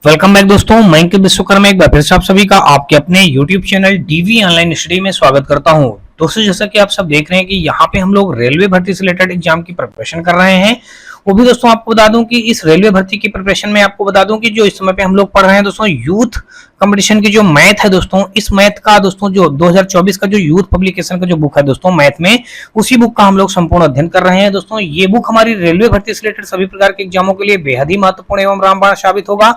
Welcome back दोस्तों, मैं अंकित विश्वकर्मा एक बार फिर से आप सभी का आपके अपने YouTube channel DV online study में स्वागत करता हूं। दोस्तों, जैसा कि आप सब देख रहे हैं कि यहाँ पे हम लोग रेलवे भर्ती से रिलेटेड एग्जाम की प्रिपरेशन कर रहे हैं। वो भी दोस्तों आपको बता दूं कि इस रेलवे भर्ती की प्रिपरेशन में आपको बता दूं कि जो इस समय पे हम लोग पढ़ रहे हैं दोस्तों यूथ कंपटीशन की जो मैथ है दोस्तों, इस मैथ का दोस्तों जो 2024 का जो यूथ पब्लिकेशन का जो बुक है दोस्तों मैथ में, उसी बुक का हम लोग संपूर्ण अध्ययन कर रहे हैं। दोस्तों ये बुक हमारी रेलवे भर्ती से रिलेटेड सभी प्रकार के एग्जामों के लिए बेहद ही महत्वपूर्ण एवं रामबाण साबित होगा।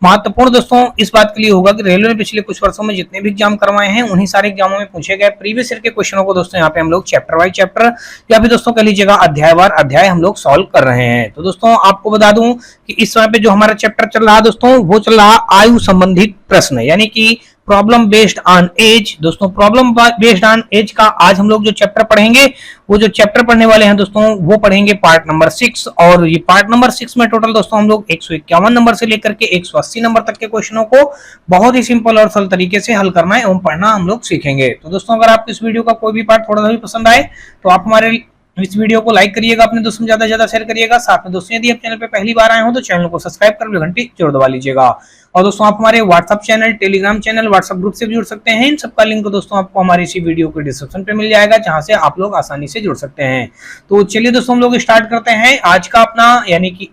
महत्वपूर्ण दोस्तों इस बात के लिए होगा कि रेलवे ने पिछले कुछ वर्षों में जितने भी एग्जाम करवाए हैं उन्हीं सारे एग्जामों में पूछे गए प्रीवियस ईयर के क्वेश्चनों को दोस्तों यहाँ पे हम लोग चैप्टर वाइज चैप्टर या फिर दोस्तों कह लीजिएगा अध्यायवार अध्याय हम लोग सॉल्व कर रहे हैं। तो दोस्तों आपको बता दूं कि इस समय पे जो हमारा चैप्टर चल रहा है दोस्तों, वो चल रहा आयु संबंधित प्रश्न, यानी कि प्रॉब्लम बेस्ड ऑन एज। दोस्तों प्रॉब्लम बेस्ड ऑन एज का आज हम लोग जो चैप्टर पढ़ेंगे, वो जो चैप्टर पढ़ने वाले हैं दोस्तों वो पढ़ेंगे पार्ट नंबर 6। और ये पार्ट नंबर 6 में टोटल दोस्तों हम लोग 151 नंबर से लेकर के 180 नंबर तक के क्वेश्चनों को बहुत ही सिंपल और सरल तरीके से हल करना एवं पढ़ना हम लोग सीखेंगे। तो दोस्तों अगर आपको इस वीडियो का कोई भी पार्ट थोड़ा सा भी पसंद आए तो आप हमारे इस वीडियो को लाइक करिएगा, अपने दोस्तों में ज्यादा से ज्यादा शेयर करिएगा। साथ में दोस्तों यदि आप चैनल पे पहली बार आए हो तो चैनल को सब्सक्राइब कर घंटी जरूर दबा लीजिएगा। और दोस्तों आप हमारे WhatsApp channel, Telegram channel, WhatsApp group से भी जुड़ सकते हैं। इन सबका लिंक दोस्तों आपको हमारी इसी वीडियो के डिस्क्रिप्शन पे मिल जाएगा, जहां से आप लोग आसानी से जुड़ सकते हैं। तो चलिए दोस्तों हम लोग स्टार्ट करते हैं आज का अपना यानी कि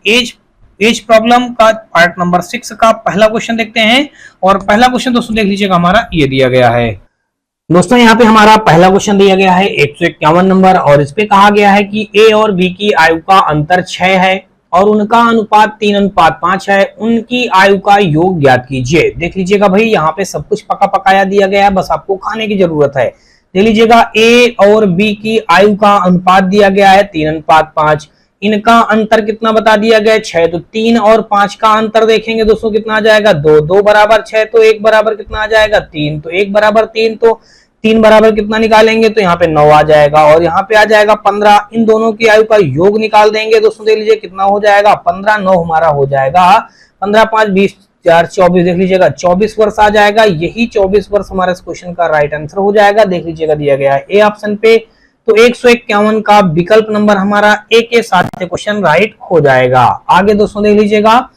एज प्रॉब्लम का पार्ट नंबर 6 का पहला क्वेश्चन देखते हैं। और पहला क्वेश्चन दोस्तों देख लीजिएगा हमारा ये दिया गया है। दोस्तों यहाँ पे हमारा पहला क्वेश्चन दिया गया है 151 नंबर, और इस पे कहा गया है कि ए और बी की आयु का अंतर 6 है और उनका अनुपात 3:5 है। उनकी आयु का योग ज्ञात कीजिए। देख लीजिएगा भाई, यहाँ पे सब कुछ पका पकाया दिया गया है, बस आपको खाने की जरूरत है। देख लीजिएगा ए और बी की आयु का अनुपात दिया गया है 3:5। इनका अंतर कितना बता दिया गया है 6, तो 3 और 5 का अंतर देखेंगे दोस्तों कितना आ जाएगा 2, 2 बराबर 6, तो 1 बराबर कितना आ जाएगा 3, तो 1 बराबर 3, तो 3 बराबर कितना निकालेंगे तो यहाँ पे 9 आ जाएगा और यहाँ पे आ जाएगा 15। इन दोनों की आयु का योग निकाल देंगे दोस्तों, देख लीजिए कितना हो जाएगा 15, 9 हमारा हो जाएगा 15, 5, 20, 4, 24, देख लीजिएगा 24 वर्ष आ जाएगा। यही 24 वर्ष हमारा इस क्वेश्चन का राइट आंसर हो जाएगा। देख लीजिएगा दिया गया है ए ऑप्शन पे, तो 151 का विकल्प नंबर हमारा ए के साथ क्वेश्चन राइट हो जाएगा। आगे दोस्तों देख लीजिएगा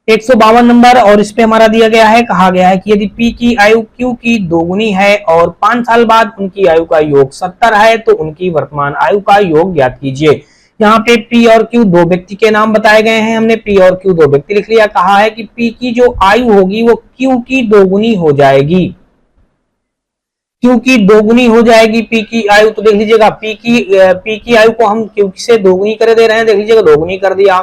152 नंबर, और इस पे हमारा दिया गया है, कहा गया है कि यदि पी की आयु क्यू की दोगुनी है और 5 साल बाद उनकी आयु का योग 70 है तो उनकी वर्तमान आयु का योग ज्ञात कीजिए। यहाँ पे पी और क्यू दो व्यक्ति के नाम बताए गए हैं, हमने पी और क्यू दो व्यक्ति लिख लिया। कहा है कि पी की जो आयु होगी वो क्यू की दोगुनी हो जाएगी, क्यू की दोगुनी हो जाएगी पी की आयु। तो देख लीजिएगा पी की आयु को हम क्यू से दोगुनी कर दे रहे हैं, देख लीजिएगा दोगुनी कर दिया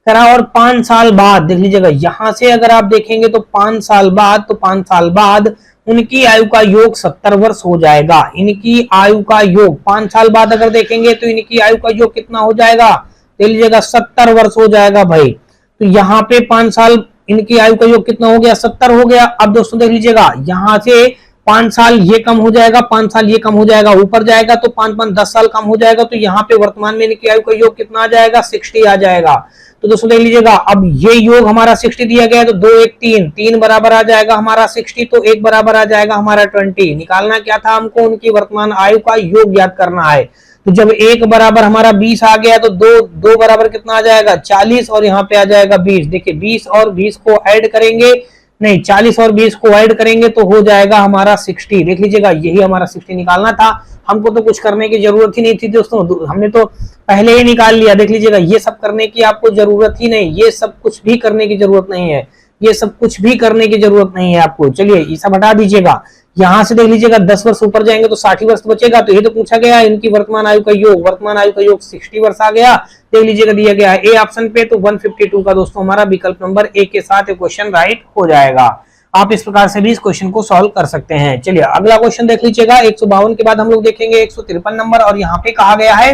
करा। और 5 साल बाद देख लीजिएगा, यहां से अगर आप देखेंगे तो 5 साल बाद, तो 5 साल बाद उनकी आयु का योग 70 वर्ष हो जाएगा। इनकी आयु का योग 5 साल बाद अगर देखेंगे तो इनकी आयु का योग कितना हो जाएगा, देख लीजिएगा 70 वर्ष हो जाएगा भाई। तो यहाँ पे 5 साल इनकी आयु का योग कितना हो गया 70 हो गया। अब दोस्तों देख लीजिएगा यहाँ से 5 साल ये कम हो जाएगा, 5 साल ये कम हो जाएगा, ऊपर जाएगा तो 5, 5, 10 साल कम हो जाएगा। तो यहाँ पे वर्तमान में इनकी आयु का योग कितना आ जाएगा 60 आ जाएगा। तो दोस्तों देख लीजिएगा अब ये योग हमारा 60 दिया गया है, तो 2, 1, 3, 3 बराबर आ जाएगा हमारा 60, तो 1 बराबर आ जाएगा हमारा 20। निकालना क्या था हमको, उनकी वर्तमान आयु का योग ज्ञात करना है। तो जब 1 बराबर हमारा 20 आ गया तो 2 बराबर कितना आ जाएगा 40, और यहाँ पे आ जाएगा 20। देखिए 20 और 20 को ऐड करेंगे, नहीं 40 और 20 को ऐड करेंगे तो हो जाएगा हमारा 60। देख लीजिएगा यही हमारा 60 निकालना था। हमको तो कुछ करने की जरूरत ही नहीं थी दोस्तों, हमने तो पहले ही निकाल लिया। देख लीजिएगा ये सब करने की आपको जरूरत ही नहीं, ये सब कुछ भी करने की जरूरत नहीं है, ये सब कुछ भी करने की जरूरत नहीं है आपको। चलिए ये सब हटा दीजिएगा। यहाँ से देख लीजिएगा 10 वर्ष ऊपर जाएंगे तो 60 वर्ष बचेगा। तो ये तो पूछा गया इनकी वर्तमान आयु का योग, वर्तमान आयु का योग 60 वर्ष आ गया। देख लीजिएगा दिया गया है ए ऑप्शन पे, तो 152 का दोस्तों हमारा विकल्प नंबर ए के साथ क्वेश्चन राइट हो जाएगा। आप इस प्रकार से भी इस क्वेश्चन को सॉल्व कर सकते हैं। चलिए अगला क्वेश्चन देख लीजिएगा 152 के बाद हम लोग देखेंगे 153 नंबर, और यहाँ पे कहा गया है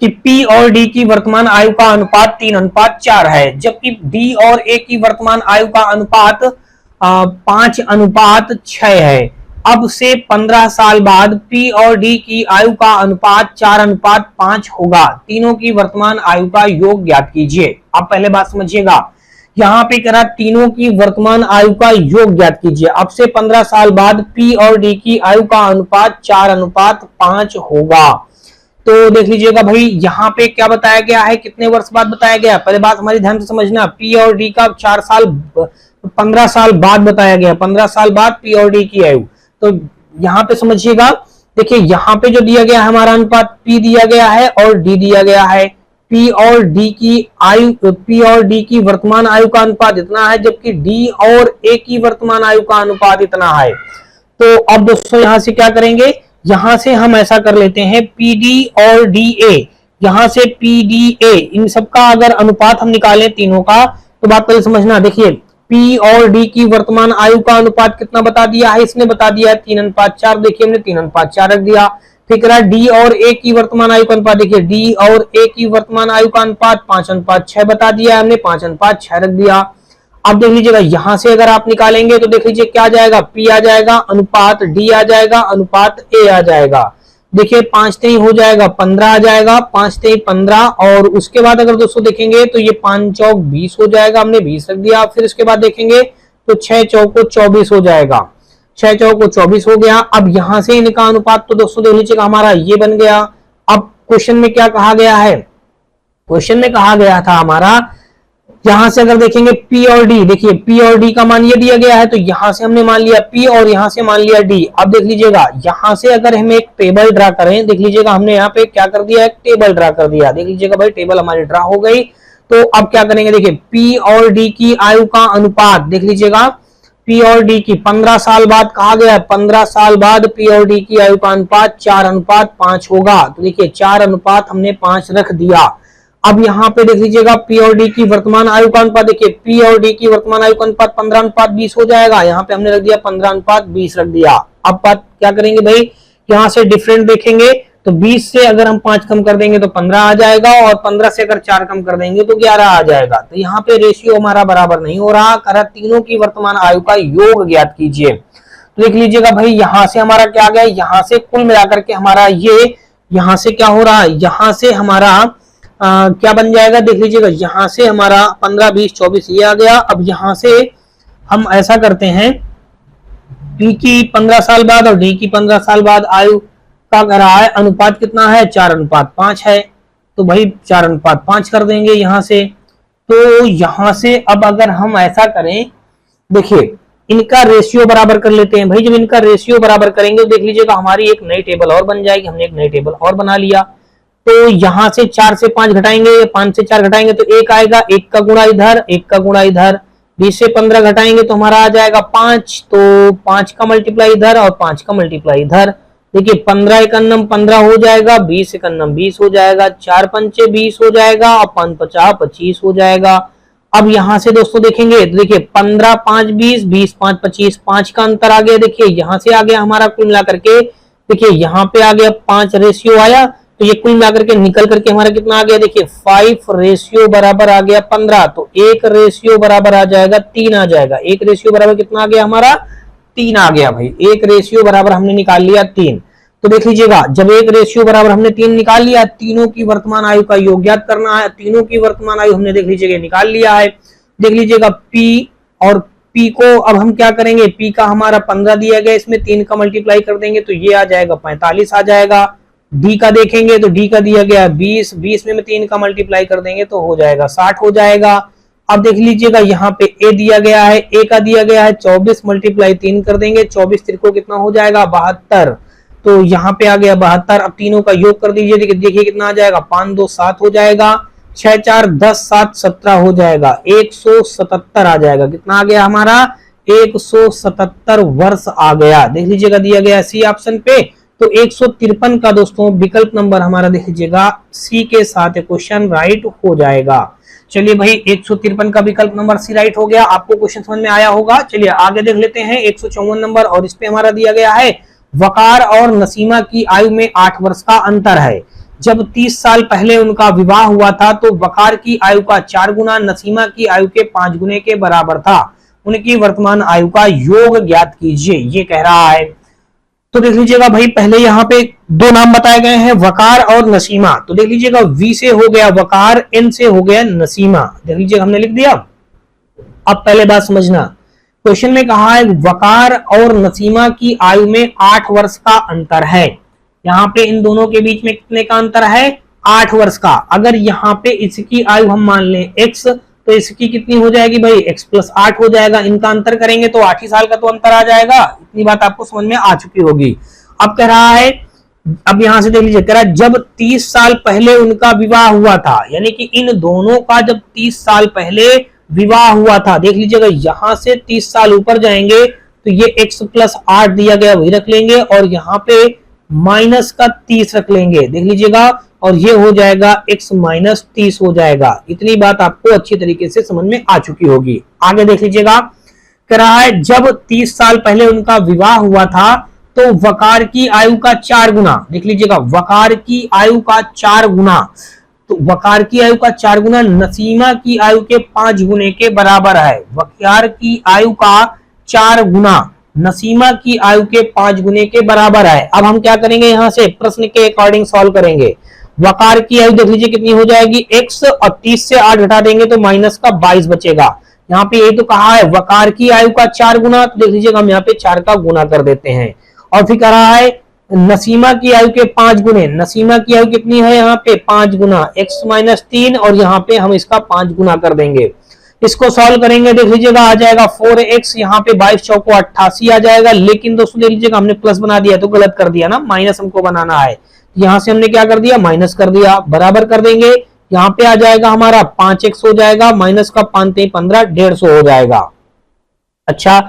कि P और D की वर्तमान आयु का अनुपात 3:4 है, जबकि D और A की वर्तमान आयु का अनुपात 5:6 है। अब से 15 साल बाद P और D की आयु का अनुपात 4:5 होगा। तीनों की वर्तमान आयु का योग ज्ञात कीजिए। आप पहले बात समझिएगा, यहाँ पे करा तीनों की वर्तमान आयु का योग ज्ञात कीजिए। अब से 15 साल बाद P और D की आयु का अनुपात 4:5 होगा। तो देख लीजिएगा भाई यहाँ पे क्या बताया गया है, कितने वर्ष बाद बताया गया। पहले बात हमारी ध्यान से समझना, पी और डी का 4 साल 15 साल बाद बताया गया, 15 साल बाद पी और डी की आयु। तो यहाँ पे समझिएगा, देखिए यहाँ पे जो दिया गया है हमारा अनुपात, पी दिया गया है और डी दिया गया है। पी और डी की आयु, पी और डी की वर्तमान आयु का अनुपात इतना है, जबकि डी और ए की वर्तमान आयु का अनुपात इतना है। तो अब दोस्तों यहां से क्या करेंगे, यहां से हम ऐसा कर लेते हैं, पी डी और डी ए, यहां से पी डी ए, इन सबका अगर अनुपात हम निकालें तीनों का, तो बात पहले समझना। देखिए पी और डी की वर्तमान आयु का अनुपात कितना बता दिया है, इसने बता दिया है 3:4। देखिए हमने 3:4 रख दिया। फिर रहा डी और ए की वर्तमान आयु का अनुपात, देखिए डी और ए की वर्तमान आयु का अनुपात 5:6 बता दिया हमने, 5:6 रख दिया। अब देख लीजिएगा यहां से अगर आप निकालेंगे तो देख लीजिए क्या आ जाएगा, पी आ जाएगा, अनुपात डी आ जाएगा, अनुपात ए आ जाएगा। देखिए 5 3 हो जाएगा 15 आ जाएगा, 5 3 15। और उसके बाद अगर दोस्तों देखेंगे तो ये 5 चौक 20 हो जाएगा, हमने 20 रख दिया। फिर उसके बाद देखेंगे तो 6 चौक 24 हो जाएगा, 6 चौक 24 हो गया। अब यहां से इनका अनुपात तो दोस्तों देख लीजिएगा हमारा ये बन गया। अब क्वेश्चन में क्या कहा गया है, क्वेश्चन में कहा गया था हमारा, यहां से अगर देखेंगे पी और डी, देखिए पी और डी का मान ये दिया गया है, तो यहां से हमने मान लिया पी और यहां से मान लिया डी। अब देख लीजिएगा यहां से अगर हम एक टेबल ड्रा करें, देख लीजिएगा हमने यहाँ पे क्या कर दिया, एक टेबल ड्रा कर दिया। देख लीजिएगा भाई टेबल हमारी ड्रा हो गई। तो अब क्या करेंगे, देखिए पी और डी की आयु का अनुपात, देख लीजिएगा पी और डी की 15 साल बाद कहा गया है, 15 साल बाद पी और डी की आयु का अनुपात 4:5 होगा। तो देखिए 4:5 हमने 5 रख दिया। अब यहाँ पे देख लीजिएगा पी और डी की वर्तमान आयु का अनुपात, देखिए पी और डी की वर्तमान आयु का अनुपात 15:20 हो जाएगा। यहाँ पे हमने रख दिया 15:20 रख दिया। अब बात क्या करेंगे भाई, यहाँ से डिफरेंट देखेंगे तो 20 से अगर हम 5 कम कर देंगे तो 15 आ जाएगा, और 15 से अगर 4 कम कर देंगे तो 11 आ जाएगा। तो यहाँ पे रेशियो हमारा बराबर नहीं हो रहा, करा तीनों की वर्तमान आयु का योग ज्ञात कीजिए। तो देख लीजिएगा भाई यहाँ से हमारा क्या गया, यहाँ से कुल मिलाकर के हमारा ये, यहाँ से क्या हो रहा है, यहाँ से हमारा क्या बन जाएगा, देख लीजिएगा यहां से हमारा 15 20 24 ये आ गया। अब यहां से हम ऐसा करते हैं, पी की 15 साल बाद और डी की 15 साल बाद आयु का कर रहा है, अनुपात कितना है, 4:5 है। तो भाई 4:5 कर देंगे यहां से। तो यहां से अब अगर हम ऐसा करें, देखिए इनका रेशियो बराबर कर लेते हैं भाई। जब इनका रेशियो बराबर करेंगे तो देख लीजिएगा हमारी एक नई टेबल और बन जाएगी। हमने एक नई टेबल और बना लिया। तो यहां से 4 से 5 घटाएंगे, 5 से 4 घटाएंगे तो 1 आएगा, 1 का गुणा इधर, 1 का गुणा इधर। 20 से 15 घटाएंगे तो हमारा आ जाएगा 5, तो 5 का मल्टीप्लाई इधर और 5 का मल्टीप्लाई इधर। देखिए 15 एकन्नम 15 हो जाएगा, 20 एकन्नम 20 हो जाएगा, 4 पंचे 20 हो जाएगा और 5 50 25 हो जाएगा। अब यहां से दोस्तों देखेंगे तो देखिए 15 5 20, 20 5 25, 5 का अंतर आ गया। देखिए यहां से आ गया हमारा कुल मिलाकर के, देखिए यहाँ पे आ गया 5 रेशियो आया, तो ये कुल मिलाकर के निकल करके हमारा कितना आ गया, देखिए 5 रेशियो बराबर आ गया 15। तो 1 रेशियो बराबर आ जाएगा 3 आ जाएगा। 1 रेशियो बराबर कितना आ गया हमारा, 3 आ गया भाई। 1 रेशियो बराबर हमने निकाल लिया 3। तो देख लीजिएगा जब 1 रेशियो बराबर हमने 3 निकाल लिया, तीनों की वर्तमान आयु का योग ज्ञात करना है। तीनों की वर्तमान आयु हमने देख लीजिएगा निकाल लिया है। देख लीजिएगा P और P को अब हम क्या करेंगे, P का हमारा 15 दिया गया, इसमें 3 का मल्टीप्लाई कर देंगे तो ये आ जाएगा 45 आ जाएगा। D का देखेंगे तो D का दिया गया 20, 20 में 3 का मल्टीप्लाई कर देंगे तो हो जाएगा 60 हो जाएगा। अब देख लीजिएगा यहाँ पे A दिया गया है, A का दिया गया है 24 मल्टीप्लाई 3 कर देंगे, 24 तिरको कितना हो जाएगा 72। तो यहाँ पे आ गया 72। अब तीनों का योग कर दीजिए, देखिए कितना आ जाएगा, 5 2 7 हो जाएगा, 6 4 10 7 17 हो जाएगा, 177 आ जाएगा। कितना आ गया हमारा, 177 वर्ष आ गया। देख लीजिएगा दिया गया सी ऑप्शन पे। तो 153 का दोस्तों विकल्प नंबर हमारा देख लीजिएगा सी के साथ क्वेश्चन राइट हो जाएगा। चलिए भाई 153 का विकल्प नंबर सी राइट हो गया। आपको क्वेश्चन समझ में आया होगा। चलिए आगे देख लेते हैं 154 नंबर, और इस पे हमारा दिया गया है, वकार और नसीमा की आयु में 8 वर्ष का अंतर है। जब 30 साल पहले उनका विवाह हुआ था तो वकार की आयु का 4 गुना नसीमा की आयु के 5 गुने के बराबर था। उनकी वर्तमान आयु का योग ज्ञात कीजिए, ये कह रहा है। तो देख लीजिएगा भाई पहले यहाँ पे 2 नाम बताए गए हैं, वकार और नसीमा। तो देख लीजिएगा वी से हो गया वकार, एन से हो गया नसीमा। देख लीजिएगा हमने लिख दिया। अब पहले बात समझना, क्वेश्चन में कहा है वकार और नसीमा की आयु में 8 वर्ष का अंतर है। यहाँ पे इन दोनों के बीच में कितने का अंतर है, 8 वर्ष का। अगर यहाँ पे इसकी आयु हम मान लें x, तो इसकी कितनी हो जाएगी भाई, x + 8 हो जाएगा। इनका अंतर करेंगे तो 8 ही साल का तो अंतर आ जाएगा। इतनी बात आपको समझ में आ चुकी होगी। अब कह रहा है, अब यहां से देख लीजिए, कह रहा है जब 30 साल पहले उनका विवाह हुआ था, यानी कि इन दोनों का जब 30 साल पहले विवाह हुआ था, देख लीजिएगा यहां से 30 साल ऊपर जाएंगे तो ये x + 8 दिया गया वही रख लेंगे, और यहाँ पे -30 रख लेंगे, देख लीजिएगा, और ये हो जाएगा x - 30 हो जाएगा। इतनी बात आपको अच्छी तरीके से समझ में आ चुकी होगी। आगे देख लीजिएगा, कह रहा है जब 30 साल पहले उनका विवाह हुआ था तो वकार की आयु का 4 गुना, देख लीजिएगा वकार की आयु का 4 गुना, तो वकार की आयु का 4 गुना नसीमा की आयु के 5 गुने के बराबर है। वकार की आयु का 4 गुना नसीमा की आयु के 5 गुने के बराबर है। अब हम क्या करेंगे, यहां से प्रश्न के अकॉर्डिंग सॉल्व करेंगे। वकार की आयु देख लीजिए कितनी हो जाएगी, x, और 30 से 8 घटा देंगे तो -22 बचेगा। यहाँ पे ये तो कहा है वकार की आयु का 4 गुना, तो देख लीजिएगा हम यहाँ पे 4 का गुना कर देते हैं। और फिर कह रहा है नसीमा की आयु के 5 गुने, नसीमा की आयु कितनी है यहाँ पे 5 गुना, x - 3, और यहाँ पे हम इसका 5 गुना कर देंगे। इसको सॉल्व करेंगे, देख लीजिएगा आ जाएगा 4x, यहाँ पे 22 चौको 88 आ जाएगा। लेकिन दोस्तों देख लीजिएगा हमने प्लस बना दिया तो गलत कर दिया ना, माइनस हमको बनाना है। यहां से हमने क्या कर दिया, माइनस कर दिया, बराबर कर देंगे। यहाँ पे आ जाएगा हमारा 5x हो जाएगा, माइनस का 5 × 15 150 हो जाएगा। अच्छा,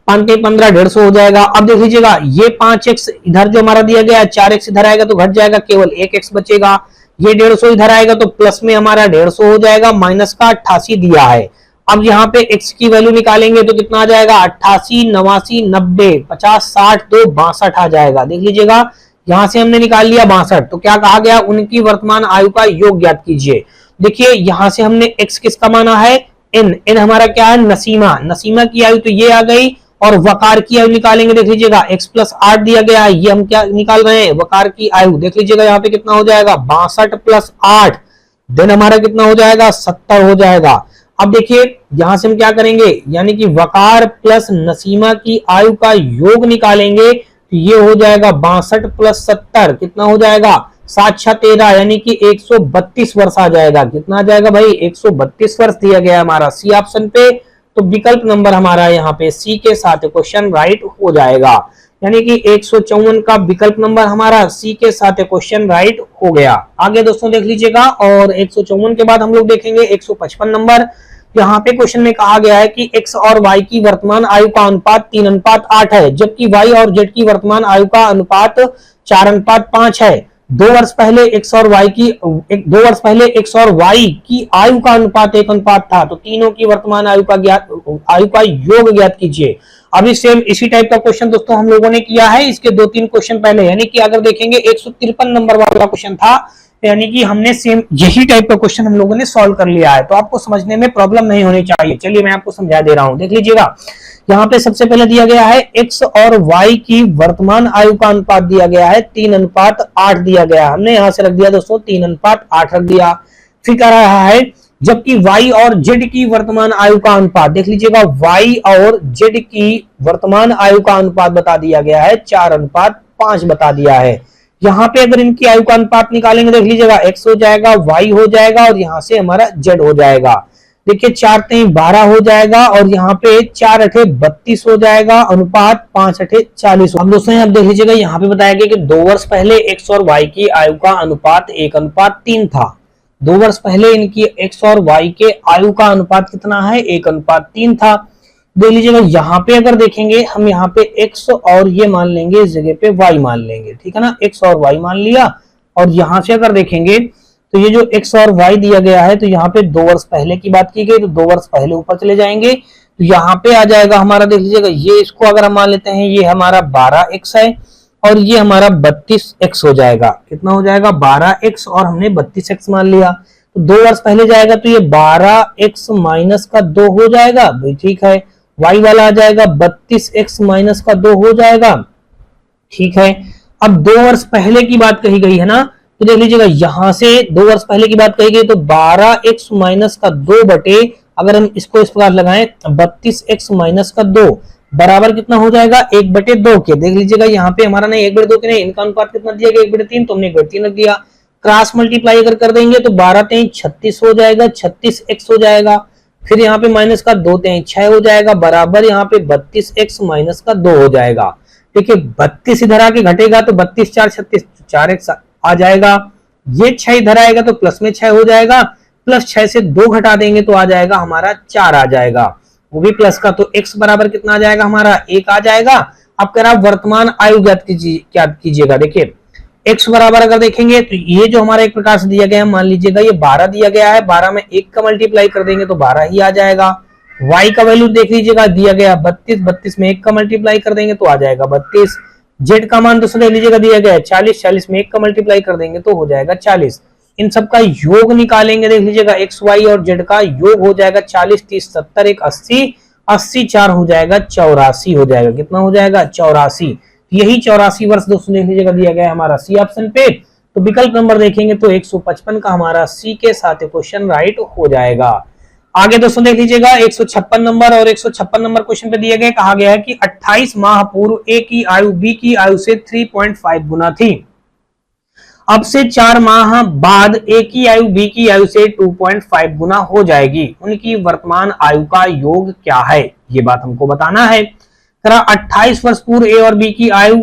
5 × 15 150 हो जाएगा। अब देख लीजिएगा ये 5x इधर जो हमारा दिया गया है, 4x इधर आएगा तो घट जाएगा, केवल 1x बचेगा। ये 150 इधर आएगा तो प्लस में हमारा 150 हो जाएगा, माइनस का 88 दिया है। अब यहाँ पे x की वैल्यू निकालेंगे तो कितना आ जाएगा, 88, 89, 90, 50, 60, 2, 62 आ जाएगा। देख लीजिएगा यहां से हमने निकाल लिया 62, तो क्या कहा गया, उनकी वर्तमान आयु का योग ज्ञात कीजिए। देखिए यहां से हमने x किसका माना है, n हमारा क्या है, नसीमा, नसीमा की आयु तो ये आ गई, और वकार की आयु निकालेंगे, देख लीजिएगा x + 8 दिया गया है, ये हम क्या निकाल रहे हैं, वकार की आयु। देख लीजिएगा यहाँ पे कितना हो जाएगा, 62 + 8, देन हमारा कितना हो जाएगा, 70 हो जाएगा। अब देखिए यहां से हम क्या करेंगे, यानी कि वकार प्लस नसीमा की आयु का योग निकालेंगे तो ये हो जाएगा 62 + 70, कितना हो जाएगा, 7 × 13, यानी कि 132 वर्ष आ जाएगा। कितना आ जाएगा भाई, 132 वर्ष दिया गया हमारा सी ऑप्शन पे। तो विकल्प नंबर हमारा यहाँ पे सी के साथ क्वेश्चन राइट हो जाएगा, यानी कि 154 का विकल्प नंबर हमारा सी के साथ क्वेश्चन राइट हो गया। आगे दोस्तों देख लीजिएगा, और 154 के बाद हम लोग देखेंगे 155 नंबर। यहाँ पे क्वेश्चन में कहा गया है कि x और y की वर्तमान आयु का अनुपात 3:8 है, जबकि y और z की वर्तमान आयु का अनुपात 4:5 है। 2 वर्ष पहले x और y की आयु का अनुपात 1:5 था, तो तीनों की वर्तमान आयु का योग ज्ञात कीजिए। अभी सेम इसी टाइप का क्वेश्चन दोस्तों हम लोगों ने किया है इसके 2-3 क्वेश्चन पहले, यानी कि अगर देखेंगे 153 नंबर वाला क्वेश्चन था, यानी कि हमने सेम यही टाइप का क्वेश्चन हम लोगों ने सॉल्व कर लिया है, तो आपको समझने में प्रॉब्लम नहीं होनी चाहिए। चलिए मैं आपको समझा दे रहा हूं, देख लीजिएगा यहाँ पे सबसे पहले दिया गया है x और y की वर्तमान आयु का अनुपात दिया गया है 3:8 दिया गया, हमने यहां से रख दिया दोस्तों 3:8 रख दिया। फिर कह रहा है जबकि y और z की वर्तमान आयु का अनुपात, देख लीजिएगा y और z की वर्तमान आयु का अनुपात बता दिया गया है 4:5 बता दिया है। यहाँ पे अगर इनकी आयु का अनुपात निकालेंगे, देख लीजिएगा x हो जाएगा, y हो जाएगा, और यहाँ से हमारा z हो जाएगा। देखिए 4 × 3 = 12 हो जाएगा, और यहाँ पे 4 × 8 = 32 हो जाएगा, अनुपात 5 × 8 = 40। अब दोस्तों अब देख लीजिएगा यहाँ पे बताया गया कि 2 वर्ष पहले x और y की आयु का अनुपात 1:3 था। 2 वर्ष पहले इनकी x और y के आयु का अनुपात कितना है, 1:3 था। देख लीजिएगा यहाँ पे अगर देखेंगे हम, यहाँ पे x और ये मान लेंगे, इस जगह पे y मान लेंगे, ठीक है ना, x और y मान लिया। और यहाँ से अगर देखेंगे तो ये जो x और y दिया गया है, तो यहाँ पे 2 वर्ष पहले की बात की गई, तो 2 वर्ष पहले ऊपर चले जाएंगे तो यहाँ पे आ जाएगा हमारा, देख लीजिएगा ये इसको अगर हम मान लेते हैं, ये हमारा 12x है और ये हमारा 32x हो जाएगा। कितना हो जाएगा, 12x, और हमने 32x मान लिया, तो 2 वर्ष पहले जाएगा तो ये 12x - 2 हो जाएगा, ठीक है। y वाला आ जाएगा 32x - 2 हो जाएगा, ठीक है। अब 2 वर्ष पहले की बात कही गई है ना, तो देख लीजिएगा यहां से 2 वर्ष पहले की बात कही गई, तो 12x - 2 बटे, अगर हम इसको इस प्रकार लगाएं 32x - 2, बराबर कितना हो जाएगा 1/2 के। देख लीजिएगा यहाँ पे हमारा नहीं 1/2 के नहीं, इनका अनुपात कितना दिया गया 1/3, तो हमने 1/3 रख दिया। क्रॉस मल्टीप्लाई अगर कर देंगे तो 12×3 36 हो जाएगा, 36x हो जाएगा। फिर यहाँ पे माइनस का 2×3 6 हो जाएगा, बराबर यहाँ पे 32x माइनस का 2 हो जाएगा। देखिए 32 इधर आके घटेगा तो 32 4 36 4x आ जाएगा। ये 6 इधर आएगा तो प्लस में 6 हो जाएगा, प्लस 6 से 2 घटा देंगे तो आ जाएगा हमारा 4 आ जाएगा, वो भी प्लस का। तो x बराबर कितना आ जाएगा हमारा 1 आ जाएगा। अब कह रहा वर्तमान आयु ज्ञात कीजिएगा। देखिए x बराबर अगर देखेंगे तो ये जो हमारा एक प्रकार से दिया गया है, मान लीजिएगा ये 12 दिया गया है, 12 में 1 का मल्टीप्लाई कर देंगे तो 12 ही आ जाएगा। y का वैल्यू देख लीजिएगा दिया गया 32, 32 में 1 का मल्टीप्लाई कर देंगे तो आ जाएगा 32। z का मान दोस्तों देख लीजिएगा दिया गया है 40, 40 में 1 का मल्टीप्लाई कर देंगे तो हो जाएगा 40। इन सब का योग निकालेंगे, देख लीजिएगा x y और z का योग हो जाएगा 40 30 70 1 80, 80 4 हो जाएगा 84 हो जाएगा। कितना हो जाएगा 84। यही 84 वर्ष दोस्तों देख लीजिएगा दिया गया है हमारा सी ऑप्शन पे। तो विकल्प नंबर देखेंगे तो 155 का हमारा सी के साथ क्वेश्चन राइट हो जाएगा। आगे दोस्तों देख लीजिएगा 156 नंबर, और 156 नंबर क्वेश्चन पे दिए गए, कहा गया है कि 28 माह पूर्व ए की आयु बी की आयु से 3.5 गुना थी। अब से 4 माह बाद ए की आयु बी की आयु से 2.5 गुना हो जाएगी। उनकी वर्तमान आयु का योग क्या है, ये बात हमको बताना है। 28 वर्ष पूर्व ए और बी की आयु,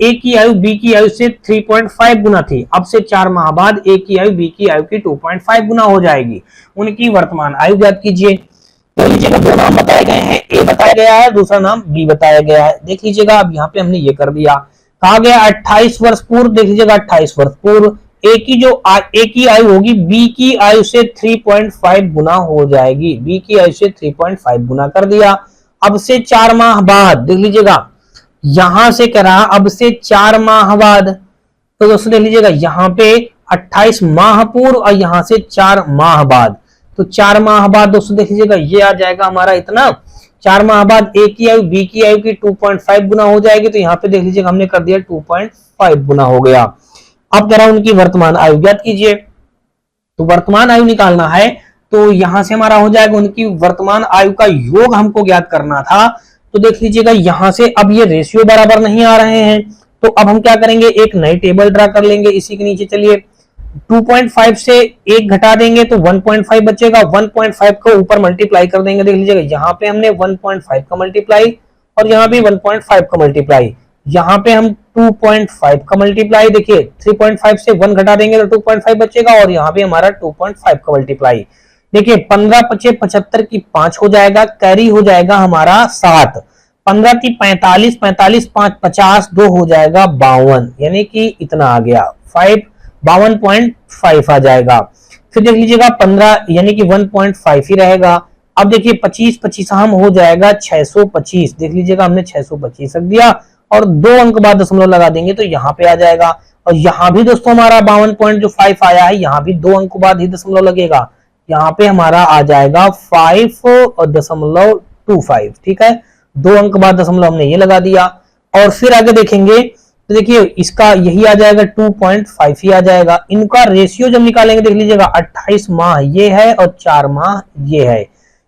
ए की आयु बी की आयु से 3.5 गुना थी। अब से 4 माह बाद ए की आयु बी की आयु की 2.5 गुना हो जाएगी। उनकी वर्तमान आयु ज्ञात कीजिए। तो लीजिएगा दो नाम बताए गए हैं, ए बताया गया है, दूसरा नाम बी बताया गया है। देख लीजिएगा अब यहाँ पे हमने ये कर दिया, कहा गया 28 वर्ष पूर्व, देख लीजिएगा 28 वर्ष पूर्व ए की आयु होगी बी की आयु से 3.5 गुना हो जाएगी। बी की आयु से 3.5 गुना कर दिया। अब से 4 माह बाद, देख लीजिएगा यहां से कह रहा अब से 4 माह बाद, तो दोस्तों देख लीजिएगा यहाँ पे 28 माह पूर्व और यहां से 4 माह बाद, तो 4 माह बाद दोस्तों देख लीजिएगा ये आ जाएगा हमारा इतना। 4 माह बाद ए की आयु बी की आयु की 2.5 गुना हो जाएगी, तो यहाँ पे देख लीजिएगा हमने कर दिया 2.5 गुना हो गया। अब कह रहा उनकी वर्तमान आयु ज्ञात कीजिए। तो वर्तमान आयु निकालना है तो यहां से हमारा हो जाएगा उनकी वर्तमान आयु का योग हमको ज्ञात करना था। तो देख लीजिएगा यहां से अब ये रेशियो बराबर नहीं आ रहे हैं, तो अब हम क्या करेंगे एक नई टेबल ड्रा कर लेंगे। इसी के नीचे चलिए 2.5 से 1 घटा देंगे तो 1.5 बचेगा, 1.5 को ऊपर मल्टीप्लाई कर देंगे। देख लीजिएगा यहाँ पे हमने 1.5 का मल्टीप्लाई और यहाँ भी 1.5 का मल्टीप्लाई, यहाँ पे हम 2.5 का मल्टीप्लाई, देखिए 3.5 से 1 घटा देंगे तो 2.5 बचेगा, और यहाँ पे हमारा 2.5 का मल्टीप्लाई। देखिए 15 पचे 75 की 5 हो जाएगा, कैरी हो जाएगा हमारा 7, 15 की 45, 45 5 50, 2 हो जाएगा 52, यानी कि इतना आ गया 52.5 आ जाएगा। फिर देख लीजिएगा 15 यानी कि 1.5 ही रहेगा। अब देखिए 25 25 हम हो जाएगा 625, देख लीजिएगा हमने 625 रख दिया और 2 अंक बाद दशमलव लगा देंगे तो यहाँ पे आ जाएगा। और यहाँ भी दोस्तों हमारा 52.5 आया है, यहाँ भी 2 अंक बाद ही दशमलव लगेगा, यहाँ पे हमारा आ जाएगा 5.25, ठीक है, 2 अंक बाद दशमलव हमने ये लगा दिया। और फिर आगे देखेंगे तो देखिए इसका यही आ जाएगा 2.5 ही आ जाएगा। इनका रेशियो जब निकालेंगे देख लीजिएगा 28 माह ये है और 4 माह ये है,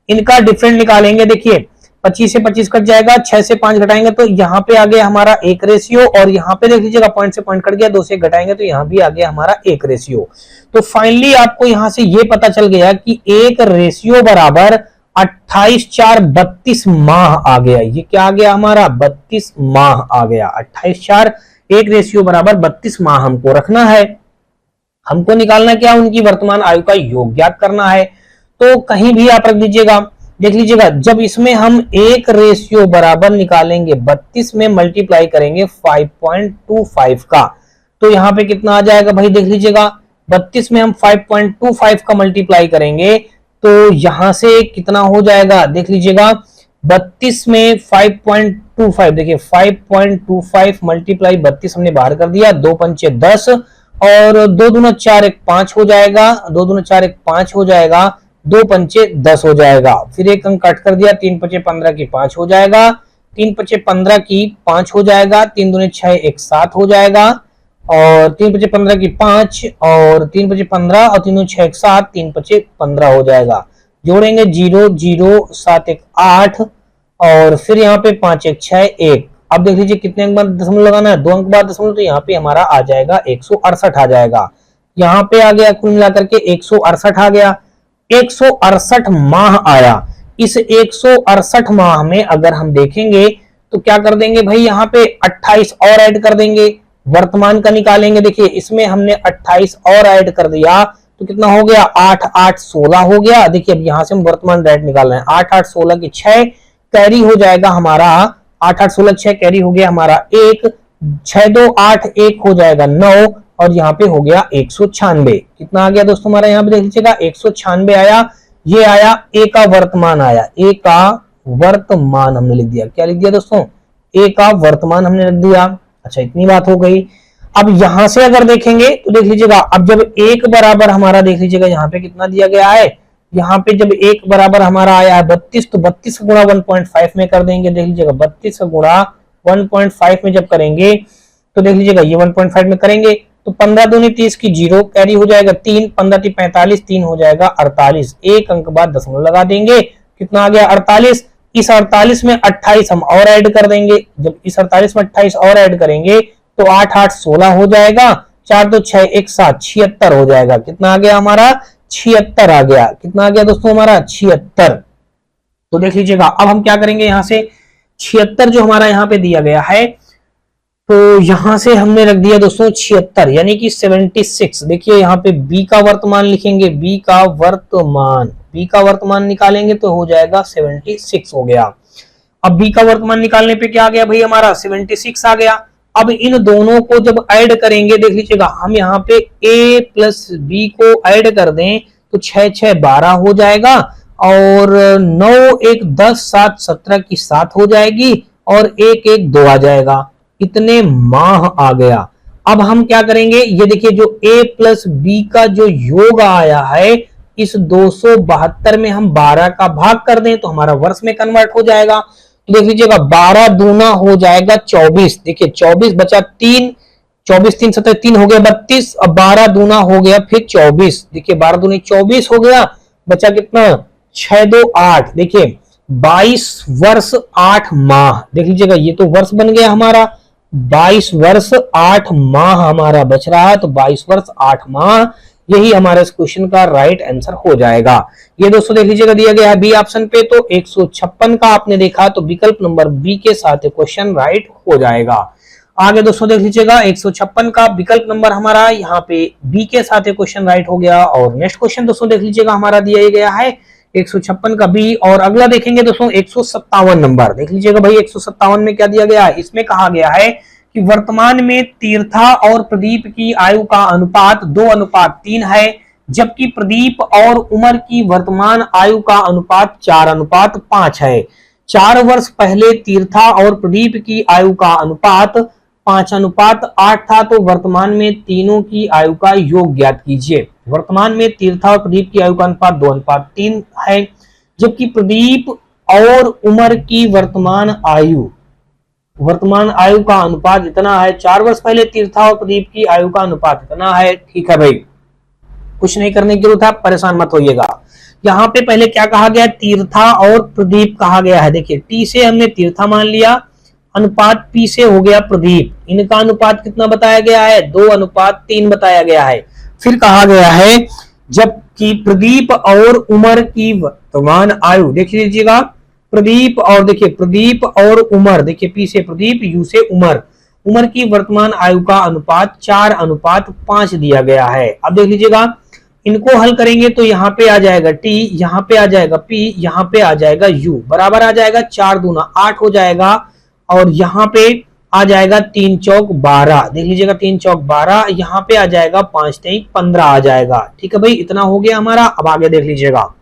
इनका डिफरेंट निकालेंगे। देखिए 25 से 25 कट जाएगा, 6 से 5 घटाएंगे तो यहाँ पे आ गया हमारा 1 रेशियो, और यहाँ पे देख लीजिएगा पॉइंट से पॉइंट कट गया, 2 से घटाएंगे तो यहाँ भी आ गया हमारा 1 रेशियो। तो फाइनली आपको यहाँ से ये पता चल गया कि 1 रेशियो बराबर 28 4 32 माह आ गया। ये क्या आ गया हमारा 32 माह आ गया। 28 4 1 रेशियो बराबर 32 माह हमको रखना है। हमको निकालना क्या, उनकी वर्तमान आयु का योग ज्ञात करना है। तो कहीं भी आप रख दीजिएगा, देख लीजिएगा जब इसमें हम 1 रेशियो बराबर निकालेंगे 32 में मल्टीप्लाई करेंगे 5.25 का, तो यहाँ पे कितना आ जाएगा भाई, देख लीजिएगा 32 में हम 5.25 का मल्टीप्लाई करेंगे तो यहां से कितना हो जाएगा, देख लीजिएगा 32 में 5.25, देखिए 5.25 मल्टीप्लाई 32 हमने बाहर कर दिया, 2 पंचे 10 और 2 दूना 4 1 5 हो जाएगा, 2 दूना 4 1 5 हो जाएगा, 2 पंचे 10 हो जाएगा। फिर एक अंक कट कर दिया, 3 पंचे 15 की 5 हो जाएगा, 3 पंचे 15 की 5 हो जाएगा, 3 दूने 6 1 7 हो जाएगा, और 3 पंचे 15 की 5 और 3 पंचे 15 और 3 दूने 6 1 7, 3 पंचे 15 हो जाएगा। जोड़ेंगे 0 0 7 1 8 और फिर यहाँ पे 5 1 6 1। अब देख लीजिए कितने अंक बाद दशमलव लगाना है, 2 अंक बाद दशमलव, तो यहाँ पे हमारा आ जाएगा 168 आ जाएगा। यहाँ पे आ गया कुल मिलाकर के 168 आ गया। 168 माह आया। इस 168 माह में अगर हम देखेंगे तो क्या कर देंगे भाई, यहाँ पे 28 और ऐड कर देंगे, वर्तमान का निकालेंगे। देखिए इसमें हमने 28 और ऐड कर दिया तो कितना हो गया, 8 8 16 हो गया। देखिए अब यहां से हम वर्तमान रेट निकाल रहे हैं, 8 8 16 की 6 कैरी हो जाएगा हमारा, 8 8 16 6 कैरी हो गया हमारा 1, 6 2 8 1 हो जाएगा 9, और यहाँ पे हो गया 196। कितना आ गया दोस्तों हमारा, यहाँ पे देख लीजिएगा 196 आया। ये आया ए का वर्तमान आया, ए का वर्तमान हमने लिख दिया। क्या लिख दिया दोस्तों, ए का वर्तमान हमने लिख दिया। अच्छा इतनी बात हो गई। अब यहां से अगर देखेंगे तो देख लीजिएगा, अब जब एक बराबर हमारा देख लीजिएगा यहाँ पे कितना दिया गया है, यहाँ पे जब एक बराबर हमारा आया है 32, तो 32 गुणा 1.5 में कर देंगे। देख लीजिएगा 32 गुणा 1.5 में जब करेंगे तो देख लीजिएगा ये 1.5 में करेंगे तो 15 दूनी 30 की 0 कैरी हो जाएगा 3, 15 ती 45, 3 हो जाएगा 48। एक अंक बाद दशमलव लगा देंगे, कितना आ गया 48। इस 48 में 28 हम और ऐड कर देंगे। जब इस 48 में 28 और ऐड करेंगे तो 8 8 16 हो जाएगा, 4 2 6 1 7 76 हो जाएगा। कितना आ गया हमारा, 76 आ गया। कितना आ गया दोस्तों हमारा, 76। तो देख लीजिएगा अब हम क्या करेंगे, यहां से 76 जो हमारा यहाँ पे दिया गया है तो यहां से हमने रख दिया दोस्तों 76 यानी कि 76। देखिए यहाँ पे बी का वर्तमान लिखेंगे, बी का वर्तमान निकालेंगे तो हो जाएगा 76 हो गया। अब बी का वर्तमान निकालने पे क्या आ गया भाई हमारा, 76 आ गया। अब इन दोनों को जब ऐड करेंगे देख लीजिएगा, हम यहाँ पे a प्लस बी को ऐड कर दें तो 6 6 12 हो जाएगा, और 9 1 10 7 17 की 7 हो जाएगी, और 1 1 2 आ जाएगा। इतने माह आ गया। अब हम क्या करेंगे, ये देखिए जो a प्लस बी का जो योग आया है, इस 272 में हम 12 का भाग कर दें तो हमारा वर्ष में कन्वर्ट हो जाएगा। तो देख लीजिएगा 12 दूना हो जाएगा 24। देखिए 24 बचा 3, 24 3 17 3 हो गया 32, अब 12 दूना हो गया फिर 24। देखिए 12 दूनी 24 हो गया, बचा कितना 6 2 8। देखिए 22 वर्ष 8 माह। देख लीजिएगा ये तो वर्ष बन गया हमारा, 22 वर्ष 8 माह हमारा बच रहा है, तो 22 वर्ष 8 माह यही हमारे इस क्वेश्चन का राइट आंसर हो जाएगा। ये दोस्तों देख लीजिएगा दिया गया है बी ऑप्शन पे, तो 156 का आपने देखा तो विकल्प नंबर बी के साथ क्वेश्चन राइट हो जाएगा। आगे दोस्तों देख लीजिएगा 156 का विकल्प नंबर हमारा यहाँ पे बी के साथ क्वेश्चन राइट हो गया। और नेक्स्ट क्वेश्चन दोस्तों देख लीजिएगा हमारा दिया गया है 156 का बी, और अगला देखेंगे दोस्तों 157 नंबर। देख लीजिएगा भाई 157 में क्या दिया गया है, इसमें कहा गया है कि वर्तमान में तीर्था और प्रदीप की आयु का अनुपात 2:3 है, जबकि प्रदीप और उमर की वर्तमान आयु का अनुपात 4:5 है। 4 वर्ष पहले तीर्था और प्रदीप की आयु का अनुपात 5:8 था, तो वर्तमान में तीनों की आयु का योग ज्ञात कीजिए। वर्तमान में तीर्था और प्रदीप की आयु का अनुपात 2:3 है, जबकि प्रदीप और उमर की वर्तमान आयु का अनुपात इतना है। 4 वर्ष पहले तीर्था और प्रदीप की आयु का अनुपात इतना है। ठीक है भाई, कुछ नहीं करने की जरूरत है, परेशान मत होइएगा। यहाँ पे पहले क्या कहा गया, तीर्था और प्रदीप कहा गया है। देखिए टी से हमने तीर्था मान लिया, अनुपात पी से हो गया प्रदीप। इनका अनुपात कितना बताया गया है, 2:3 बताया गया है। फिर कहा गया है जबकि प्रदीप और उमर की वर्तमान आयु, देख लीजिएगा प्रदीप और देखिए प्रदीप और उमर, देखिए पी से प्रदीप यू से उमर की वर्तमान आयु का अनुपात 4:5 दिया गया है। अब देख लीजिएगा इनको हल करेंगे तो यहाँ पे आ जाएगा टी, यहाँ पे आ जाएगा पी, यहाँ पे आ जाएगा यू, बराबर आ जाएगा 4 दूना 8 हो जाएगा, और यहाँ पे आ जाएगा 3 चौक 12। देख लीजिएगा 3 चौक 12, यहाँ पे आ जाएगा 5 3 15 आ जाएगा। ठीक है भाई, इतना हो गया हमारा। अब आगे देख लीजिएगा,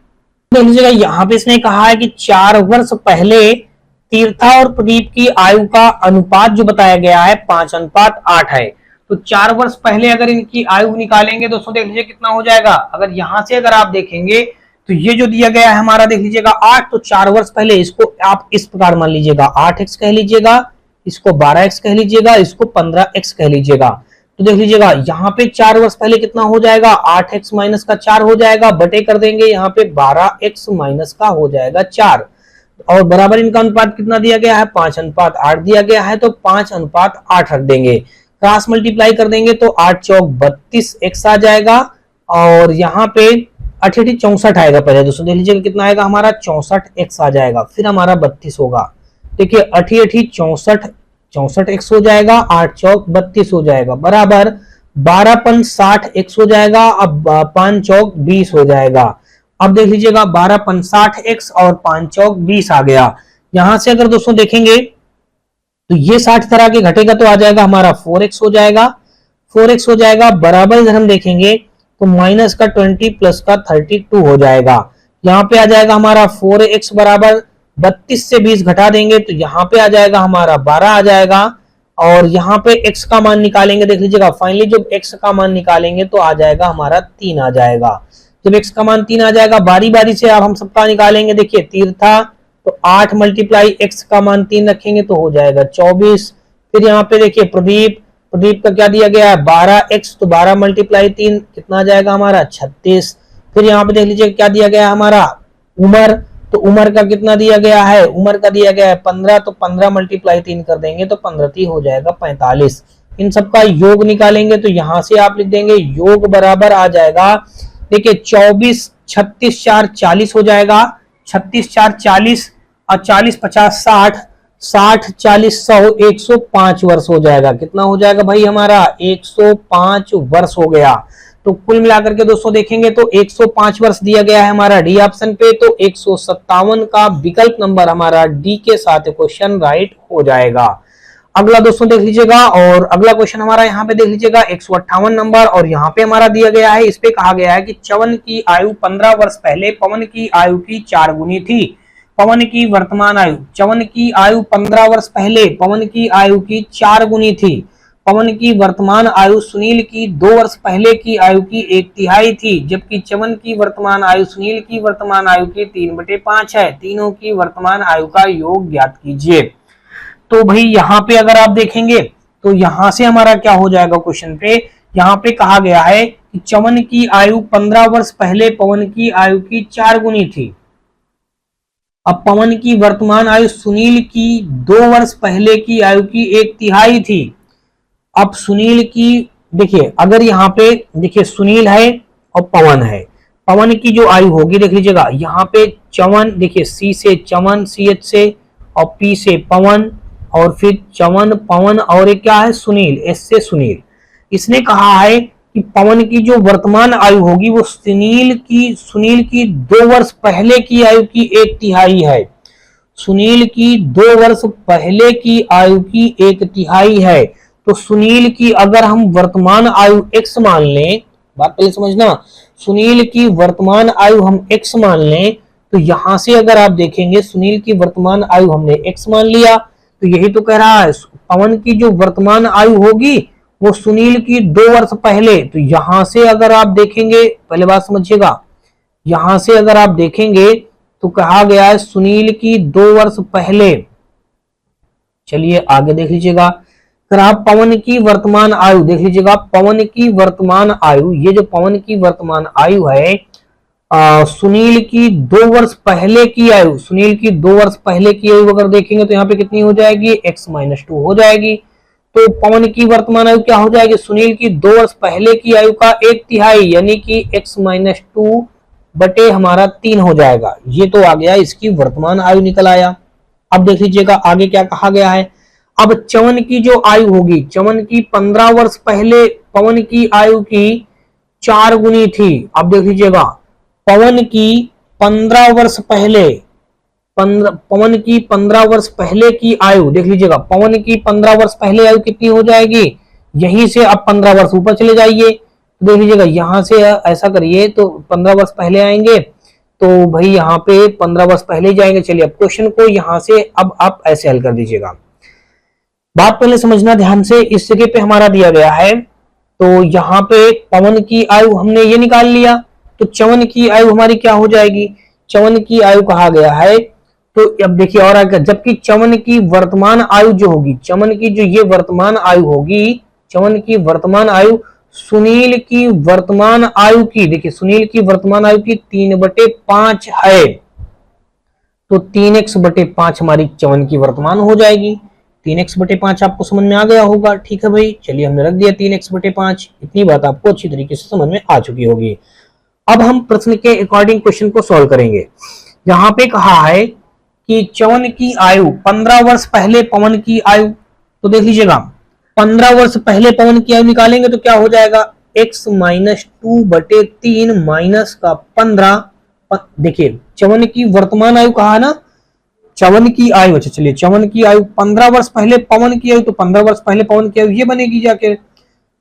यहाँ पे इसने कहा है कि 4 वर्ष पहले तीर्था और प्रदीप की आयु का अनुपात जो बताया गया है 5:8 है। तो 4 वर्ष पहले अगर इनकी आयु निकालेंगे दोस्तों देख लीजिए कितना हो जाएगा। अगर यहां से अगर आप देखेंगे तो ये जो दिया गया है हमारा देख लीजिएगा 8, तो 4 वर्ष पहले इसको आप इस प्रकार मान लीजिएगा 8x कह लीजिएगा, इसको 12x कह लीजिएगा, इसको 15x कह लीजिएगा। तो देख लीजिएगा यहाँ पे 4 वर्ष पहले कितना हो जाएगा, 8x माइनस का 4 हो जाएगा, बटे कर देंगे यहाँ पे 12x माइनस का हो जाएगा 4। और बराबर इनका अनुपात कितना दिया गया है, 5:8 दिया गया है, तो 5:8 रख देंगे। क्रॉस मल्टीप्लाई कर देंगे तो 8 चौक 32 x आ जाएगा, और यहाँ पे 8 64 आएगा। पहले दोस्तों देख लीजिएगा कितना आएगा हमारा, 64x आ जाएगा, फिर हमारा 32 होगा। देखिए 8 64 x हो जाएगा, 8 चौक 32 हो जाएगा, बराबर 12 60 x हो जाएगा, अब 5 चौक 20 हो जाएगा। अब देख लीजिएगा 12 60 x और 5 चौक 20 आ गया। यहां से अगर दोस्तों देखेंगे तो ये 60 तरह के घटेगा तो आ जाएगा हमारा 4x हो जाएगा, 4x हो जाएगा, बराबर इधर हम देखेंगे तो माइनस का 20 प्लस का 32 हो जाएगा। यहाँ पे आ जाएगा हमारा 4x बराबर 32 से 20 घटा देंगे तो यहाँ पे आ जाएगा हमारा 12 आ जाएगा, और यहाँ पे x का मान निकालेंगे। देख लीजिएगा फाइनली जब x का मान निकालेंगे तो आ जाएगा हमारा 3 आ जाएगा। जब x का मान 3 आ जाएगा, बारी बारी से अब हम सबका निकालेंगे। देखिए 3 था तो 8 मल्टीप्लाई x का मान 3 रखेंगे तो हो जाएगा 24। फिर यहाँ पे देखिए प्रदीप का क्या दिया गया है, 12x, तो 12 मल्टीप्लाई 3 कितना आ जाएगा हमारा 36। फिर यहाँ पे देख लीजिए क्या दिया गया है हमारा, उमर, तो उमर का कितना दिया गया है, उमर का दिया गया है 15, तो 15 मल्टीप्लाई 3 कर देंगे तो 15 हो जाएगा 45। इन सबका योग निकालेंगे तो यहां से आप लिख देंगे योग बराबर आ जाएगा, देखिए 24 36 4 40 हो जाएगा, 36 4 40 और 40 50 60, 60 40 100 105 वर्ष हो जाएगा। कितना हो जाएगा भाई हमारा, 105 वर्ष हो गया। तो कुल मिलाकर के दोस्तों देखेंगे तो 105 वर्ष दिया गया है हमारा डी ऑप्शन पे, तो 157 का विकल्प नंबर हमारा डी के साथ क्वेश्चन राइट हो जाएगा। अगला दोस्तों देख लीजिएगा, और अगला क्वेश्चन हमारा यहाँ पे देख लीजिएगा 158 नंबर, और यहाँ पे हमारा दिया गया है, इस पे कहा गया है कि च्यवन की आयु 15 वर्ष पहले पवन की आयु की 4 गुनी थी। पवन की वर्तमान आयु, च्यवन की आयु 15 वर्ष पहले पवन की आयु की 4 गुनी थी। पवन की वर्तमान आयु सुनील की 2 वर्ष पहले की आयु की 1/3 थी, जबकि च्यवन की वर्तमान आयु सुनील की वर्तमान आयु की 3/5 है। तीनों की वर्तमान आयु का योग ज्ञात कीजिए। तो भाई यहाँ पे अगर आप देखेंगे तो यहां से हमारा क्या हो जाएगा क्वेश्चन पे, यहाँ पे कहा गया है कि च्यवन की आयु 15 वर्ष पहले पवन की आयु की 4 गुनी थी। अब पवन की वर्तमान आयु सुनील की 2 वर्ष पहले की आयु की 1/3 थी। अब सुनील की, देखिए अगर यहाँ पे देखिए सुनील है और पवन है, पवन की जो आयु होगी देख लीजिएगा यहाँ पे च्यवन, देखिए सी से च्यवन, CH से, और पी से पवन, और फिर च्यवन पवन, और एक क्या है सुनील, S से सुनील। इसने कहा है कि पवन की जो वर्तमान आयु होगी वो सुनील की 2 वर्ष पहले की आयु की 1/3 है। सुनील की 2 वर्ष पहले की आयु की 1/3 है। तो सुनील की अगर हम वर्तमान आयु x मान लें, बात पहले समझना, सुनील की वर्तमान आयु हम x मान लें, तो यहां से अगर आप देखेंगे सुनील की वर्तमान आयु हमने x मान लिया, तो यही तो कह रहा है पवन की जो वर्तमान आयु होगी वो सुनील की 2 वर्ष पहले। तो यहां से अगर आप देखेंगे, पहले बात समझिएगा, यहां से अगर आप देखेंगे तो कहा गया है सुनील की 2 वर्ष पहले। चलिए आगे देख लीजिएगा, अगर आप पवन की वर्तमान आयु देख लीजिएगा, पवन की वर्तमान आयु, ये जो पवन की वर्तमान आयु है सुनील की 2 वर्ष पहले की आयु, सुनील की 2 वर्ष पहले की आयु अगर देखेंगे तो यहाँ पे कितनी हो जाएगी, x-2 हो जाएगी। तो पवन की वर्तमान आयु क्या हो जाएगी, सुनील की 2 वर्ष पहले की आयु का 1/3 यानी कि x-2 बटे हमारा 3 हो जाएगा। ये तो आ गया इसकी वर्तमान आयु निकल आया। अब देख लीजिएगा आगे क्या कहा गया है। अब च्यवन की जो आयु होगी, च्यवन की 15 वर्ष पहले पवन की आयु की 4 गुनी थी। अब देख लीजिएगा पवन की 15 वर्ष पहले, पवन की 15 वर्ष पहले की आयु देख लीजिएगा, पवन की 15 वर्ष पहले आयु कितनी हो जाएगी, यहीं से अब 15 वर्ष ऊपर चले जाइए, देख लीजिएगा यहां से ऐसा करिए तो 15 वर्ष पहले आएंगे, तो भाई यहाँ पे 15 वर्ष पहले जाएंगे। चलिए अब क्वेश्चन को यहां से अब आप ऐसे हल कर दीजिएगा। बात पहले समझना ध्यान से, इस जगह पे हमारा दिया गया है, तो यहाँ पे पवन की आयु हमने ये निकाल लिया, तो च्यवन की आयु हमारी क्या हो जाएगी, च्यवन की आयु कहा गया है, तो अब देखिए और आगे, जबकि च्यवन की वर्तमान आयु जो होगी, च्यवन की जो ये वर्तमान आयु होगी, च्यवन की वर्तमान आयु सुनील की वर्तमान आयु की, देखिए सुनील की वर्तमान आयु की 3/5 है। तो 3x/5 हमारी च्यवन की वर्तमान हो जाएगी। 3x/5 आपको समझ में आ गया होगा। ठीक है भाई, चलिए हमने रख दिया 3x/5। इतनी बात आपको अच्छी तरीके से समझ में आ चुकी होगी। अब हम प्रश्न के अकॉर्डिंग क्वेश्चन को सॉल्व करेंगे। यहाँ पे कहा है कि च्यवन की आयु 15 वर्ष पहले पवन की आयु, तो देख लीजिएगा 15 वर्ष पहले पवन की आयु निकालेंगे तो क्या हो जाएगा, x माइनस 2/3 माइनस का 15। देखिए च्यवन की वर्तमान आयु कहा है ना, च्यवन की आयु, अच्छा चलिए च्यवन की आयु 15 वर्ष पहले पवन की आयु, तो 15 वर्ष पहले पवन की आयु ये बनेगी जाके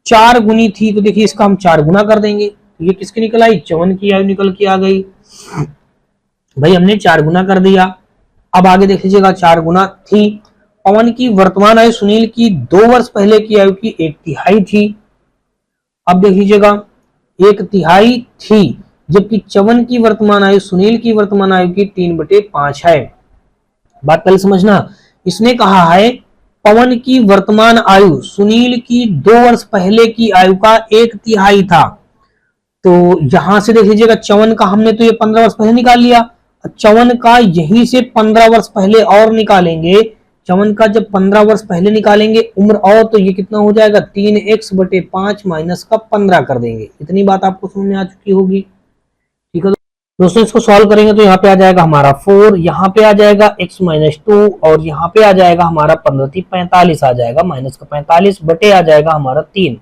4 गुनी थी, तो देखिए इसका हम 4 गुना कर देंगे। तो ये किसकी निकल आई, च्यवन की आयु निकल के आ गई। भाई हमने 4 गुना कर दिया। अब आगे देख लीजिएगा 4 गुना थी। पवन की वर्तमान आयु सुनील की 2 वर्ष पहले की आयु की 1/3 थी। अब देख लीजिएगा 1/3 थी, जबकि च्यवन की वर्तमान आयु सुनील की वर्तमान आयु की 3/5 है। बात पहले समझना, इसने कहा है पवन की वर्तमान आयु सुनील की 2 वर्ष पहले की आयु का 1/3 था। तो यहां से देख लीजिएगा च्यवन का हमने तो ये 15 वर्ष पहले निकाल लिया, च्यवन का यहीं से 15 वर्ष पहले और निकालेंगे। च्यवन का जब 15 वर्ष पहले निकालेंगे उम्र और, तो ये कितना हो जाएगा 3x/5 माइनस का 15 कर देंगे। इतनी बात आपको समझ में आ चुकी होगी। ठीक है दोस्तों, इसको सॉल्व करेंगे तो यहाँ पे आ जाएगा हमारा 4, यहाँ पे आ जाएगा x माइनस 2 और यहाँ पे आ जाएगा हमारा 15×45 आ जाएगा, माइनस का 45 बटे आ जाएगा हमारा 3।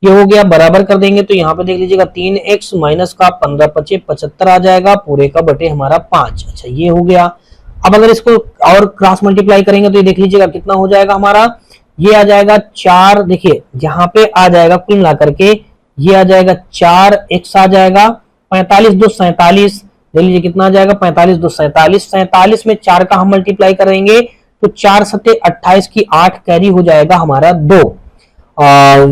ये हो गया, बराबर कर देंगे तो यहाँ पे देख लीजिएगा 3x माइनस का 15×5 75 आ जाएगा, पूरे का बटे हमारा 5। अच्छा ये हो गया। अब अगर इसको और क्रॉस मल्टीप्लाई करेंगे तो ये देख लीजिएगा कितना हो जाएगा हमारा, ये आ जाएगा 4। देखिए यहाँ पे आ जाएगा कुल मिला करके ये आ जाएगा 4x आ जाएगा, 45 2 47, देख लीजिए कितना आ जाएगा 45 2 47। 47 में 4 का हम मल्टीप्लाई करेंगे तो 4 7 28 की 8 कैरी हो जाएगा हमारा 2।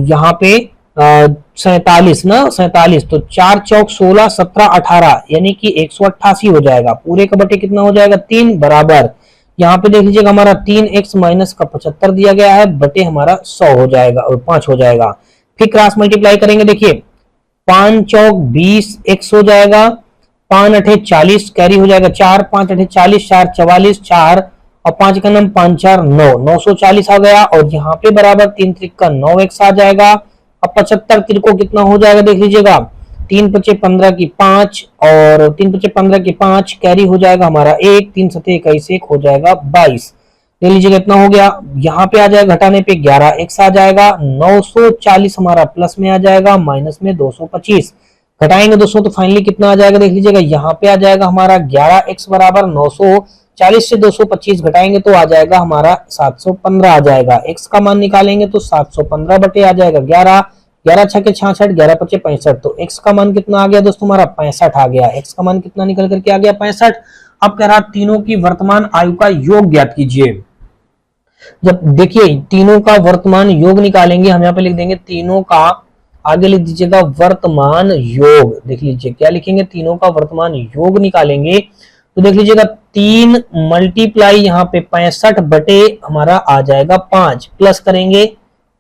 यहाँ पे 47 ना 47, तो 4 चौक 16 17 18 यानी कि 188 हो जाएगा, पूरे का बटे कितना हो जाएगा 3 बराबर। यहाँ पे देख लीजिएगा हमारा 3x माइनस का 75 दिया गया है, बटे हमारा 100 हो जाएगा और 5 हो जाएगा। फिर क्रॉस मल्टीप्लाई करेंगे, देखिए 5 चौक 20 x हो जाएगा, 5 8 40 कैरी हो जाएगा 4, 5 8 40 4 44 4 और 5 का नम 5 4 9 940 आ गया, और यहाँ पे बराबर 3 त्रिक 9x आ जाएगा। अब 75 त्रिको कितना हो जाएगा देख लीजिएगा, 3 5 15 की 5 और 3 5 15 की 5 कैरी हो जाएगा हमारा 1, 3 7 21 1 हो जाएगा 22। देख लीजिएगा इतना हो गया। यहाँ पे आ जाएगा घटाने पे 11x आ जाएगा, 940 हमारा प्लस में आ जाएगा, माइनस में 225 घटाएंगे दोस्तों तो फाइनली कितना आ जाएगा देख लीजिएगा, यहाँ पे आ जाएगा हमारा 11x बराबर 940 से 225 घटाएंगे तो आ जाएगा हमारा 715 आ जाएगा। x का मान निकालेंगे तो 715 बटे आ जाएगा 11, 11 छके 66, 11 पचे 65, तो x का मान कितना आ गया दोस्तों हमारा 65 आ गया। x का मान कितना निकल करके आ गया 65। अब कह रहा तीनों की वर्तमान आयु का योग ज्ञात कीजिए। जब देखिए तीनों का वर्तमान योग निकालेंगे, हम यहाँ पे लिख देंगे तीनों का, आगे लिख दीजिएगा वर्तमान योग। देख लीजिए क्या लिखेंगे, तीनों का वर्तमान योग निकालेंगे तो देख लीजिएगा 3 मल्टीप्लाई यहाँ पे 65 बटे हमारा आ जाएगा 5, प्लस करेंगे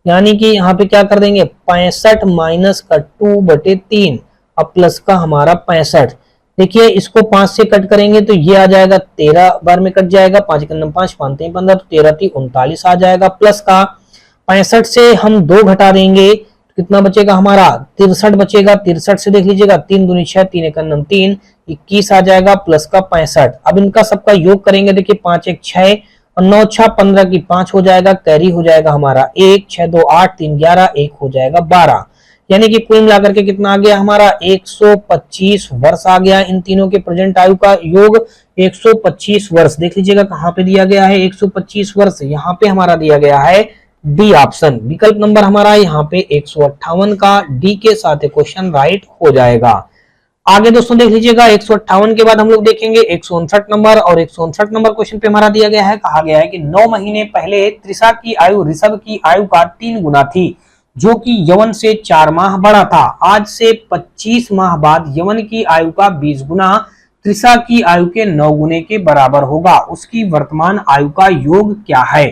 यानी कि यहाँ पे क्या कर देंगे 65 माइनस का 2/3, अब प्लस का हमारा 65। देखिए इसको 5 से कट करेंगे तो ये आ जाएगा 13 बार में कट जाएगा, 5 का 5 5 3 15, तो 13 3 39 आ जाएगा, प्लस का 65 से हम 2 घटा देंगे तो कितना बचेगा हमारा 63 बचेगा। 63 से देख लीजिएगा 3 दूनी 6 3 1 3 21 आ जाएगा, प्लस का 65। अब इनका सबका योग करेंगे, देखिए 5 1 6 और 9 6 15 की 5 हो जाएगा, कैरी हो जाएगा हमारा 1 6 2 8 3 11 1 हो जाएगा 12, यानी कि कुल मिलाकर के कितना आ गया हमारा 125 वर्ष आ गया। इन तीनों के प्रेजेंट आयु का योग 125 वर्ष। देख लीजिएगा कहां पे दिया गया है 125 वर्ष, यहाँ पे हमारा दिया गया है डी ऑप्शन, विकल्प नंबर हमारा यहाँ पे 158 का डी के साथ क्वेश्चन राइट हो जाएगा। आगे दोस्तों देख लीजिएगा 158 के बाद हम लोग देखेंगे 159 नंबर, और 159 नंबर क्वेश्चन पे हमारा दिया गया है, कहा गया है कि 9 महीने पहले त्रिषा की आयु ऋषभ की आयु का 3 गुना थी, जो कि यवन से 4 माह बड़ा था। आज से 25 माह बाद यवन की आयु का 20 गुना त्रिषा की आयु के 9 गुने के बराबर होगा, उसकी वर्तमान आयु का योग क्या है।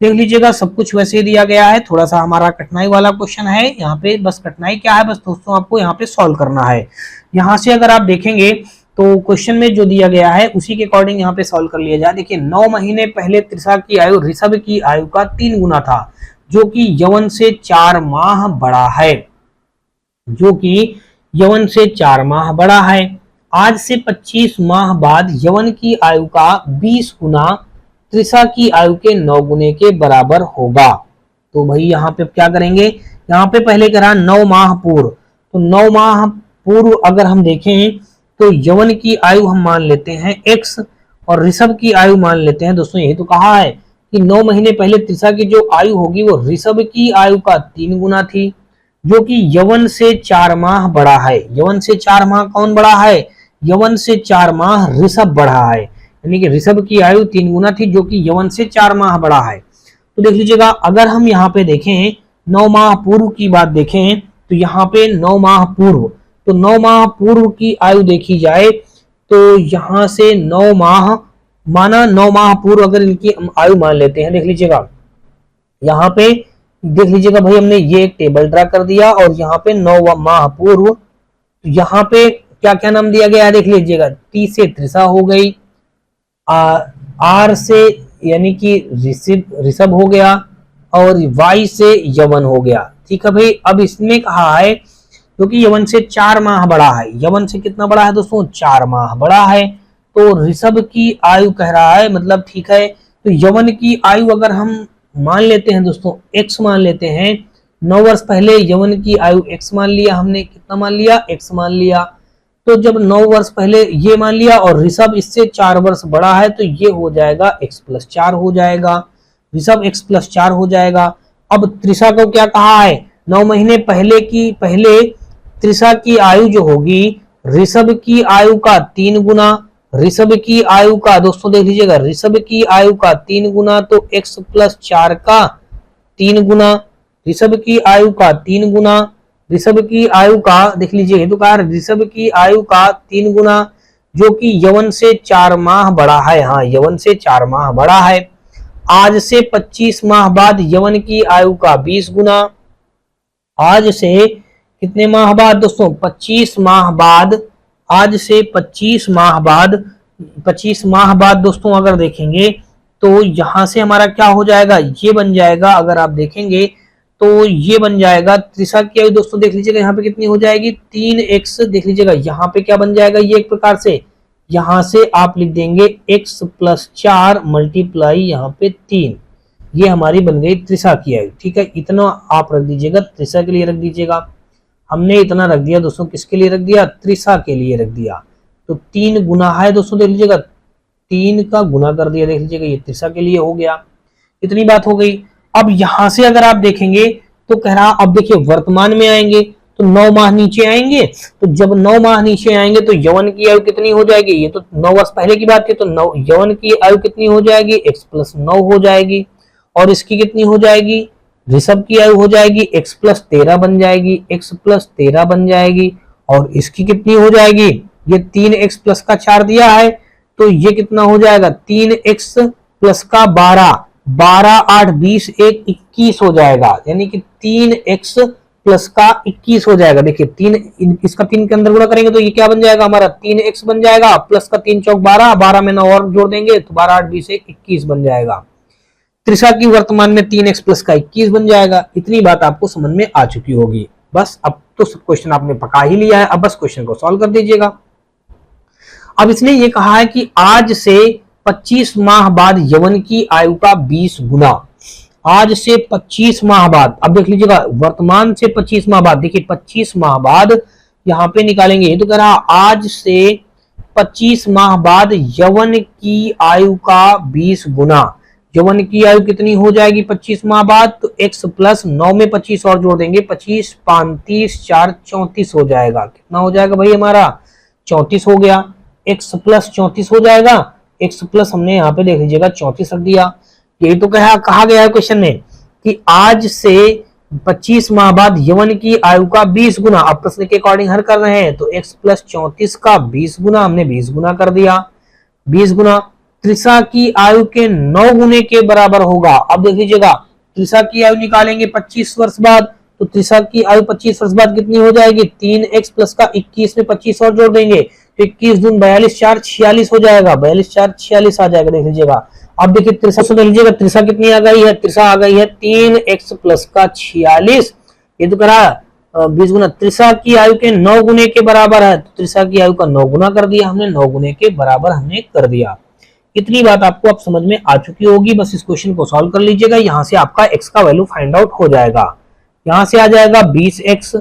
देख लीजिएगा सब कुछ वैसे ही दिया गया है, थोड़ा सा हमारा कठिनाई वाला क्वेश्चन है। यहाँ पे बस कठिनाई क्या है, बस दोस्तों आपको यहाँ पे सॉल्व करना है। यहाँ से अगर आप देखेंगे तो क्वेश्चन में जो दिया गया है उसी के अकॉर्डिंग यहाँ पे सॉल्व कर लिया जाए। देखिए 9 महीने पहले त्रिशा की आयु ऋषभ की आयु का 3 गुना था, जो कि यवन से 4 माह बड़ा है, जो कि यवन से 4 माह बड़ा है। आज से 25 माह बाद यवन की आयु का 20 गुना त्रिशा की आयु के 9 गुने के बराबर होगा। तो भाई यहाँ पे क्या करेंगे, यहाँ पे पहले करा 9 माह पूर्व, तो 9 माह पूर्व अगर हम देखें तो यवन की आयु हम मान लेते हैं x और ऋषभ की आयु मान लेते हैं। दोस्तों यही तो कहा है कि 9 महीने पहले त्रिशा की जो आयु होगी वो ऋषभ की आयु का 3 गुना थी, जो कि यवन से 4 माह बड़ा है। यवन से 4 माह कौन बड़ा है, यवन से 4 माह ऋषभ बड़ा है, यानी कि ऋषभ की आयु 3 गुना थी, जो कि यवन से 4 माह बड़ा है। तो देख लीजिएगा, अगर हम यहाँ पे देखें 9 माह पूर्व की बात देखें तो यहाँ पे 9 माह पूर्व, तो 9 माह पूर्व की आयु देखी जाए तो यहाँ से 9 माह माना 9 माह पूर्व अगर इनकी आयु मान लेते हैं, देख लीजिएगा यहाँ पे देख लीजिएगा भाई हमने ये एक टेबल ड्रा कर दिया और यहाँ पे 9 माह पूर्व, यहाँ पे क्या क्या नाम दिया गया है देख लीजिएगा, टी से त्रिशा हो गई, आर से यानी कि ऋषभ हो गया और वाई से यवन हो गया। ठीक है भाई, अब इसमें कहा है क्योंकि यवन से 4 माह बड़ा है, यवन से कितना बड़ा है दोस्तों, 4 माह बड़ा है, तो ऋषभ की आयु कह रहा है, मतलब ठीक है। तो यवन की आयु अगर हम मान लेते हैं दोस्तों x मान लेते हैं, 9 वर्ष पहले यवन की आयु x मान लिया हमने, कितना मान लिया, x मान लिया। तो जब 9 वर्ष पहले ये मान लिया और ऋषभ इससे 4 वर्ष बड़ा है तो ये हो जाएगा x+4 हो जाएगा, ऋषभ x+4 हो जाएगा। अब त्रिशा को क्या कहा है, 9 महीने पहले त्रिशा की आयु जो होगी ऋषभ की आयु का 3 गुना, ऋषभ की आयु का दोस्तों देख लीजिएगा, ऋषभ की आयु का 3 गुना तो x+4 का 3 गुना, ऋषभ की आयु का 3 गुना, ऋषभ की आयु का देख लीजिए तो कहा ऋषभ की आयु का 3 गुना, जो कि यवन से 4 माह बड़ा है। हाँ, यवन से 4 माह बड़ा है। आज से 25 माह बाद यवन की आयु का 20 गुना, आज से कितने माह बाद दोस्तों, 25 माह बाद, आज से 25 माह बाद दोस्तों अगर देखेंगे तो यहां से हमारा क्या हो जाएगा, ये बन जाएगा, अगर आप देखेंगे तो ये बन जाएगा त्रिशा की आयु दोस्तों देख लीजिएगा यहाँ पे कितनी हो जाएगी, 3x, देख लीजिएगा यहाँ पे क्या बन जाएगा, ये एक प्रकार से यहाँ से आप लिख देंगे x+4 मल्टीप्लाई यहाँ पे 3, ये हमारी बन गई त्रिशा की आयु। ठीक है, इतना आप रख दीजिएगा, त्रिशा के लिए रख दीजिएगा। हमने इतना रख दिया दोस्तों, किसके लिए रख दिया, त्रिशा के लिए रख दिया। तो 3 गुना है दोस्तों, देख लीजिएगा 3 का गुना कर दिया, देख लीजिएगा ये त्रिशा के लिए हो गया। इतनी बात हो गई। अब यहां से अगर आप देखेंगे तो कह रहा, अब देखिए वर्तमान में आएंगे तो 9 माह नीचे आएंगे, तो जब 9 माह नीचे आएंगे तो यवन की आयु कितनी हो जाएगी, ये तो 9 वर्ष पहले की बात है, तो यवन की आयु कितनी हो जाएगी, x+9 हो जाएगी, और इसकी कितनी हो जाएगी, ऋषभ की आयु हो जाएगी x+13 बन जाएगी, x+13 बन जाएगी, और इसकी कितनी हो जाएगी, ये 3x+4 दिया है तो ये कितना हो जाएगा, 3x+12, 12 8 20 1 21 हो जाएगा, यानी कि 3x+21 हो जाएगा। देखिए 3 इसका 3 के अंदर गुणा करेंगे तो ये क्या बन जाएगा हमारा, 3x बन जाएगा, प्लस का 3 चौक 12, 12 में 9 और जोड़ देंगे तो 12 8 20 1 21 बन जाएगा। त्रिशा की वर्तमान में 3x प्लस का 21 बन जाएगा। इतनी बात आपको समझ में आ चुकी होगी। बस अब तो सब क्वेश्चन आपने पका ही लिया है, अब बस क्वेश्चन को सॉल्व कर दीजिएगा। अब इसने ये कहा है कि आज से 25 माह बाद यवन की आयु का 20 गुना, आज से 25 माह बाद, अब देख लीजिएगा वर्तमान से 25 माह बाद, देखिए 25 माह बाद यहां पे निकालेंगे तो कह रहा आज से 25 माह बाद यवन की आयु का 20 गुना, यवन की आयु कितनी हो जाएगी 25 माह बाद, तो x+9 में 25 और जोड़ देंगे, 25 35 4 34 हो जाएगा। कितना हो जाएगा भाई हमारा, 34 हो गया, x+34 हो जाएगा, x+ हमने यहाँ पे देख लीजिएगा 34 रख दिया। यही तो कहा गया है क्वेश्चन में कि आज से 25 माह बाद यवन की आयु का 20 गुना, अब प्रश्न के अकॉर्डिंग हल कर रहे हैं तो x+34 का 20 गुना, हमने 20 गुना कर दिया, 20 गुना त्रिशा की आयु के 9 गुने के बराबर होगा। अब देख लीजिएगा त्रिशा की आयु निकालेंगे 25 वर्ष बाद, तो त्रिशा की आयु 25 वर्ष बाद कितनी हो जाएगी, 3x प्लस का 21 में 25 और जोड़ देंगे तो 21 दून 42, 4 46 हो जाएगा, 42 4 46 आ जाएगा। देख लीजिएगा अब देखिए त्रिशा से देख लीजिएगा, त्रिशा कितनी आ गई है, त्रिशा आ गई है 3x प्लस का 46। ये तो करा 20 गुना, त्रिशा की आयु के 9 गुने के बराबर है, तो त्रिशा की आयु का 9 गुना कर दिया हमने, 9 गुने के बराबर हमने कर दिया। इतनी बात आपको अब समझ में आ चुकी होगी। बस इस क्वेश्चन को सॉल्व कर लीजिएगा, यहाँ से आपका x का वैल्यू फाइंड आउट हो जाएगा। यहाँ से आ जाएगा 20x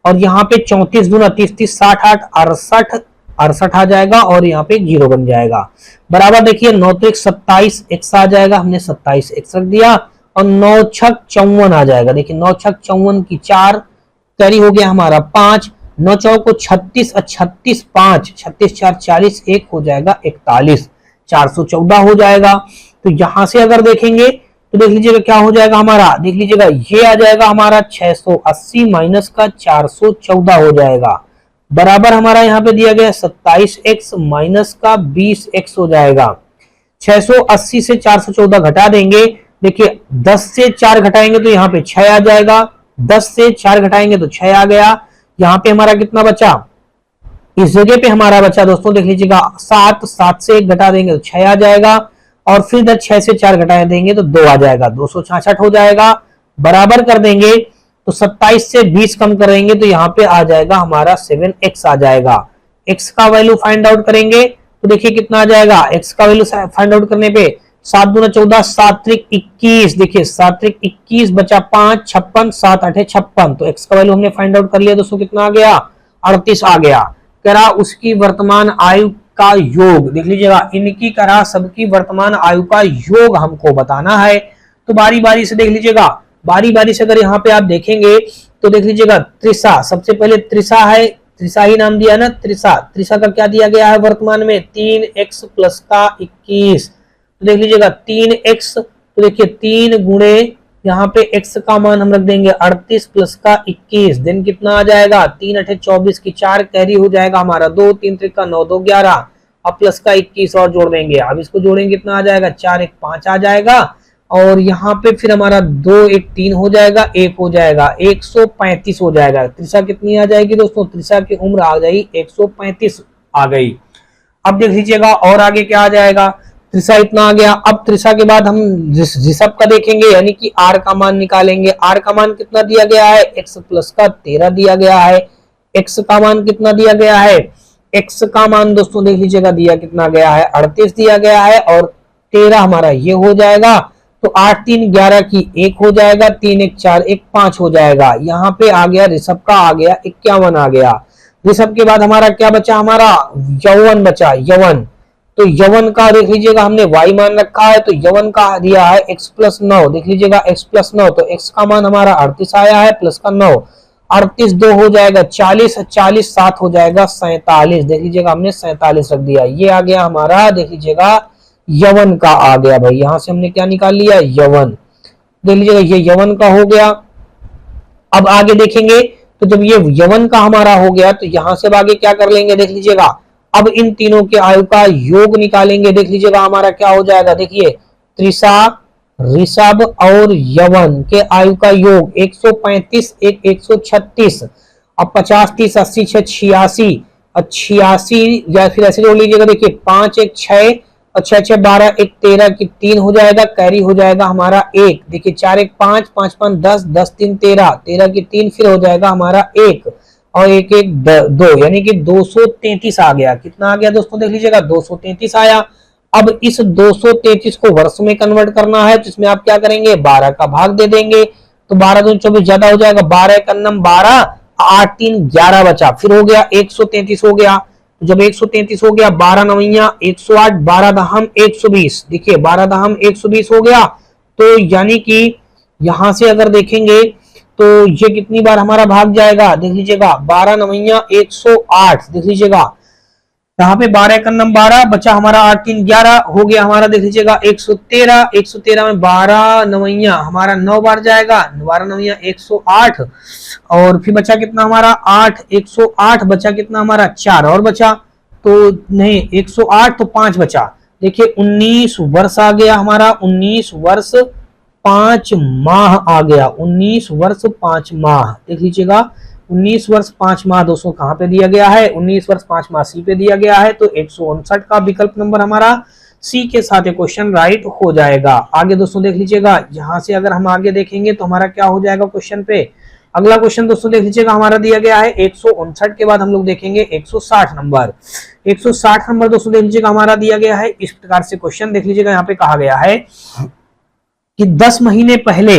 और यहाँ पे 34 गुना 30 30 60 8 68 68 आ जाएगा और यहाँ पे 0 बन जाएगा। बराबर देखिए 9 3 27 x आ जाएगा, हमने 27 x रख दिया और 9 6 54 आ जाएगा। देखिए 9 6 54 की 4 कैरी हो गया हमारा 5, 9 4 को 36 और 36 5 36 4 40 1 हो जाएगा 41, 414 हो जाएगा। तो यहां से अगर देखेंगे तो देख लीजिएगा क्या हो जाएगा हमारा, देख लीजिएगा ये आ जाएगा हमारा 680 माइनस का 414 हो जाएगा। बराबर हमारा यहाँ पे दिया गया 27x माइनस का 20x हो जाएगा। 680 से 414 घटा देंगे, देखिए 10 से 4 घटाएंगे तो यहाँ पे 6 आ जाएगा, 10 से 4 घटाएंगे तो 6 आ गया। यहाँ पे हमारा कितना बचा, इस जगह पे हमारा बचा दोस्तों देख लीजिएगा 7, 7 से 1 घटा देंगे तो 6 आ जाएगा और फिर इधर 6 से 4 घटा देंगे तो 2 आ जाएगा, 266 हो जाएगा। बराबर कर देंगे तो 27 से 20 कम करेंगे तो यहाँ पे आ जाएगा हमारा 7x आ जाएगा। x का वैल्यू फाइंड आउट करेंगे तो देखिए कितना आ जाएगा, x का वैल्यू फाइंड आउट करने पे 7 दूना 14 7 त्रिक 21, देखिए 7 त्रिक 21 बचा 5 56 7 8 56, तो x का वैल्यू हमने फाइंड आउट कर लिया दोस्तों, कितना आ गया 38 आ गया। करा उसकी वर्तमान आयु का योग, देख लीजिएगा इनकी करा सबकी वर्तमान आयु का योग हमको बताना है। तो बारी बारी से देख लीजिएगा, बारी बारी से अगर यहाँ पे आप देखेंगे तो देख लीजिएगा त्रिशा, सबसे पहले त्रिशा है, त्रिशा ही नाम दिया ना त्रिशा, त्रिशा का क्या दिया गया है वर्तमान में 3x प्लस का 21, तो देख लीजिएगा 3x, तो देखिए 3 गुणे यहाँ पे x का मान हम रख देंगे 38 प्लस का 21, दिन कितना आ जाएगा 3 8 24 की 4 कैरी हो जाएगा हमारा 2 3 3 का 9 2 11, अब प्लस का 21 और जोड़ देंगे, अब इसको जोड़ेंगे कितना आ जाएगा 4 1 5 आ जाएगा और यहाँ पे फिर हमारा 2 1 3 हो जाएगा, 1 हो जाएगा 135 हो जाएगा। त्रिशा कितनी आ जाएगी दोस्तों, त्रिशा की उम्र आ गई 135 आ गई। अब देख लीजिएगा और आगे क्या आ जाएगा, त्रिशा इतना आ गया। अब त्रिशा के बाद हम ऋषभ का देखेंगे, यानी कि r का मान निकालेंगे। r का मान कितना दिया गया है, x प्लस का 13 दिया गया है। x का मान कितना दिया गया है, x का मान दोस्तों देख लीजिएगा दिया कितना गया है 38 दिया गया है और 13 हमारा ये हो जाएगा, तो 8 3 11 की 1 हो जाएगा, 3 1 4 1 5 हो जाएगा। यहाँ पे आ गया ऋषभ का आ गया 51 आ गया। ऋषभ के बाद हमारा क्या बचा, हमारा यौवन बचा, यौवन, तो यौवन का देख लीजिएगा हमने y मान रखा है, तो यौवन का दिया है x प्लस 9, देख लीजिएगा x प्लस 9, तो x का मान हमारा 38 आया है प्लस का 9, 38 2 हो जाएगा 40, 40 7 हो जाएगा 47, देख लीजिएगा हमने 47 रख दिया। ये आ गया हमारा देख लीजिएगा यौवन का आ गया भाई, यहां से हमने क्या निकाल लिया यौवन, देख लीजिएगा ये यौवन का हो गया। अब आगे देखेंगे तो जब ये यौवन का हमारा हो गया तो यहां से आगे क्या कर लेंगे, देख लीजिएगा अब इन तीनों के आयु का योग निकालेंगे। देख लीजिएगा हमारा क्या हो जाएगा, देखिए त्रिशा ऋषभ और यौवन के आयु का योग 135 1 136, अब 50 30 80 86 और 86 या फिर ऐसे जोड़ लीजिएगा, देखिए 5 1 6 और 6 6 12 1 13 की 3 हो जाएगा, कैरी हो जाएगा हमारा 1, देखिए 4 1 5 5 5 10 10 3 13 13 की 3 फिर हो जाएगा हमारा 1 और 1 1 2, यानी कि 233 आ गया। कितना आ गया दोस्तों, देख लीजिएगा 233 आया। अब इस 233 को वर्ष में कन्वर्ट करना है, तो इसमें आप क्या करेंगे 12 का भाग दे देंगे, तो 12 2 24 ज्यादा हो जाएगा, 12 1 12 8 3 11 बचा, फिर हो गया 133 हो गया। तो जब 133 हो गया 12 9 108, 12 दहम 120, देखिए 12 दहम 120 हो गया। तो यानी कि यहां से अगर देखेंगे तो ये कितनी बार हमारा भाग जाएगा, देख लीजिएगा 12 9 108, देख लीजिएगा यहाँ पे 12 1 12 बचा हमारा 8 3 11 हो गया हमारा, देख लीजिएगा 113, 113 में 12 9 हमारा 9 बार जाएगा, 12 9 108 और फिर बचा कितना हमारा 8, 108 बचा कितना हमारा 4 और बचा, तो नहीं 108 तो 5 बचा, देखिए 19 वर्ष आ गया हमारा, 19 वर्ष 5 माह आ गया, 19 वर्ष 5 माह, देख लीजिएगा 19 वर्ष 5 माह दोस्तों कहां पे दिया गया है, 19 वर्ष 5 माह सी पे दिया गया है, तो 159 का विकल्प नंबर हमारा सी के साथ क्वेश्चन राइट हो जाएगा। आगे दोस्तों देख लीजिएगा, यहां से अगर हम आगे देखेंगे तो हमारा क्या हो जाएगा क्वेश्चन पे, अगला क्वेश्चन दोस्तों देख लीजिएगा हमारा दिया गया है 159 के बाद हम लोग देखेंगे 160 नंबर। 160 नंबर दोस्तों देख लीजिएगा हमारा दिया गया है इस प्रकार से क्वेश्चन देख लीजिएगा, यहाँ पे कहा गया है कि 10 महीने पहले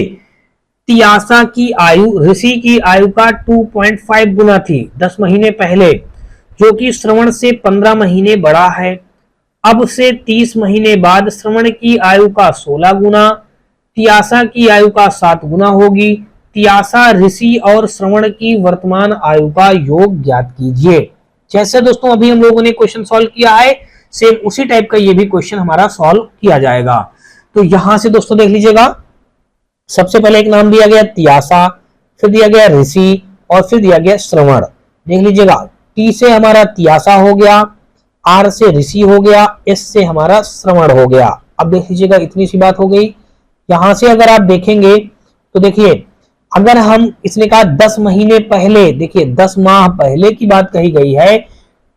तियासा की आयु ऋषि की आयु का 2.5 गुना थी। 10 महीने पहले, जो कि श्रवण से 15 महीने बड़ा है। अब से 30 महीने बाद श्रवण की आयु का 16 गुना, तियासा की आयु का 7 गुना होगी। तियासा, ऋषि और श्रवण की वर्तमान आयु का योग ज्ञात कीजिए। जैसे दोस्तों अभी हम लोगों ने क्वेश्चन सॉल्व किया है, सेम उसी टाइप का ये भी क्वेश्चन हमारा सॉल्व किया जाएगा। तो यहां से दोस्तों देख लीजिएगा, सबसे पहले एक नाम दिया गया तियासा, फिर दिया गया ऋषि और फिर दिया गया श्रवण। देख लीजिएगा, टी से हमारा तियासा हो गया, आर से ऋषि हो गया, एस से हमारा श्रवण हो गया। अब देख लीजिएगा इतनी सी बात हो गई। यहां से अगर आप देखेंगे तो देखिए, अगर हम इसने कहा 10 महीने पहले, देखिए 10 माह पहले की बात कही गई है,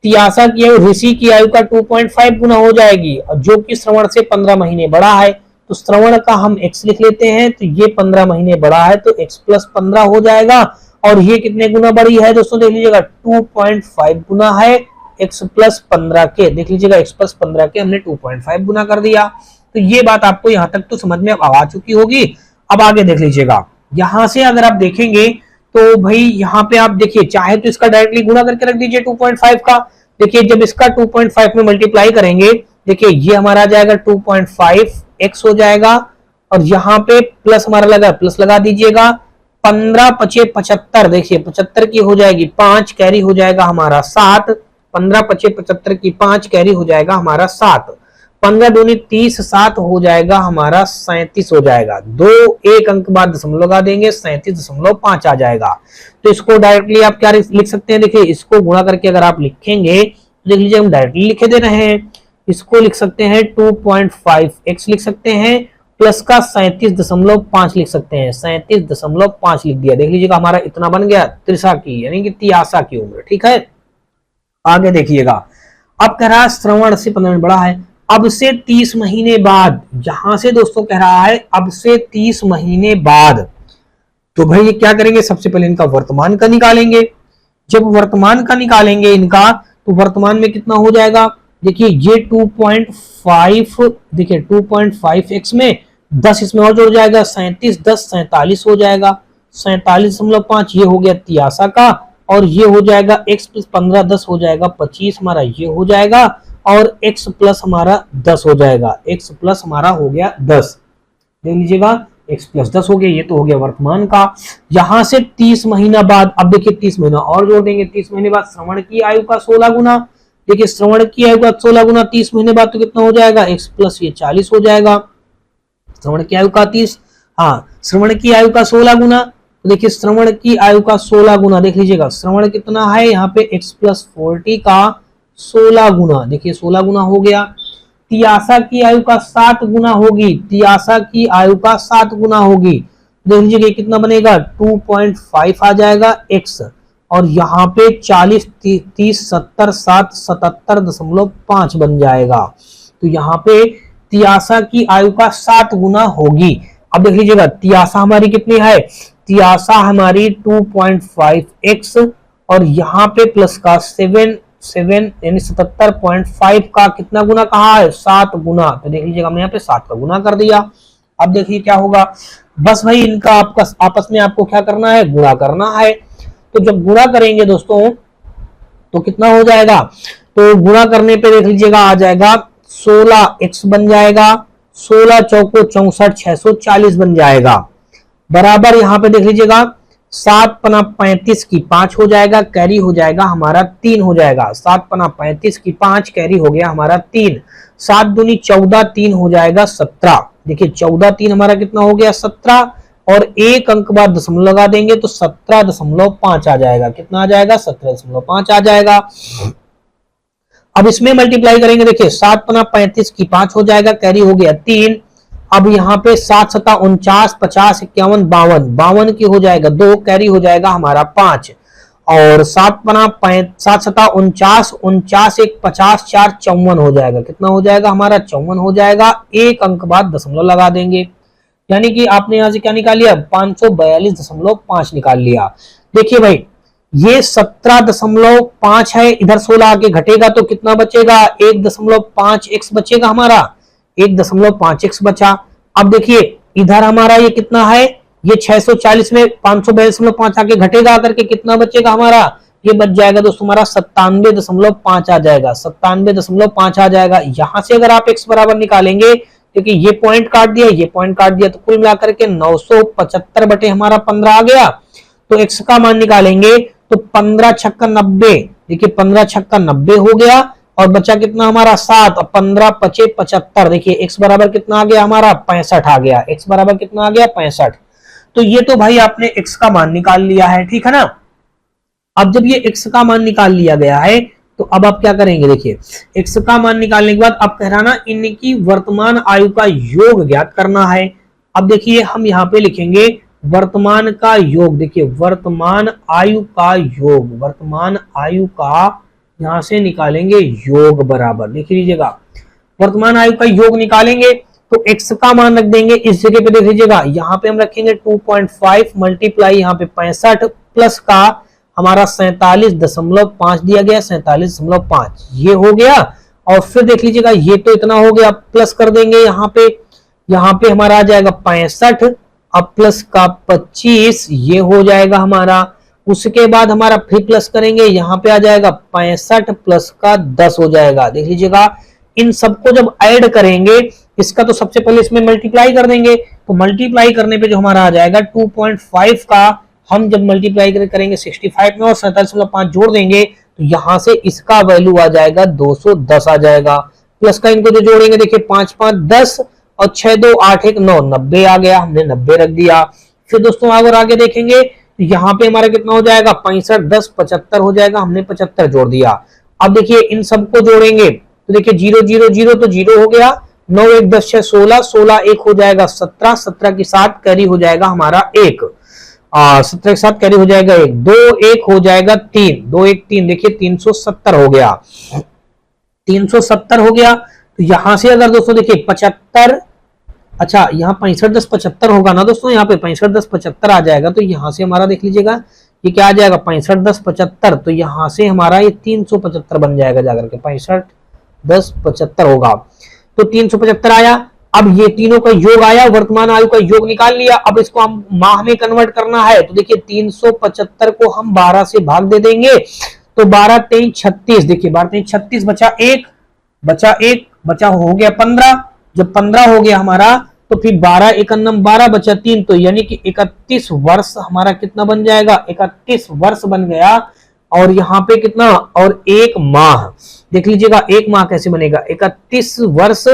तियासा की आयु ऋषि की आयु का 2.5 गुना हो जाएगी, और जो कि श्रवण से 15 महीने बड़ा है, तो श्रवण का हम x लिख लेते हैं, तो ये 15 महीने बड़ा है तो x प्लस 15 हो जाएगा। और ये कितने गुना बड़ी है दोस्तों देख लीजिएगा, 2.5 गुना है x प्लस 15 के। देख लीजिएगा x प्लस 15 के हमने 2.5 गुना कर दिया। तो ये बात आपको यहां तक तो समझ में आ चुकी होगी। अब आगे देख लीजिएगा, यहां से अगर आप देखेंगे तो भाई यहाँ पे आप देखिए, चाहे तो इसका डायरेक्टली गुणा करके रख दीजिए 2.5 का। देखिए जब इसका 2.5 में मल्टीप्लाई करेंगे, देखिए ये हमारा आ जाएगा 2.5 x हो जाएगा, और यहाँ पे प्लस हमारा लगा, प्लस लगा दीजिएगा। 15 पचे 75, देखिए 75 की हो जाएगी 5, कैरी हो जाएगा हमारा 7। 15 पचे 75 की 5 कैरी हो जाएगा हमारा 7। 15 दूनी 30, 7 हो जाएगा हमारा 37 हो जाएगा। 2 एक अंक बाद दशमलव लगा देंगे, 37.5 आ जाएगा। तो इसको डायरेक्टली आप क्या लिख सकते हैं, देखिए इसको गुणा करके अगर आप लिखेंगे तो देख लीजिए हम डायरेक्टली लिखे दे रहे हैं। इसको लिख सकते हैं 2.5x लिख सकते हैं, प्लस का 37.5 लिख सकते हैं, 37.5 लिख दिया। देख लीजिएगा हमारा इतना बन गया त्रिशा की यानी कि तियासा की उम्र। ठीक है, आगे देखिएगा, अब कह रहा है श्रवण से 15 मिनट बड़ा है, अब से 30 महीने बाद। यहां से दोस्तों कह रहा है अब से 30 महीने बाद, तो भाई ये क्या करेंगे, सबसे पहले इनका वर्तमान का निकालेंगे। जब वर्तमान का निकालेंगे इनका, तो वर्तमान में कितना हो जाएगा, देखिए ये 2.5, देखिए 2.5x में 10 इसमें और जुड़ जाएगा, 37, 10 47 हो जाएगा, 47.5 ये हो गया तियासा का, और ये हो जाएगा x प्लस 15 10 हो जाएगा 25 हमारा ये हो जाएगा, और x प्लस हमारा 10 हो जाएगा, x प्लस हमारा हो गया 10। देख लीजिएगा x प्लस 10 हो गया, ये तो हो गया वर्तमान का। यहां से 30 महीना बाद, अब देखिए 30 महीना और जोड़ देंगे, 30 महीने बाद श्रवण की आयु का 16 गुना। देखिए श्रवण की आयु का 16 गुना 30 महीने बाद तो कितना हो जाएगा, x प्लस ये 40 हो जाएगा। श्रवण की आयु का 30, हाँ श्रवण की आयु का 16 गुना, तो देखिए श्रवण की आयु का 16 गुना, देख लीजिएगा श्रवण कितना है यहाँ पे x प्लस 40 का 16 गुना, देखिए 16 गुना हो गया। तियासा की आयु का 7 गुना होगी, तियासा की आयु का 7 गुना होगी, देख लीजिए कितना बनेगा 2.5 आ जाएगा x, और यहाँ पे 40 30 70 7 77.5 बन जाएगा। तो यहाँ पे तियासा की आयु का 7 गुना होगी। अब देख लीजिएगा तियासा हमारी कितनी है, तियासा हमारी 2.5x, और यहाँ पे प्लस का 7 यानी 77.5 का कितना गुना कहा है, 7 गुना। तो देख लीजिएगा हमने यहाँ पे 7 का गुना कर दिया। अब देखिए क्या होगा, बस भाई इनका आपका आपस में आपको क्या करना है, गुणा करना है। तो जब गुणा करेंगे दोस्तों तो कितना हो जाएगा, तो गुणा करने पे देख लीजिएगा आ जाएगा 16x बन जाएगा, 16 चौको 64 640 बन जाएगा, बराबर यहाँ पे देख लीजिएगा 7 पना 35 की 5 हो जाएगा, कैरी हो जाएगा हमारा 3 हो जाएगा। 7 पना 35 की 5 कैरी हो गया हमारा 3, 7 दूनी 14 3 हो जाएगा 17। देखिए 14 3 हमारा कितना हो गया 17, और एक अंक बाद दशमलव लगा देंगे तो 17.5 आ जाएगा। कितना आ जाएगा 17.5 आ जाएगा। अब इसमें मल्टीप्लाई करेंगे, देखिए 7 पना 35 की 5 हो जाएगा, कैरी हो गया 3। अब यहाँ पे 7 7 49 50 51 52 की हो जाएगा 2, कैरी हो जाएगा हमारा 5। और 7 बना 7 सता 49, 49 एक 50, 4 54 हो जाएगा। कितना हो जाएगा हमारा? 54 हो जाएगा। एक अंक बाद दशमलव लगा देंगे, यानी कि आपने यहां से क्या निकाल लिया? 542.5 निकाल लिया। देखिए भाई, ये 17.5 है, इधर 16 आके घटेगा तो कितना बचेगा? 1.5x बचेगा हमारा, 1.5x बचा। अब देखिए इधर हमारा ये कितना है? ये 640 में 542.5 आके घटेगा करके कितना बचेगा हमारा? ये बच जाएगा दोस्तों हमारा 97.5 आ जाएगा, 97.5 आ जाएगा। यहां से अगर आप x बराबर निकालेंगे, क्योंकि ये पॉइंट काट दिया, ये पॉइंट काट दिया, तो कुल मिलाकर के 975 बटे हमारा 15 आ गया। तो x का मान निकालेंगे तो 15 छक्का 90, देखिए 15 छक्का 90 हो गया, और बचा कितना हमारा? 7, और 15 पचे 75। देखिए x बराबर कितना आ गया हमारा? 65 आ गया। x बराबर कितना आ गया? 65। तो ये तो भाई आपने x का मान निकाल लिया है, ठीक है ना। अब जब ये x का मान निकाल लिया गया है तो अब आप क्या करेंगे? देखिए x का मान निकालने के बाद अब कह रहा ना इनकी वर्तमान आयु का योग ज्ञात करना है। अब देखिए हम यहाँ पे लिखेंगे वर्तमान का योग। देखिए वर्तमान आयु का योग, वर्तमान आयु का यहां से निकालेंगे योग बराबर, देख लीजिएगा वर्तमान आयु का योग निकालेंगे तो x का मान रख देंगे इस जगह पे, देख लीजिएगा यहाँ पे हम रखेंगे 2.5 मल्टीप्लाई यहाँ पे 65 प्लस का हमारा 47.5 दिया गया, 47.5 ये हो गया। और फिर देख लीजिएगा ये तो इतना हो गया, प्लस कर देंगे यहाँ पे हमारा आ जाएगा 65, अब प्लस का 25 ये हो जाएगा हमारा। उसके बाद हमारा फिर प्लस करेंगे, यहाँ पे आ जाएगा 65 प्लस का 10 हो जाएगा। देख लीजिएगा इन सबको जब ऐड करेंगे, इसका तो सबसे पहले इसमें मल्टीप्लाई कर देंगे, तो मल्टीप्लाई करने पे जो हमारा आ जाएगा 2.5 का हम जब मल्टीप्लाई करेंगे 65 में और 47.5 जोड़ देंगे तो यहां से इसका वैल्यू आ जाएगा 210 आ जाएगा। प्लस का इनको जो जोड़ेंगे देखिए 5 5 10 और 6 2 8 1 9 90 आ गया, हमने 90 रख दिया। फिर दोस्तों अगर आगे देखेंगे तो यहाँ पे हमारा कितना हो जाएगा? 65 10 75 हो जाएगा, हमने 75 जोड़ दिया। अब देखिए इन सबको जोड़ेंगे तो देखिए 0 0 0 तो 0 हो गया, 9 1 10 6 16, 16 1 हो जाएगा 17, 17 के साथ कैरी हो जाएगा हमारा 1, 17 के साथ कैरी हो जाएगा 1, 2 1 हो जाएगा 3, 2 1 3, देखिए 370 हो गया, 370 हो गया। तो यहां से अगर दोस्तों देखिए 75, अच्छा यहाँ 65 10 75 होगा ना दोस्तों, यहाँ पे 65 10 75 आ जाएगा। तो यहाँ से हमारा देख लीजिएगा ये क्या आ जाएगा? 65 10 75, तो यहाँ से हमारा ये 375 बन जाएगा जाकर के, 65 10 75 होगा, तो 375 आया। अब ये तीनों का योग आया, वर्तमान आयु का योग निकाल लिया। अब इसको हम माह में कन्वर्ट करना है तो देखिए 375 को हम 12 से भाग दे देंगे, तो 12 3 36, देखिए 12 3 36, बचा 1, बचा हो गया 15। जब 15 हो गया हमारा तो फिर 12 1 12 बचा 3, तो यानी कि 31 वर्ष हमारा कितना बन जाएगा? 31 वर्ष बन गया। और यहाँ पे कितना? और 1 माह, देख लीजिएगा 1 माह कैसे बनेगा? 31 वर्ष,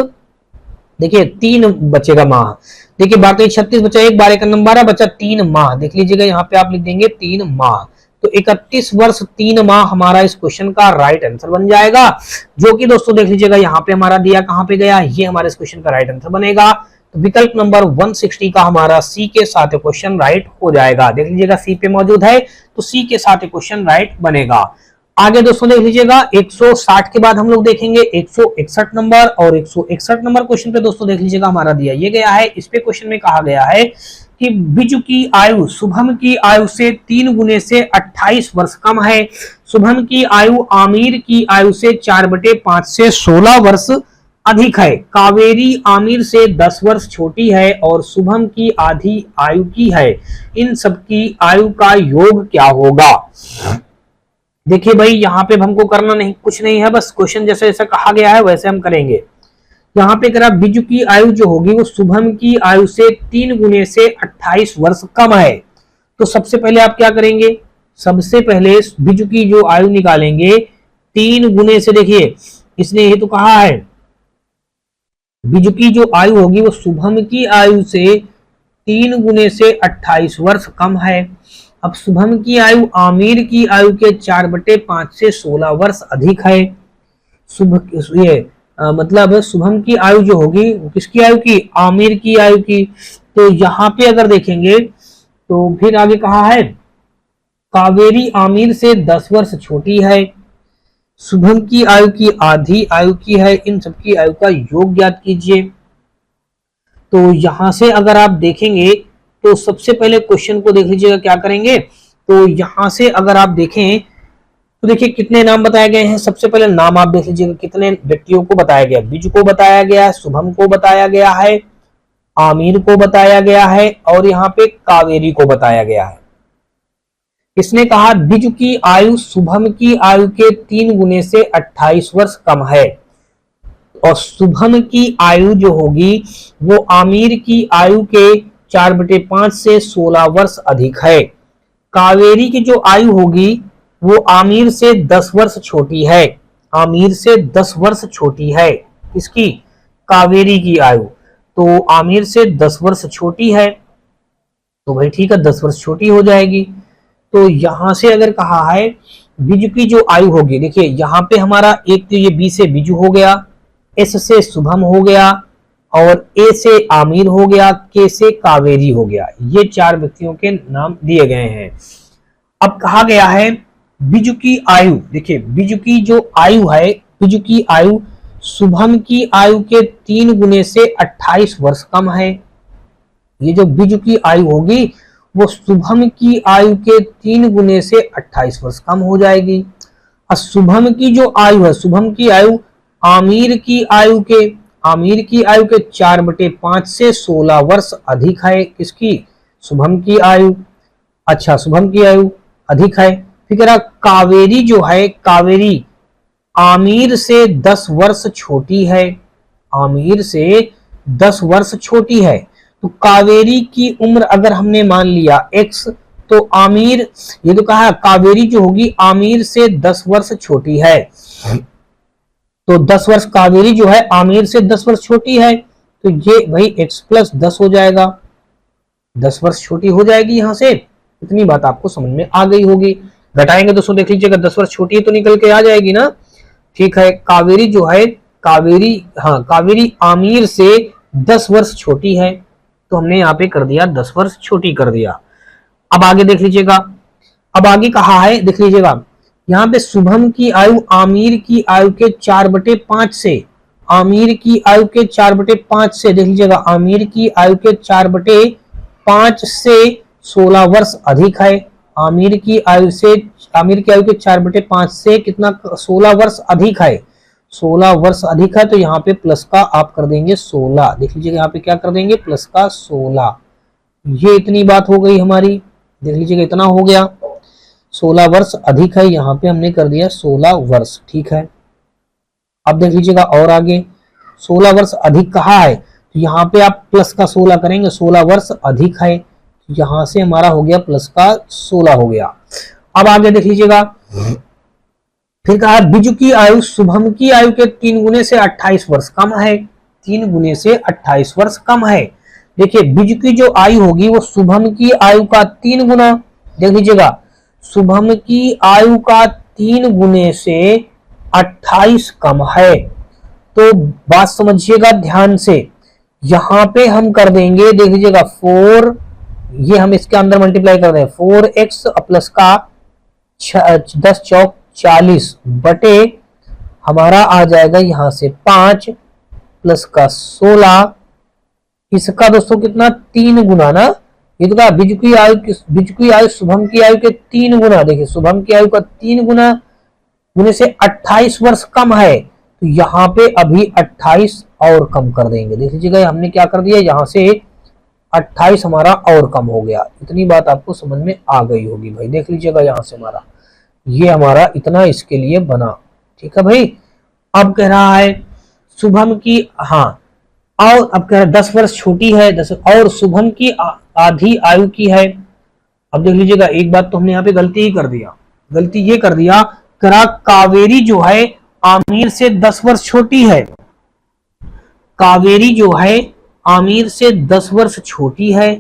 देखिए 3 बचेगा माह, देखिए 12 36 बचा 1, 12 1 12 बचा 3 माह, देख लीजिएगा यहाँ पे आप लिख देंगे 3 माह। तो 31 वर्ष 3 माह हमारा इस क्वेश्चन का राइट आंसर बन जाएगा, जो कि दोस्तों देख लीजिएगा यहाँ पे हमारा दिया कहां पे गया, ये हमारे इस क्वेश्चन का राइट आंसर बनेगा। तो विकल्प नंबर 160 का हमारा सी के साथ क्वेश्चन राइट हो जाएगा। देख लीजिएगा सी पे मौजूद है तो सी के साथ क्वेश्चन राइट बनेगा। आगे दोस्तों देख लीजिएगा 160 के बाद हम लोग देखेंगे 161 नंबर, और 161 नंबर क्वेश्चन पे दोस्तों देख लीजिएगा हमारा दिया ये गया है। इस पे क्वेश्चन में कहा गया है कि बिजू की आयु शुभम की आयु से 3 गुने से 28 वर्ष कम है। शुभम की आयु आमिर की आयु से 4/5 से 16 वर्ष अधिक है। कावेरी आमिर से 10 वर्ष छोटी है और शुभम की आधी आयु की है। इन सबकी आयु का योग क्या होगा? देखिए भाई यहाँ पे हमको करना नहीं, कुछ नहीं है, बस क्वेश्चन जैसे जैसा कहा गया है वैसे हम करेंगे। यहाँ पे अगर बिजू की आयु जो होगी वो शुभम की आयु से 3 गुने से 28 वर्ष कम है, तो सबसे पहले आप क्या करेंगे? सबसे पहले बिजू की जो आयु निकालेंगे 3 गुने से, देखिए इसने ये तो कहा है बिजू की जो आयु होगी वो शुभम की आयु से 3 गुने से 28 वर्ष कम है। अब शुभम की आयु आमिर की आयु के 4/5 से 16 वर्ष अधिक है। मतलब शुभम की आयु जो होगी किसकी आयु की? आमिर की आयु की। तो यहाँ पे अगर देखेंगे तो फिर आगे कहा है कावेरी आमिर से 10 वर्ष छोटी है। शुभम की आयु की आधी आयु की है। इन सबकी आयु का योग ज्ञात कीजिए। तो यहां से अगर आप देखेंगे तो सबसे पहले क्वेश्चन को देख लीजिएगा, क्या करेंगे। तो यहां से अगर आप देखें तो देखिए कितने नाम बताए गए हैं। सबसे पहले नाम आप देख लीजिएगा, कितने व्यक्तियों को बताया गया। बिजू को बताया गया है, शुभम को बताया गया है, आमिर को बताया गया है और यहाँ पे कावेरी को बताया गया है। इसने कहा बिजू की आयु शुभम की आयु के 3 गुने से 28 वर्ष कम है और शुभम की आयु जो होगी वो आमिर की आयु के 4/5 से 16 वर्ष अधिक है। कावेरी की जो आयु होगी वो आमिर से 10 वर्ष छोटी है। आमिर से 10 वर्ष छोटी है। इसकी कावेरी की आयु तो आमिर से 10 वर्ष छोटी है, तो भाई ठीक है 10 वर्ष छोटी हो जाएगी। तो यहां से अगर कहा है बिजू की जो आयु होगी, देखिए यहां पे हमारा एक तो ये बी से बिजू हो गया, एस से शुभम हो गया और ए से आमिर हो गया, के से कावेरी हो गया। ये 4 व्यक्तियों के नाम दिए गए हैं। अब कहा गया है बिजू की आयु, देखिए बिजू की जो आयु है, बिजू की आयु शुभम की आयु के 3 गुने से 28 वर्ष कम है। ये जो बिजू की आयु होगी वो शुभम की आयु के 3 गुने से 28 वर्ष कम हो जाएगी। और शुभम की जो आयु है, शुभम की आयु आमिर की आयु के 4/5 से 16 वर्ष अधिक है। किसकी? शुभम की आयु। अच्छा, शुभम की आयु अधिक है। फिर कह रहा कावेरी जो है, कावेरी आमिर से 10 वर्ष छोटी है। आमिर से 10 वर्ष छोटी है। तो कावेरी की उम्र अगर हमने मान लिया x, तो आमिर, ये तो कहा कावेरी जो होगी आमिर से 10 वर्ष छोटी है, तो 10 वर्ष कावेरी जो है आमिर से 10 वर्ष छोटी है, तो ये भाई x + 10 हो जाएगा, 10 वर्ष छोटी हो जाएगी। यहां से इतनी बात आपको समझ में आ गई होगी। घटाएंगे दोस्तों, देख लीजिएगा 10 वर्ष छोटी है तो निकल के आ जाएगी ना। ठीक है, कावेरी जो है, कावेरी आमिर से 10 वर्ष छोटी है, तो हमने यहाँ पे कर दिया 10 वर्ष छोटी कर दिया। अब आगे देख लीजिएगा, अब आगे कहा है, देख लीजिएगा यहाँ पे शुभम की आयु आमिर की आयु के 4/5 से, आमिर की आयु के 4/5 से, देख लीजिएगा आमिर की आयु के 4/5 से 16 वर्ष अधिक है। आमिर की आयु के 4/5 से कितना? 16 वर्ष अधिक है। 16 वर्ष अधिक है, तो यहाँ पे प्लस का आप कर देंगे 16। देख लीजिएगा यहाँ पे क्या कर देंगे? प्लस का 16। ये इतनी बात हो गई हमारी, देख लीजिएगा इतना हो गया। 16 वर्ष अधिक है, यहाँ पे हमने कर दिया 16 वर्ष। ठीक है, अब देख लीजिएगा और आगे 16 वर्ष अधिक कहा है, तो यहाँ पे आप प्लस का 16 करेंगे। 16 वर्ष अधिक है, यहां से हमारा हो गया प्लस का 16 हो गया। अब आगे देख लीजिएगा, फिर कहा बिजू की आयु शुभम की आयु के 3 गुने से 28 वर्ष कम है। 3 गुने से 28 वर्ष कम है। देखिए बिजू की जो आयु होगी वो शुभम की आयु का 3 गुना, देख लीजिएगा शुभम की आयु का 3 गुने से 28 कम है। तो बात समझिएगा ध्यान से, यहां पे हम कर देंगे, देख लीजिएगा 4, ये हम इसके अंदर मल्टीप्लाई कर दें, 4x प्लस का 10 चौक 40 बटे हमारा आ जाएगा यहां से 5 प्लस का 16, इसका दोस्तों कितना? 3 गुना ना। ये तो कहा बिजू की आयु शुभम की आयु के 3 गुना। देखिए शुभम की आयु का 3 गुना गुने से 28 वर्ष कम है, तो यहाँ पे अभी 28 और कम कर देंगे। देख लीजिएगा हमने क्या कर दिया, यहाँ से 28 हमारा और कम हो गया। इतनी बात आपको समझ में आ गई होगी भाई। देख लीजिएगा यहाँ से हमारा इतना इसके लिए बना। ठीक है भाई। अब कह रहा है शुभम की, और अब कह रहा है 10 वर्ष छोटी है, 10 और शुभम की आधी आयु की है। अब देख लीजिएगा एक बात तो हमने यहाँ पे गलती ये कर दिया, करा कावेरी जो है आमिर से 10 वर्ष छोटी है। कावेरी जो है आमिर से 10 वर्ष छोटी है।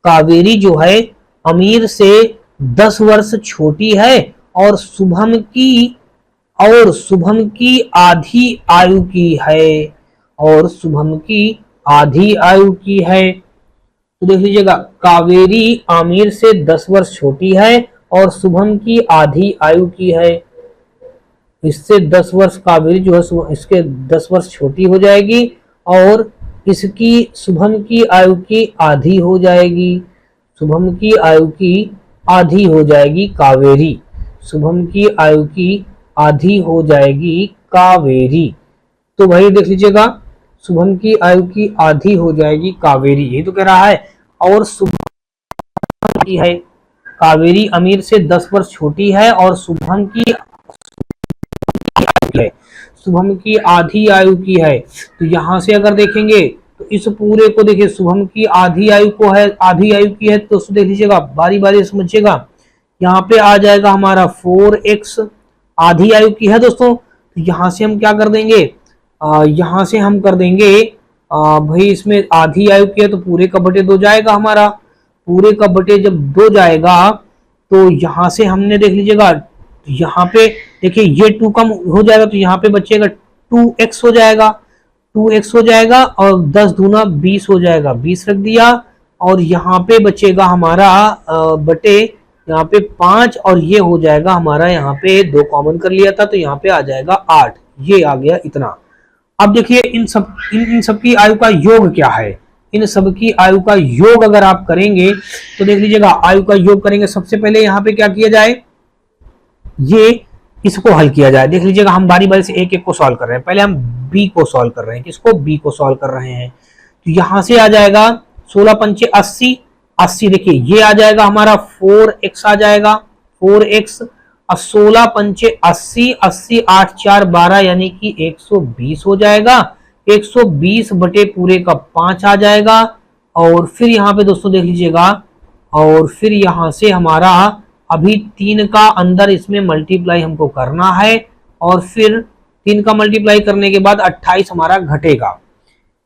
कावेरी जो है आमिर से 10 वर्ष छोटी है और शुभम की आधी आयु की है, तो देख लीजिएगा कावेरी आमिर से 10 वर्ष छोटी है और शुभम की आधी आयु की है। इससे 10 वर्ष कावेरी जो है इसके 10 वर्ष छोटी हो जाएगी और इसकी शुभम की आयु की आधी हो जाएगी। शुभम की आयु की आधी हो जाएगी कावेरी। शुभम की आयु की आधी हो जाएगी कावेरी। तो भाई देख लीजिएगा, शुभम की आयु की आधी हो जाएगी कावेरी, यही तो कह रहा है। और शुभम की है, कावेरी अमीर से 10 वर्ष छोटी है और शुभम की है, शुभम की आधी आयु की है। तो यहां से अगर देखेंगे तो इस पूरे को देखिए, शुभम की आधी आयु को है, आधी आयु की है, तो देख लीजिएगा, बारी बारी समझिएगा। यहाँ पे आ जाएगा हमारा 4x, आधी आयु की है दोस्तों। तो यहां से हम क्या कर देंगे, यहां से हम कर देंगे भाई इसमें आधी आयु की है तो पूरे का बटे 2 जाएगा हमारा। पूरे का बटे जब 2 जाएगा तो यहां से हमने देख लीजिएगा, यहाँ पे देखिए ये 2 कम हो जाएगा तो यहाँ पे बचेगा 2x हो जाएगा, 2x हो जाएगा और 10 दूना 20 हो जाएगा, 20 रख दिया। और यहाँ पे बचेगा हमारा बटे यहाँ पे 5 और ये हो जाएगा हमारा, यहाँ पे 2 कॉमन कर लिया था तो यहाँ पे आ जाएगा 8, ये आ गया इतना। अब देखिए इन सब की आयु का योग क्या है। इन सब की आयु का योग अगर आप करेंगे तो देख लीजिएगा, आयु का योग करेंगे सबसे पहले यहाँ पे क्या किया जाए, ये इसको हल किया जाए। देख लीजिएगा हम बारी बारी से एक एक को सॉल्व कर रहे हैं। पहले हम बी को सॉल्व कर रहे हैं, किसको, बी को सॉल्व कर रहे हैं। तो यहां से आ जाएगा 16 पंचे 80, 80 देखिए ये आ जाएगा हमारा 4x आ जाएगा, 4x। और 16 पंचे 80, 80 8 4 12 यानी कि 120 हो जाएगा। 120 बटे पूरे का 5 आ जाएगा। और फिर यहाँ पे दोस्तों देख लीजिएगा, और फिर यहां से हमारा अभी 3 का अंदर इसमें मल्टीप्लाई हमको करना है और फिर 3 का मल्टीप्लाई करने के बाद 28 हमारा घटेगा।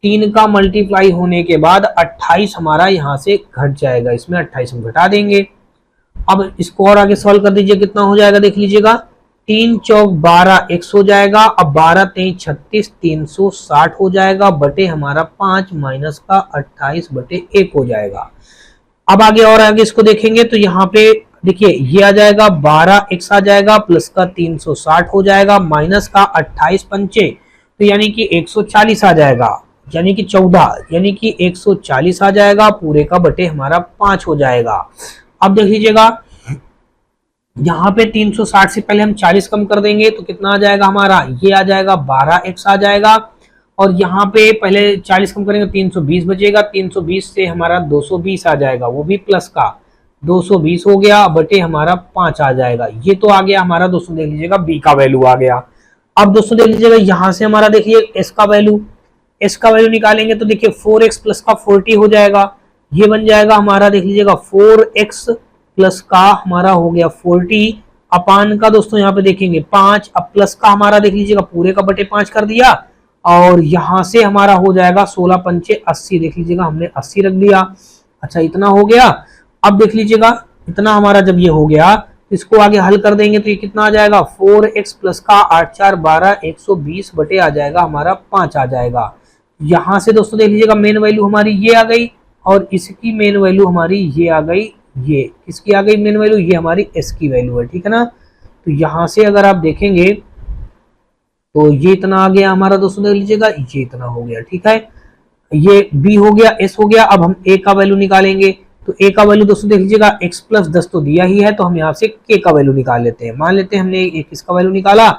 3 का मल्टीप्लाई होने के बाद 28 हमारा यहां से घट जाएगा, इसमें 28 हम घटा देंगे। अब इसको और आगे सॉल्व कर दीजिए, कितना हो जाएगा देख लीजिएगा, 3 चौक 12 x हो जाएगा। अब 12 3 36 360 हो जाएगा बटे हमारा 5 माइनस का 28 बटे 1 हो जाएगा। अब आगे और आगे इसको देखेंगे तो यहाँ पे देखिए ये आ जाएगा 12x आ जाएगा प्लस का 360 हो जाएगा माइनस का 28 पंचे तो यानी कि 140 आ जाएगा, यानी कि 14 यानी कि 140 आ जाएगा। पूरे का बटे हमारा 5 हो जाएगा। अब देख लीजिएगा यहाँ पे 360 से पहले हम 40 कम कर देंगे तो कितना आ जाएगा हमारा, ये आ जाएगा 12x आ जाएगा। और यहाँ पे पहले 40 कम करेंगे 320 बचेगा, 320 से हमारा 220 आ जाएगा, वो भी प्लस का 220 हो गया बटे हमारा 5 आ जाएगा। ये तो आ गया हमारा दोस्तों, देख लीजिएगा बी का वैल्यू आ गया। अब दोस्तों देख लीजिएगा यहाँ से हमारा देखिए एस का वैल्यू निकालेंगे तो देखिए 4x प्लस का 40 हो जाएगा, ये बन जाएगा हमारा देख लीजिएगा 4x प्लस का हमारा हो गया 40 अपान का दोस्तों यहाँ पे देखेंगे 5। अब प्लस का हमारा देख लीजिएगा पूरे का बटे 5 कर दिया और यहां से हमारा हो जाएगा 16 पंचे 80, देख लीजिएगा हमने 80 रख दिया। अच्छा इतना हो गया। अब देख लीजिएगा इतना हमारा जब ये हो गया इसको आगे हल कर देंगे तो ये कितना आ जाएगा 4x प्लस का 8 4 12 120 बटे आ जाएगा हमारा 5 आ जाएगा। यहां से दोस्तों देख लीजिएगा मेन वैल्यू हमारी ये आ गई और इसकी मेन वैल्यू हमारी ये आ गई, ये किसकी आ गई मेन वैल्यू, ये हमारी एस की वैल्यू है, ठीक है ना। तो यहां से अगर आप देखेंगे तो ये इतना आ गया हमारा दोस्तों, देख लीजिएगा ये इतना हो गया, ठीक है। ये बी हो गया, एस हो गया। अब हम ए का वैल्यू निकालेंगे तो ए का वैल्यू दोस्तों देख लीजिएगा x प्लस 10 तो दिया ही है तो हम यहाँ से k का वैल्यू निकाल लेते हैं। मान लेते हैं हमने एक इसका वैल्यू निकाला,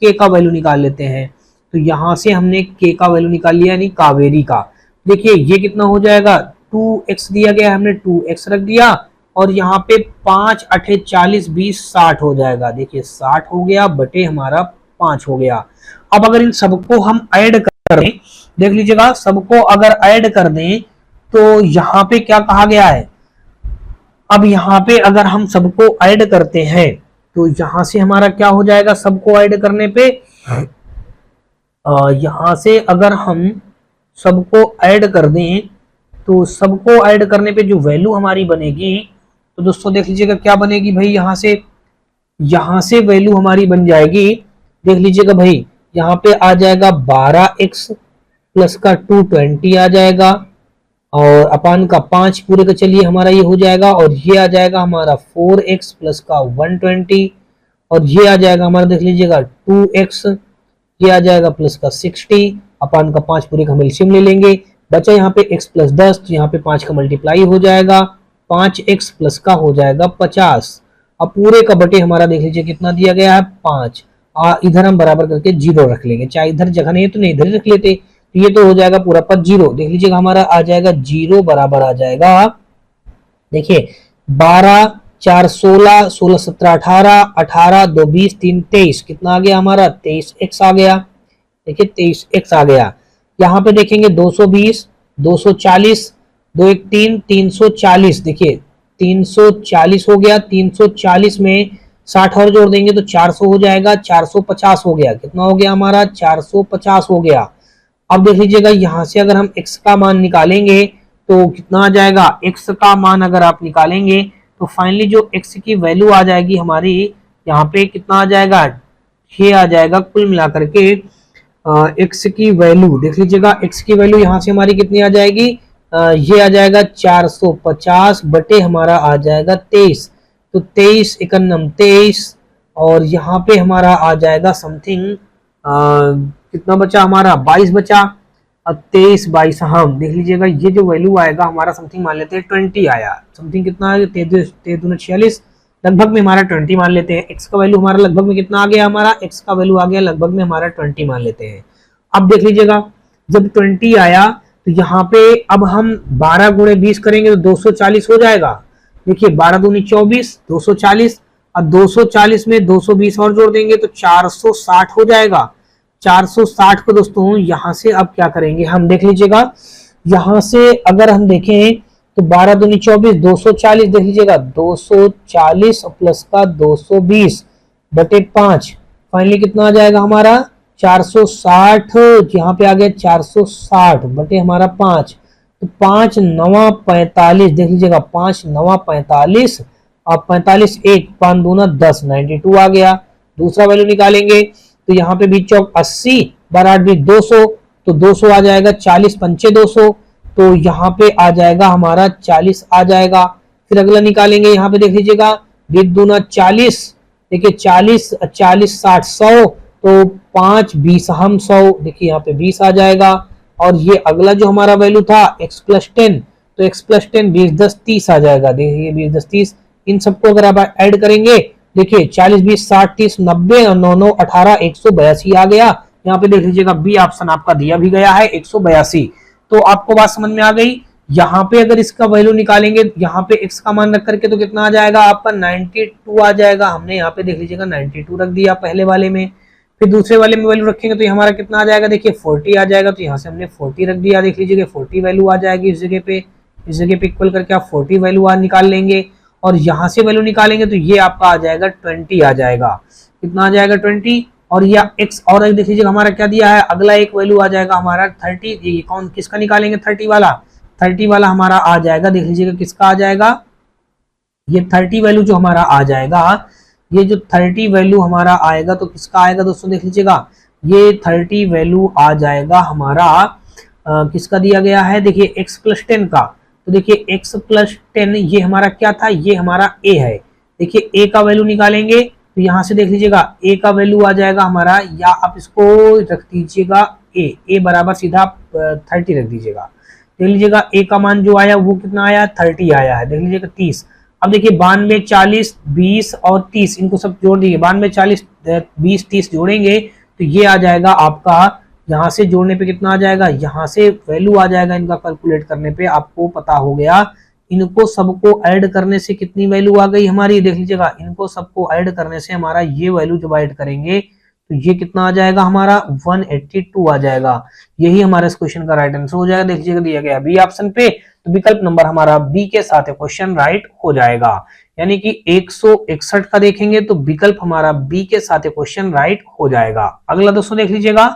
k का वैल्यू निकाल लेते हैं। तो यहाँ से हमने k का वैल्यू निकाल लिया यानी कावेरी का। देखिए ये कितना हो जाएगा 2x दिया गया, हमने 2x रख दिया और यहाँ पे 5 8 40 20 60 हो जाएगा। देखिए 60 हो गया बटे हमारा 5 हो गया। अब अगर इन सबको हम ऐड कर दें, देख लीजिएगा सबको अगर ऐड कर दें तो यहाँ पे क्या कहा गया है। अब यहाँ पे अगर हम सबको ऐड करते हैं तो यहाँ से हमारा क्या हो जाएगा, सबको ऐड करने पे यहाँ से अगर हम सबको ऐड कर दें तो सबको ऐड करने पे जो वैल्यू हमारी बनेगी तो दोस्तों देख लीजिएगा क्या बनेगी भाई, यहाँ से वैल्यू हमारी बन जाएगी। देख लीजिएगा भाई यहाँ पे आ जाएगा 12x प्लस का 220 आ जाएगा और अपान का 5 पूरे का चलिए हमारा ये हो जाएगा, और ये आ जाएगा हमारा 4x प्लस का 120, और ये आ जाएगा हमारा देख लीजिएगा 2x, ये आ जाएगा प्लस का 60, अपान का 5 पूरे का हम एलसीएम ले लेंगे, बचा यहाँ पे x प्लस 10, तो यहाँ पे 5 का मल्टीप्लाई हो जाएगा, 5x प्लस का हो जाएगा 50। अब पूरे का बटे हमारा देख लीजिए कितना दिया गया है 5, इधर हम बराबर करके 0 रख लेंगे, चाहे इधर जगह नहीं है तो नहीं इधर रख लेते, तो ये तो हो जाएगा पूरा पर 0, देख लीजिएगा हमारा आ जाएगा 0 बराबर आ जाएगा, देखिए 12 4 16, 16 17 18, 18 2 20 3 23, कितना आ गया हमारा 23x आ गया, देखिए 23x आ गया। यहाँ पे देखेंगे 220, 240, 2 1 3, 340, देखिए 340 हो गया, 340 में 60 और जोड़ देंगे तो 400 हो जाएगा, 450 हो गया, कितना हो गया हमारा 450 हो गया। अब देख लीजिएगा यहाँ से अगर हम x का मान निकालेंगे तो कितना आ जाएगा, x का मान अगर आप निकालेंगे तो फाइनली जो x की वैल्यू आ जाएगी हमारी यहाँ पे कितना आ जाएगा, ये आ जाएगा कुल मिलाकर के x की वैल्यू देख लीजिएगा, x की वैल्यू यहाँ से हमारी कितनी आ जाएगी, ये आ जाएगा 450 बटे हमारा आ जाएगा 23, तो 23 एकन्नम 23, और यहाँ पे हमारा आ जाएगा समथिंग कितना बचा हमारा 22 बचा, अब 23 22 हम देख लीजिएगा ये जो वैल्यू आएगा हमारा समथिंग मान लेते हैं 20 आया, समथिंग कितना है 43 लगभग में हमारा 20 मान लेते हैं, x का वैल्यू हमारा लगभग में कितना आ गया, हमारा x का वैल्यू आ गया लगभग में हमारा 20 मान लेते हैं। अब देख लीजिएगा जब 20 आया तो यहाँ पे अब हम 12 गुणे 20 करेंगे तो 240 हो जाएगा, देखिए 12 दूनी 24, 240, अब 240 में 220 और जोड़ देंगे तो 460 हो जाएगा, 460 को दोस्तों यहाँ से अब क्या करेंगे हम देख लीजिएगा, यहाँ से अगर हम देखें तो 12 दूनी 24, 240 देख लीजिएगा 240 प्लस का 220 बटे 5, फाइनली कितना आ जाएगा हमारा 460, यहाँ पे आ गया 460 बटे हमारा 5, तो 5 9 45 देख लीजिएगा 5 9 45, अब 45 1 5 दूना 10 92 आ गया। दूसरा वैल्यू निकालेंगे तो यहाँ पे बीच चौक 80 12 भी 200, तो 200 आ जाएगा, 40 पंचे 200, तो यहाँ पे आ जाएगा हमारा 40 आ जाएगा। फिर अगला निकालेंगे, यहाँ पे देख लीजिएगा 20 दूना 40, देखिए 40 40 60 100, तो 5 20 हम 100, देखिए यहाँ पे 20 आ जाएगा। और ये अगला जो हमारा वैल्यू था x प्लस 10, तो x प्लस 10 20 10 30 आ जाएगा, देखिए 20 10 30, इन सबको अगर आप ऐड करेंगे देखिए 40 20 60 30 90 और 9 9 18 182 आ गया। यहाँ पे देख लीजिएगा बी ऑप्शन आपका दिया भी गया है 182। तो आपको बात समझ में आ गई। यहाँ पे अगर इसका वैल्यू निकालेंगे यहाँ पे x का मान रख करके तो कितना आ जाएगा आपका 92 आ जाएगा। हमने यहाँ पे देख लीजिएगा 92 रख दिया पहले वाले में। फिर दूसरे वाले में वैल्यू रखेंगे तो हमारा कितना आ जाएगा, देखिए 40 आ जाएगा, तो यहाँ से हमने 40 रख दिया। देख लीजिएगा 40 वैल्यू आ जाएगी इस जगह पे इक्वल करके आप 40 वैल्यू निकाल लेंगे। और यहाँ से वैल्यू निकालेंगे तो ये आपका आ जाएगा 20 आ जाएगा। कितना आ जाएगा 20। और यह x और देख लीजिएगा हमारा क्या दिया है, अगला एक वैल्यू आ जाएगा हमारा 30। ये कौन किसका निकालेंगे 30 वाला हमारा आ जाएगा, देख लीजिएगा किसका आ जाएगा, ये 30 वैल्यू जो हमारा आ जाएगा, ये जो 30 वैल्यू हमारा आएगा तो किसका आएगा दोस्तों, देख लीजिएगा ये 30 वैल्यू आ जाएगा हमारा किसका दिया गया है, देखिए x प्लस 10 का। तो देखिए x प्लस 10 ये हमारा क्या था, ये हमारा a है। देखिए a का वैल्यू निकालेंगे तो यहाँ से देख लीजिएगा a का वैल्यू आ जाएगा हमारा, या आप इसको रख दीजिएगा a बराबर सीधा 30 रख दीजिएगा। देख लीजिएगा a का मान जो आया वो कितना आया 30 आया है, देख लीजिएगा 30। अब देखिए 92 40 20 और 30 इनको सब जोड़ दीजिए, 92 40 20 30 जोड़ेंगे तो ये आ जाएगा आपका, यहाँ से जोड़ने पे कितना आ जाएगा, यहाँ से वैल्यू आ जाएगा इनका कैलकुलेट करने पे आपको पता हो गया। इनको सबको ऐड करने से कितनी वैल्यू आ गई हमारी, देख लीजिएगा इनको सबको ऐड करने से हमारा ये वैल्यू जब ऐड करेंगे तो ये कितना आ जाएगा हमारा 182 आ जाएगा। यही हमारे इस क्वेश्चन का राइट आंसर हो जाएगा। देख लीजिएगा दिया गया बी ऑप्शन पे, तो विकल्प नंबर हमारा बी के साथ क्वेश्चन राइट हो जाएगा। यानी कि 161 का देखेंगे तो विकल्प हमारा बी के साथ क्वेश्चन राइट हो जाएगा। अगला दोस्तों देख लीजिएगा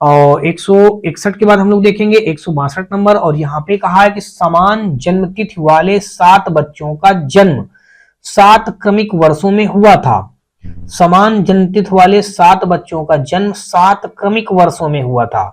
और 161 के बाद हम लोग देखेंगे 162 नंबर, और यहाँ पे कहा है कि समान जन्मतिथि वाले 7 बच्चों का जन्म 7 क्रमिक वर्षों में हुआ था। समान जन्मतिथि वाले 7 बच्चों का जन्म 7 क्रमिक वर्षों में हुआ था।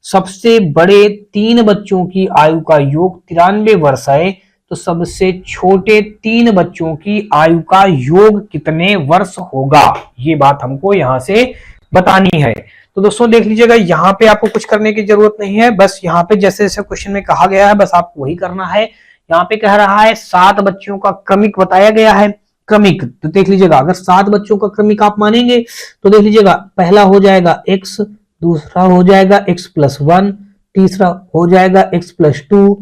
सबसे बड़े 3 बच्चों की आयु का योग 93 वर्ष है, तो सबसे छोटे 3 बच्चों की आयु का योग कितने वर्ष होगा, ये बात हमको यहां से बतानी है। तो दोस्तों देख लीजिएगा, यहाँ पे आपको कुछ करने की जरूरत नहीं है, बस यहाँ पे जैसे जैसे क्वेश्चन में कहा गया है बस आपको वही करना है। यहाँ पे कह रहा है 7 बच्चों का क्रमिक बताया गया है। क्रमिक तो देख लीजिएगा, अगर 7 बच्चों का क्रमिक आप मानेंगे तो देख लीजिएगा, पहला हो जाएगा x, दूसरा हो जाएगा x+1, तीसरा हो जाएगा x+2।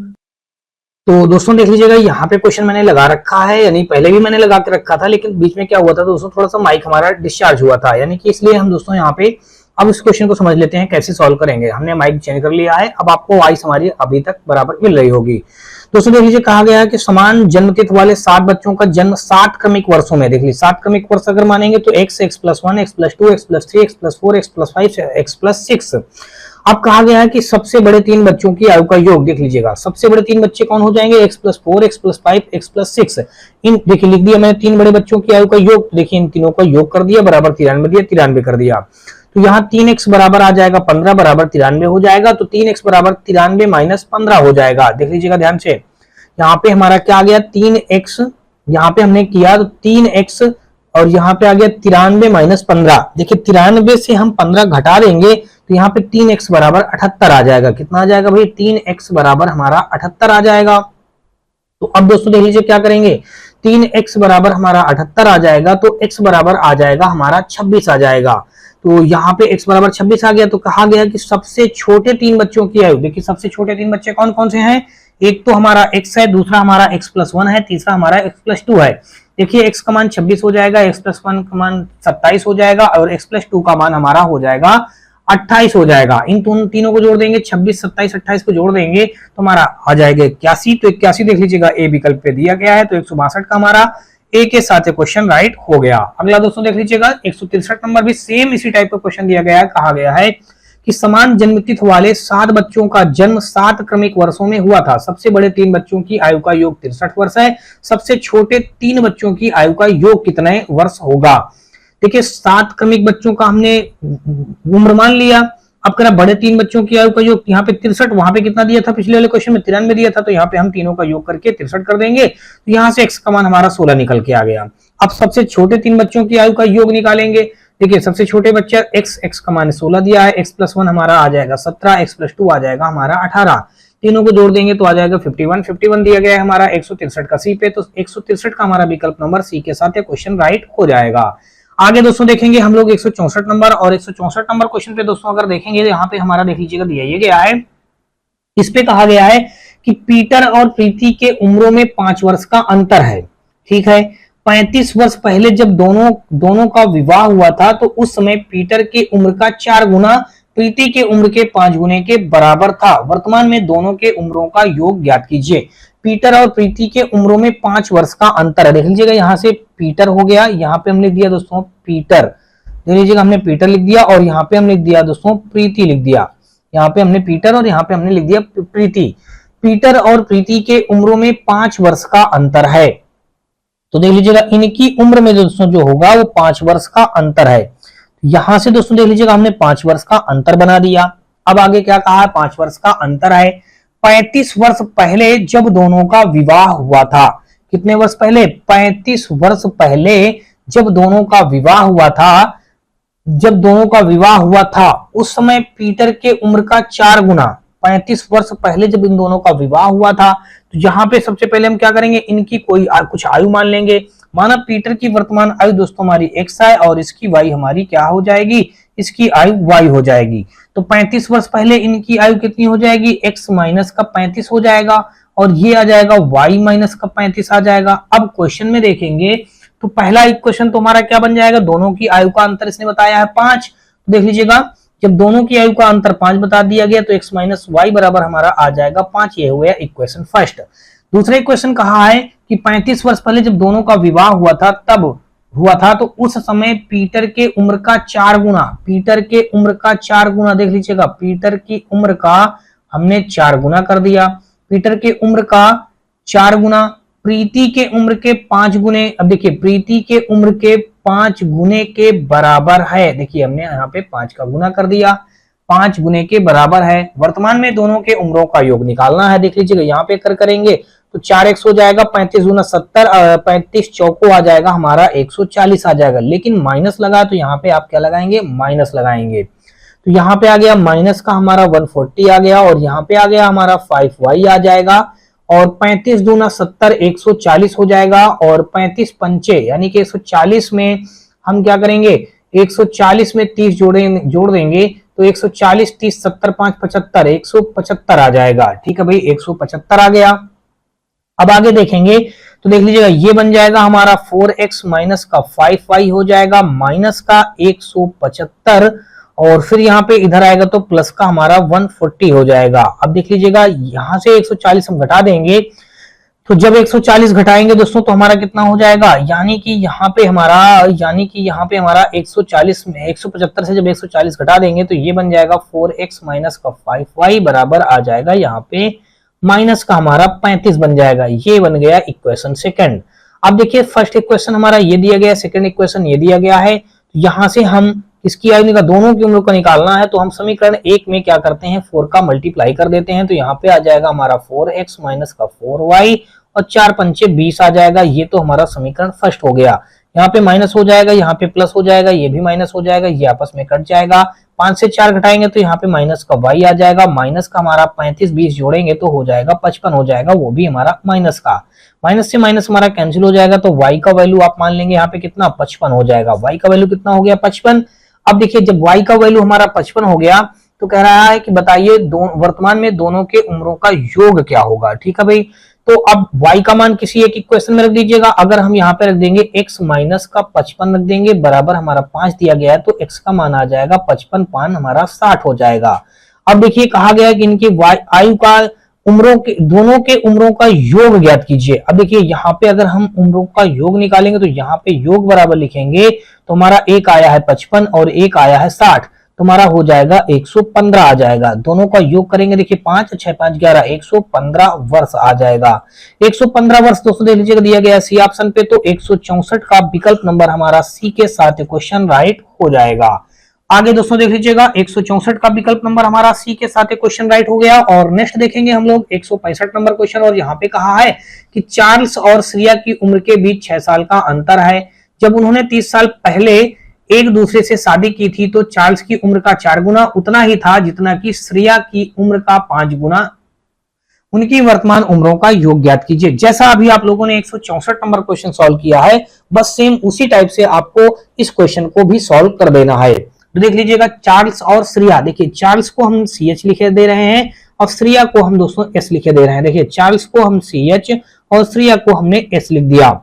तो दोस्तों देख लीजिएगा, यहाँ पे क्वेश्चन मैंने लगा रखा है, यानी पहले भी मैंने लगा के रखा था, लेकिन बीच में क्या हुआ था दोस्तों, थोड़ा सा माइक हमारा डिस्चार्ज हुआ था, यानी कि इसलिए हम दोस्तों यहाँ पे अब इस क्वेश्चन को समझ लेते हैं कैसे सॉल्व करेंगे। हमने माइक चेंज कर लिया है, अब आपको वॉइस हमारी अभी तक बराबर मिल रही होगी। दोस्तों देख लीजिए, कहा गया है कि समान जन्मतिथि वाले 7 बच्चों का जन्म 7 क्रमिक वर्षों में, देख लीजिए 7 क्रमिक वर्ष अगर मानेंगे तो x, x+1, x+2, x+3, x+4, x+5, x+6। अब कहा गया है कि सबसे बड़े 3 बच्चों की आयु का योग, देख लीजिएगा सबसे बड़े 3 बच्चे कौन हो जाएंगे, x+4, x+5, x+6। इन देखिए लिख दिया मैंने 3 बड़े बच्चों की आयु का योग, देखिए इन तीनों का योग कर दिया, बराबर 93 दिया, 93 कर दिया। तो यहाँ 3x बराबर आ जाएगा 15 बराबर 93 हो जाएगा, तो 3x बराबर 93 माइनस 15 हो जाएगा। देख लीजिएगा ध्यान से, यहाँ पे हमारा क्या आ गया 3x, यहाँ पे हमने किया तो 3x और यहाँ पे आ गया 93 माइनस 15। देखिए 93 से हम 15 घटा देंगे तो यहाँ पे 3x बराबर 78 आ जाएगा। कितना आ जाएगा भाई, 3x बराबर हमारा 78 आ जाएगा। तो अब दोस्तों देख लीजिए क्या करेंगे, 3x बराबर हमारा 78 आ जाएगा, तो x बराबर आ जाएगा हमारा 26 आ जाएगा। तो यहाँ पे x बराबर 26 आ गया, तो कहा गया कि सबसे छोटे 3 बच्चों की आयु, देखिए सबसे छोटे 3 बच्चे कौन कौन से हैं, एक तो हमारा x है, दूसरा हमारा x+1 है, तीसरा हमारा x+2 है। देखिए x का मान 26 हो जाएगा, x+1 का मान 27 हो जाएगा और x+2 का मान हमारा हो जाएगा 28 हो जाएगा। इन तीनों को जोड़ देंगे, 26, 27, 28 को जोड़ देंगे तो हमारा आ जाएगा 81। तो 81 देख लीजिएगा ए विकल्प पे दिया गया है, तो 162 का हमारा ए के साथ क्वेश्चन राइट हो गया। अगला दोस्तों देख लीजिएगा 163 नंबर भी सेम इसी टाइप का क्वेश्चन दिया गया है। कहा गया है कि समान जन्मतिथि वाले 7 बच्चों का जन्म 7 क्रमिक वर्षों में हुआ था। सबसे बड़े 3 बच्चों की आयु का योग 63 वर्ष है, सबसे छोटे 3 बच्चों की आयु का योग कितने वर्ष होगा। देखिए 7 क्रमिक बच्चों का हमने उम्र मान लिया, अब करा बड़े 3 बच्चों की आयु का योग, यहाँ पे 63, वहां पे कितना दिया था पिछले वाले क्वेश्चन में 93 दिया था, तो यहाँ पे हम तीनों का योग करके 63 कर देंगे, तो यहाँ से x का मान हमारा 16 निकल के आ गया। अब सबसे छोटे 3 बच्चों की आयु का योग निकालेंगे। देखिए सबसे छोटे बच्चा x का मान 16 दिया है, x+1 हमारा आ जाएगा 17, x+2 आ जाएगा हमारा 18, तीनों को जोड़ देंगे तो आ जाएगा 51 दिया गया है हमारा 163 का सी पे, तो 163 का हमारा विकल्प नंबर सी के साथ क्वेश्चन राइट हो जाएगा। आगे दोस्तों देखेंगे हम लोग 164 नंबर, और 164 नंबर क्वेश्चन पे दोस्तों अगर देखेंगे तो यहाँ पे हमारा देख लीजिएगा दिया ये गया है, इस पे कहा गया है कि पीटर और प्रीति के उम्रों में 5 वर्ष का अंतर है। ठीक है, 35 वर्ष पहले जब दोनों का विवाह हुआ था तो उस समय पीटर के उम्र का 4 गुना प्रीति के उम्र के 5 गुने के बराबर था। वर्तमान में दोनों के उम्रों का योग ज्ञात कीजिए। पीटर और प्रीति के उम्रों में 5 वर्ष का अंतर है। देख लीजिएगा यहाँ से पीटर हो गया, यहाँ पे हम लिख दिया दोस्तों पीटर, देख लीजिएगा हमने पीटर लिख दिया, और यहाँ पे हम लिख दिया दोस्तों प्रीति लिख दिया। यहाँ पे हमने पीटर और यहाँ पे हमने लिख दिया प्रीति। पीटर और प्रीति के उम्रों में 5 वर्ष का अंतर है, तो देख लीजिएगा इनकी उम्र में दोस्तों जो होगा वो 5 वर्ष का अंतर है। यहां से दोस्तों देख लीजिएगा हमने 5 वर्ष का अंतर बना दिया। अब आगे क्या कहा है, 5 वर्ष का अंतर है 35 वर्ष पहले जब दोनों का विवाह हुआ था। कितने वर्ष पहले, 35 वर्ष पहले जब दोनों का विवाह हुआ था, जब दोनों का विवाह हुआ था उस समय पीटर के उम्र का 4 गुना, 35 वर्ष पहले जब इन दोनों का विवाह हुआ था, तो यहाँ पे सबसे पहले हम क्या करेंगे, इनकी कोई कुछ आयु मान लेंगे। माना पीटर की वर्तमान आयु दोस्तों हमारी x है और इसकी y हमारी क्या हो जाएगी, इसकी आयु y हो जाएगी। तो 35 वर्ष पहले इनकी आयु कितनी हो जाएगी, x माइनस का 35 हो जाएगा, और ये आ जाएगा y माइनस का 35 आ जाएगा। अब क्वेश्चन में देखेंगे तो पहला इक्वेशन तो हमारा क्या बन जाएगा, दोनों की आयु का अंतर इसने बताया है 5। देख लीजिएगा जब दोनों की आयु का अंतर 5 बता दिया गया तो x माइनस वाई बराबर हमारा आ जाएगा 5। ये हो गया इक्वेशन फर्स्ट। दूसरा इक्वेशन कहा है कि 35 वर्ष पहले जब दोनों का विवाह हुआ था तब हुआ था तो उस समय पीटर के उम्र का 4 गुना, पीटर के उम्र का 4 गुना, देख लीजिएगा पीटर की उम्र का हमने 4 गुना कर दिया, पीटर के उम्र का 4 गुना, प्रीति के उम्र के 5 गुने। अब देखिए प्रीति के उम्र के 5 गुने के बराबर है, देखिए हमने यहाँ पे 5 का गुना कर दिया। 5 गुने के बराबर है। वर्तमान में दोनों के उम्रों का योग निकालना है। देख लीजिएगा यहाँ पे करेंगे तो 4x हो जाएगा 35 गुना 70, 35 चौको आ जाएगा हमारा 140 आ जाएगा। लेकिन माइनस लगा तो यहाँ पे आप क्या लगाएंगे, माइनस लगाएंगे। तो यहाँ पे आ गया माइनस का हमारा 140 आ गया और यहाँ पे आ गया हमारा 5y आ जाएगा और 35 दूना 70 140 हो जाएगा और 35 पंचे यानी कि 140 में हम क्या करेंगे, 140 में 30 जोड़ देंगे तो 140 30 70 5 75 175 आ जाएगा। ठीक है भाई, 175 आ गया। अब आगे देखेंगे तो देख लीजिएगा ये बन जाएगा हमारा 4x माइनस का 5y हो जाएगा माइनस का 175 और फिर यहाँ पे इधर आएगा तो प्लस का हमारा 140 हो जाएगा। अब देख लीजिएगा यहां से 140 हम घटा देंगे तो जब 140 घटाएंगे दोस्तों तो हमारा कितना हो जाएगा, यानी कि यहाँ पे हमारा 140 में 175 से जब 140 घटा देंगे तो ये बन जाएगा 4x माइनस का 5y बराबर आ जाएगा यहाँ पे माइनस का हमारा 35 बन जाएगा। ये बन गया इक्वेशन सेकंड। अब देखिए फर्स्ट इक्वेशन हमारा ये दिया गया, सेकंड इक्वेशन ये दिया गया है। यहां से हम इसकी आयु का दोनों की उम्र को निकालना है तो हम समीकरण 1 में क्या करते हैं, 4 का मल्टीप्लाई कर देते हैं। तो यहाँ पे आ जाएगा हमारा 4x माइनस का 4y और 4 पंचे 20 आ जाएगा। ये तो हमारा समीकरण फर्स्ट हो गया। यहाँ पे माइनस हो जाएगा, यहाँ पे प्लस हो जाएगा, ये भी माइनस हो जाएगा, ये आपस में कट जाएगा। 5 से 4 घटाएंगे तो यहाँ पे माइनस का y आ जाएगा। माइनस का हमारा 35 20 जोड़ेंगे तो हो जाएगा 55 हो जाएगा, वो भी हमारा माइनस का। माइनस से माइनस हमारा कैंसिल हो जाएगा तो y का वैल्यू आप मान लेंगे यहाँ पे कितना 55 हो जाएगा। y का वैल्यू कितना हो गया 55। अब देखिए जब y का वैल्यू हमारा 55 हो गया तो कह रहा है कि बताइए वर्तमान में दोनों के उम्रों का योग क्या होगा। ठीक है भाई, तो अब y का मान किसी एक इक्वेशन में रख दीजिएगा। अगर हम यहाँ पे रख देंगे x माइनस का 55 रख देंगे बराबर हमारा 5 दिया गया है तो x का मान आ जाएगा 55 5 हमारा 60 हो जाएगा। अब देखिए कहा गया है कि इनकी आयु का दोनों के उम्रों का योग ज्ञात कीजिए। अब देखिए यहाँ पे अगर हम उम्रों का योग निकालेंगे तो यहाँ पे योग बराबर लिखेंगे तो हमारा एक आया है 55 और एक आया है 60, तो हमारा हो जाएगा 115 आ जाएगा। दोनों का योग करेंगे, देखिए 5 6 5 11 115 वर्ष आ जाएगा। 115 वर्ष दोस्तों देख लीजिएगा दिया गया सी ऑप्शन पे, तो 164 का विकल्प नंबर हमारा सी के साथ क्वेश्चन राइट हो जाएगा। आगे दोस्तों देख लीजिएगा 164 का विकल्प नंबर हमारा सी के साथ क्वेश्चन राइट हो गया। और नेक्स्ट देखेंगे हम लोग 165 नंबर क्वेश्चन, और यहाँ पे कहा है कि चार्ल्स और श्रिया की उम्र के बीच 6 साल का अंतर है। जब उन्होंने 30 साल पहले एक दूसरे से शादी की थी तो चार्ल्स की उम्र का 4 गुना उतना ही था जितना कि श्रिया की उम्र का 5 गुना। उनकी वर्तमान उम्रों का योग ज्ञात कीजिए। जैसा अभी आप लोगों ने 164 नंबर क्वेश्चन सॉल्व किया है, बस सेम उसी टाइप से आपको इस क्वेश्चन को भी सॉल्व कर देना है। तो देख लीजिएगा चार्ल्स और श्रिया, देखिए चार्ल्स को हम CH लिखे दे रहे हैं और श्रिया को हम दोस्तों S लिखे दे रहे हैं। देखिए चार्ल्स को हम CH और श्रिया को हमने S लिख दिया।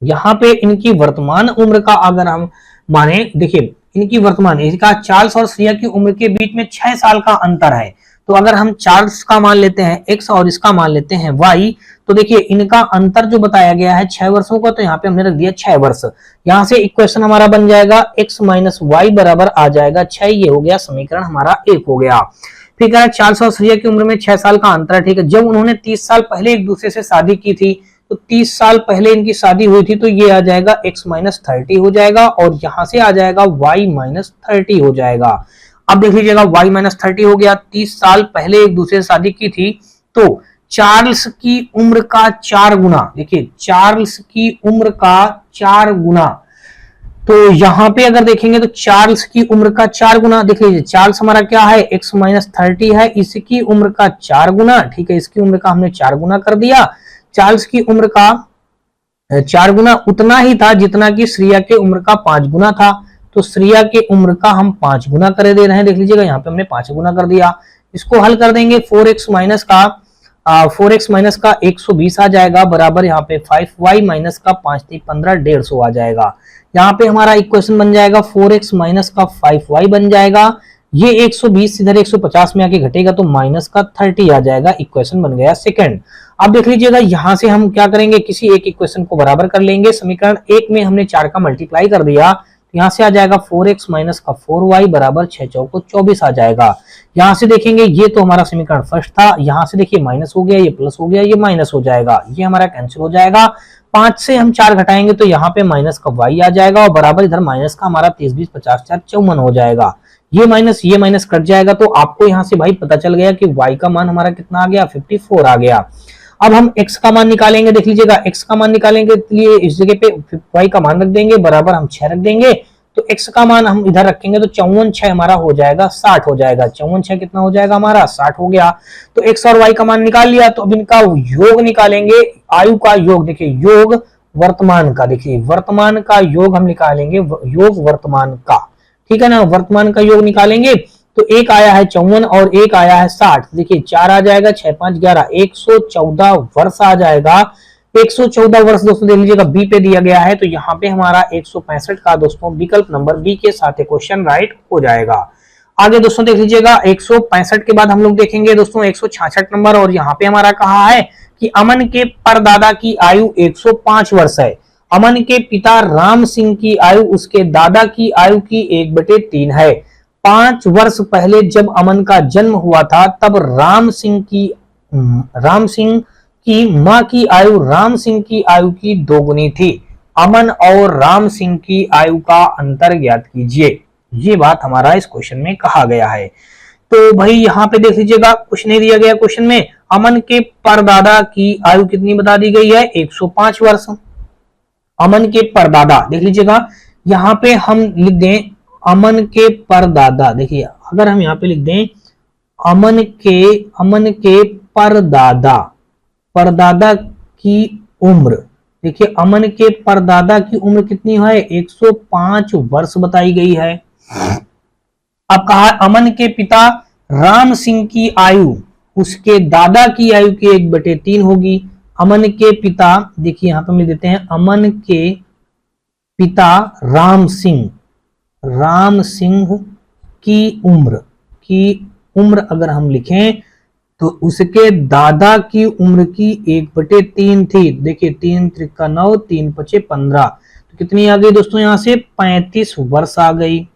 यहाँ पे इनकी वर्तमान उम्र का अगर हम माने, देखिए इनकी वर्तमान, इसका चार्ल्स और श्रिया की उम्र के बीच में 6 साल का अंतर है। तो अगर हम चार्ल्स का मान लेते हैं x और इसका मान लेते हैं y, तो देखिए इनका अंतर जो बताया गया है 6 वर्षों का, तो यहाँ पे हमने रख दिया 6 वर्ष। यहाँ से इक्वेशन हमारा बन जाएगा x माइनस वाई बराबर आ जाएगा 6। ये हो गया समीकरण हमारा 1 हो गया। फिर कह रहा है चार्ल्स और श्रिया की उम्र में 6 साल का अंतर है। ठीक है, जब उन्होंने 30 साल पहले एक दूसरे से शादी की थी तो 30 साल पहले इनकी शादी हुई थी, तो ये आ जाएगा x माइनस 30 हो जाएगा और यहाँ से आ जाएगा y माइनस 30 हो जाएगा। अब देख लीजिएगा y माइनस 30 हो गया। 30 साल पहले एक दूसरे से शादी की थी तो चार्ल्स की उम्र का 4 गुना, देखिए चार्ल्स की उम्र का 4 गुना, तो यहाँ पे अगर देखेंगे तो चार्ल्स की उम्र का 4 गुना, देख लीजिए चार्ल्स हमारा क्या है x माइनस 30 है, इसकी उम्र का 4 गुना। ठीक है, इसकी उम्र का हमने 4 गुना कर दिया। चार्ल्स की उम्र का 4 गुना उतना ही था जितना कि श्रिया के उम्र का 5 गुना था, तो श्रिया के उम्र का हम 5 गुना कर दे रहे हैं। देख लीजिएगा यहाँ पे हमने 5 गुना कर दिया। इसको हल कर देंगे 4x माइनस का 120 आ जाएगा बराबर यहाँ पे 5y माइनस का 5 3 15 150 आ जाएगा। यहाँ पे हमारा इक्वेशन बन जाएगा 4x माइनस का 5y बन जाएगा। ये 120 इधर 150 में आके घटेगा तो माइनस का 30 आ जाएगा। इक्वेशन बन गया सेकंड। अब देख लीजिएगा यहाँ से हम क्या करेंगे, किसी एक इक्वेशन को बराबर कर लेंगे। समीकरण 1 में हमने 4 का मल्टीप्लाई कर दिया, यहाँ से आ जाएगा 4x माइनस का 4y बराबर 6 चौको 24 आ जाएगा। यहाँ से देखेंगे ये तो हमारा समीकरण फर्स्ट था, यहाँ से देखिए माइनस हो गया, ये प्लस हो गया, ये माइनस हो जाएगा, ये हमारा कैंसिल हो जाएगा। 5 से हम 4 घटाएंगे तो यहाँ पे माइनस का y आ जाएगा और बराबर इधर माइनस का हमारा 30 20 50 4 54 हो जाएगा। ये माइनस कट जाएगा, तो आपको यहाँ से भाई पता चल गया कि y का मान हमारा कितना आ गया, 54 आ गया। अब हम x का मान निकालेंगे, देख लीजिएगा x का मान निकालेंगे के लिए इस जगह पे y का मान रख देंगे, बराबर हम 6 रख देंगे, तो x का मान हम इधर रखेंगे तो 54 6 हमारा हो जाएगा 60 हो जाएगा। 54 6 कितना हो जाएगा हमारा, 60 हो गया। तो x और y का मान निकाल लिया, तो अब इनका योग निकालेंगे, आयु का योग, देखिए योग वर्तमान का, देखिए वर्तमान का योग हम निकालेंगे, योग वर्तमान का, ठीक है ना, वर्तमान का योग निकालेंगे। तो एक आया है 54 और एक आया है 60, देखिए 4 आ जाएगा, 6 5 11, 114 वर्ष आ जाएगा। 114 वर्ष दोस्तों देख लीजिएगा बी पे दिया गया है, तो यहाँ पे हमारा 165 का दोस्तों विकल्प नंबर बी के साथ क्वेश्चन राइट हो जाएगा। आगे दोस्तों देख लीजिएगा 165 के बाद हम लोग देखेंगे दोस्तों 166 नंबर, और यहाँ पे हमारा कहा है कि अमन के परदादा की आयु 105 वर्ष है। अमन के पिता राम सिंह की आयु उसके दादा की आयु की 1/3 है। 5 वर्ष पहले जब अमन का जन्म हुआ था तब राम सिंह की मां की आयु राम सिंह की आयु की 2 गुनी थी। अमन और राम सिंह की आयु का अंतर ज्ञात कीजिए। ये बात हमारा इस क्वेश्चन में कहा गया है। तो भाई यहाँ पे देख लीजिएगा कुछ नहीं दिया गया क्वेश्चन में। अमन के परदादा की आयु कितनी बता दी गई है, 105 वर्ष। अमन के परदादा देख लीजिएगा, यहाँ पे हम लिख दें अमन के परदादा, देखिए अगर हम यहाँ पे लिख दें अमन के परदादा की उम्र, देखिए अमन के परदादा की उम्र कितनी है, 105 वर्ष बताई गई है। अब कहा अमन के पिता राम सिंह की आयु उसके दादा की आयु की 1/3 होगी। अमन के पिता, देखिए यहां पर मिल देते हैं अमन के पिता राम सिंह की उम्र अगर हम लिखें तो उसके दादा की उम्र की 1/3 थी। देखिए 3 त्रिका 9, 3 पचे 15, तो कितनी आ गई दोस्तों, यहां से 35 वर्ष आ गई,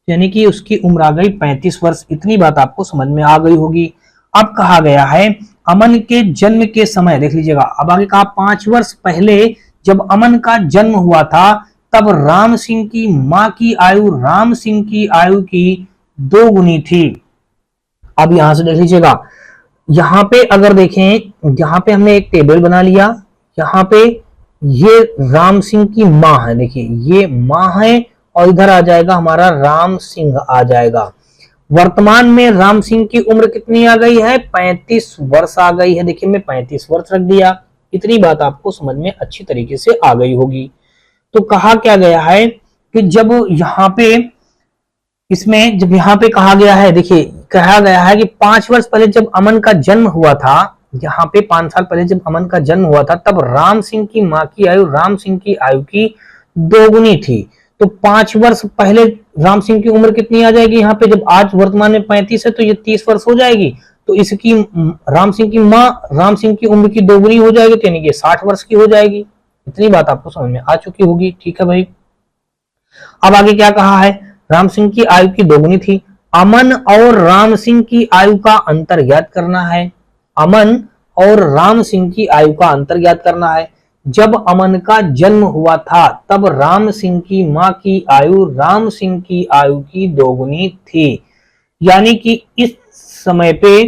यानी कि उसकी उम्र आ गई 35 वर्ष। इतनी बात आपको समझ में आ गई होगी। अब कहा गया है अमन के जन्म के समय, देख लीजिएगा अब आगे कहा 5 वर्ष पहले जब अमन का जन्म हुआ था तब राम सिंह की मां की आयु राम सिंह की आयु की 2 गुनी थी। अब यहां से देख लीजिएगा, यहां पे अगर देखें, यहां पे हमने एक टेबल बना लिया, यहां पे ये राम सिंह की मां है, देखिए ये मां है और इधर आ जाएगा हमारा राम सिंह आ जाएगा। वर्तमान में राम सिंह की उम्र कितनी आ गई है, 35 वर्ष आ गई है। देखिए मैं 35 वर्ष रख दिया। इतनी बात आपको समझ में अच्छी तरीके से आ गई होगी। तो कहा क्या गया है कि जब यहाँ पे इसमें जब यहाँ पे कहा गया है, देखिए कहा गया है कि 5 वर्ष पहले जब अमन का जन्म हुआ था, यहाँ पे 5 साल पहले जब अमन का जन्म हुआ था तब राम सिंह की मां की आयु राम सिंह की आयु की 2 गुनी थी। तो 5 वर्ष पहले राम सिंह की उम्र कितनी आ जाएगी, यहाँ पे जब आज वर्तमान में 35 है तो ये 30 वर्ष हो जाएगी। तो इसकी राम सिंह की मां राम सिंह की उम्र की 2 गुनी हो जाएगी, तो यानी कि 60 वर्ष की हो जाएगी। इतनी बात आपको समझ में आ चुकी होगी, ठीक है भाई। अब आगे क्या कहा है, राम सिंह की आयु की 2 गुनी थी। अमन और राम सिंह की आयु का अंतर ज्ञात करना है। अमन और राम सिंह की आयु का अंतर ज्ञात करना है। जब अमन का जन्म हुआ था तब राम सिंह की मां की आयु राम सिंह की आयु की 2 गुनी थी। यानी कि इस समय पे,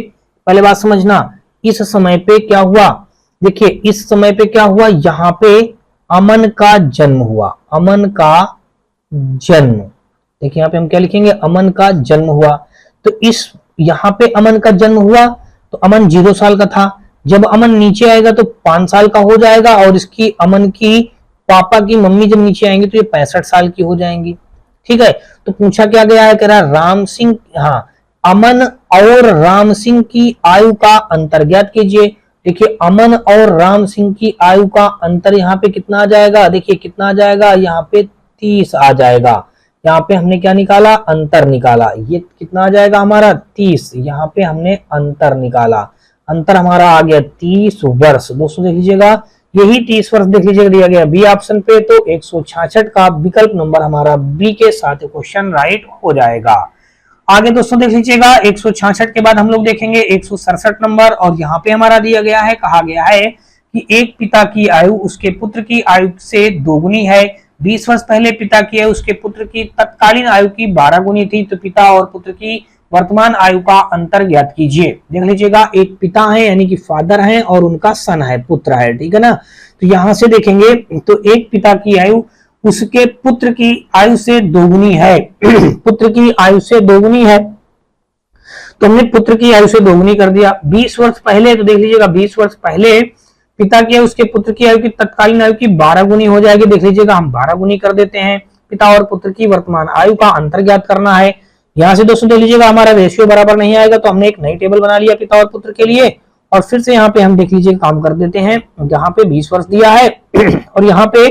पहले बात समझना, इस समय पे क्या हुआ, देखिए इस समय पे क्या हुआ, यहाँ पे अमन का जन्म हुआ। अमन का जन्म, देखिए यहाँ पे हम क्या लिखेंगे, अमन का जन्म हुआ। तो इस यहाँ पे अमन का जन्म हुआ तो अमन 0 साल का था। जब अमन नीचे आएगा तो 5 साल का हो जाएगा, और इसकी अमन की पापा की मम्मी जब नीचे आएंगे तो ये 65 साल की हो जाएंगी, ठीक है। तो पूछा क्या गया है, कह रहा राम सिंह, हाँ, अमन और राम सिंह की आयु का अंतर ज्ञात कीजिए। देखिए अमन और राम सिंह की आयु का अंतर यहाँ पे कितना आ जाएगा, देखिए कितना आ जाएगा, यहाँ पे 30 आ जाएगा। यहाँ पे हमने क्या निकाला, अंतर निकाला। ये कितना आ जाएगा हमारा, 30। यहाँ पे हमने अंतर निकाला, अंतर हमारा आ गया 30 वर्ष। दोस्तों देख लीजिएगा, यही 30 वर्ष देख लीजिएगा दिया गया बी ऑप्शन पे। तो 166 का विकल्प नंबर हमारा बी के साथ क्वेश्चन राइट हो जाएगा। आगे दोस्तों देख लीजिएगा 166 के बाद हम लोग देखेंगे 167 नंबर, और यहाँ पे हमारा दिया गया है, कहा गया है कि एक पिता की आयु उसके पुत्र की आयु से 2 गुनी है। 20 वर्ष पहले पिता की आयु उसके पुत्र की तत्कालीन आयु की 12 गुनी थी, तो पिता और पुत्र की वर्तमान आयु का अंतर ज्ञात कीजिए। देख लीजिएगा, एक पिता है यानी कि फादर है और उनका सन है, पुत्र है, ठीक है ना। तो यहां से देखेंगे तो एक पिता की आयु उसके पुत्र की आयु से दोगुनी है पुत्र की आयु से दोगुनी है, तो हमने पुत्र की आयु से दोगुनी कर दिया। 20 वर्ष पहले, तो देख लीजिएगा 20 वर्ष पहले पिता की आयु उसके पुत्र की आयु की तत्कालीन आयु की 12 गुनी हो जाएगी। देख लीजिएगा, हम 12 गुनी कर देते हैं। पिता और पुत्र की वर्तमान आयु का अंतर ज्ञात करना है। यहां से दोस्तों देख लीजिएगा, हमारा रेशियो बराबर नहीं आएगा, तो हमने एक नई टेबल बना लिया पिता और पुत्र के लिए, और फिर से यहाँ पे हम देख लीजिए काम कर देते हैं। यहाँ पे 20 वर्ष दिया है और यहाँ पे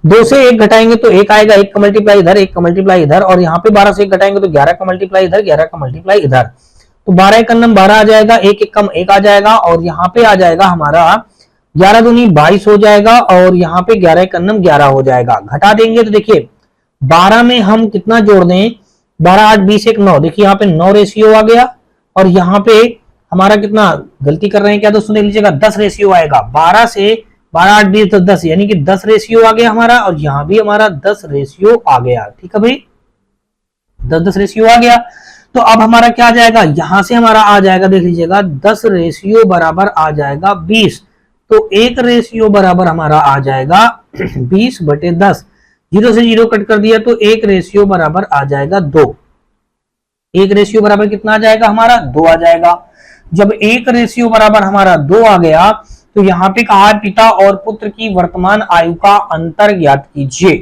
2 से 1 घटाएंगे तो 1 आएगा, 1 का मल्टीप्लाई इधर, 1 का मल्टीप्लाई इधर, और यहाँ पे 12 से 1 घटाएंगे तो 11 का मल्टीप्लाई इधर, 11 का मल्टीप्लाई इधर, तो 12 एक कन्नम 12 आ जाएगा, 1 एक कम 1 आ जाएगा, और यहाँ पे आ जाएगा हमारा 11 दूनी 22 हो जाएगा, और यहाँ पे 11 एक कन्नम 11 हो जाएगा। घटा देंगे तो देखिए 12 में हम कितना जोड़ दें, 12 8 20 1 9, देखिए यहाँ पे 9 रेशियो आ गया, और यहाँ पे हमारा कितना, गलती कर रहे हैं क्या दोस्तों, देख लीजिएगा 10 रेशियो आएगा। 12 से 12 8 20 10 यानी कि 10 रेशियो आ गया हमारा, और यहाँ भी हमारा 10 रेशियो आ गया, ठीक है भाई, 10 रेशियो आ गया। तो अब हमारा क्या आ जाएगा, यहां से हमारा आ जाएगा, देख लीजिएगा 10 रेशियो बराबर आ जाएगा 20, तो 1 रेशियो बराबर हमारा आ जाएगा 20/10, 0 से 0 कट कर दिया तो 1 रेशियो बराबर आ जाएगा 2। 1 रेशियो बराबर कितना आ जाएगा हमारा, 2 आ जाएगा। जब 1 रेशियो बराबर हमारा 2 आ गया, तो यहाँ पे कहा है पिता और पुत्र की वर्तमान आयु का अंतर ज्ञात कीजिए।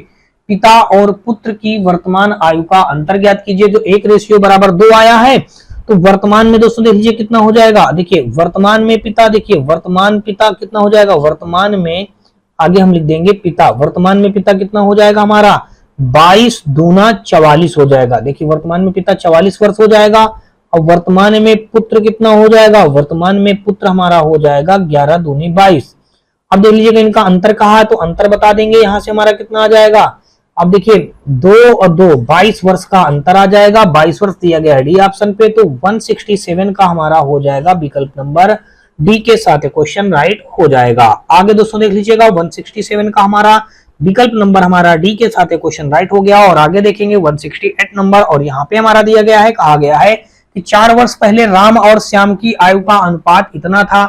पिता और पुत्र की वर्तमान आयु का अंतर ज्ञात कीजिए। जो 1 रेशियो बराबर 2 आया है, तो वर्तमान में दोस्तों देख लीजिए कितना हो जाएगा, देखिए वर्तमान में पिता, देखिए वर्तमान पिता कितना हो जाएगा, वर्तमान में आगे हम लिख देंगे पिता, वर्तमान में पिता कितना हो जाएगा हमारा 22 दूना 44 हो जाएगा। देखिए वर्तमान में पिता 44 वर्ष हो जाएगा, और वर्तमान में पुत्र कितना हो जाएगा, वर्तमान में पुत्र हमारा हो जाएगा 11 दूनी 22। अब देख लीजिएगा इनका अंतर कहा है, तो अंतर बता देंगे, यहां से हमारा कितना आ जाएगा, अब देखिए 2 और 2 22 वर्ष का अंतर आ जाएगा, 22 वर्ष दिया गया है डी ऑप्शन पे, तो 167 का हमारा हो जाएगा विकल्प नंबर डी के साथ क्वेश्चन राइट हो जाएगा। आगे दोस्तों देख लीजिएगा 167 का हमारा विकल्प नंबर हमारा डी के साथ क्वेश्चन राइट हो गया। और आगे देखेंगे 168 नंबर, और यहाँ पे हमारा दिया गया है, कहा गया है कि 4 वर्ष पहले राम और श्याम की आयु का अनुपात इतना था,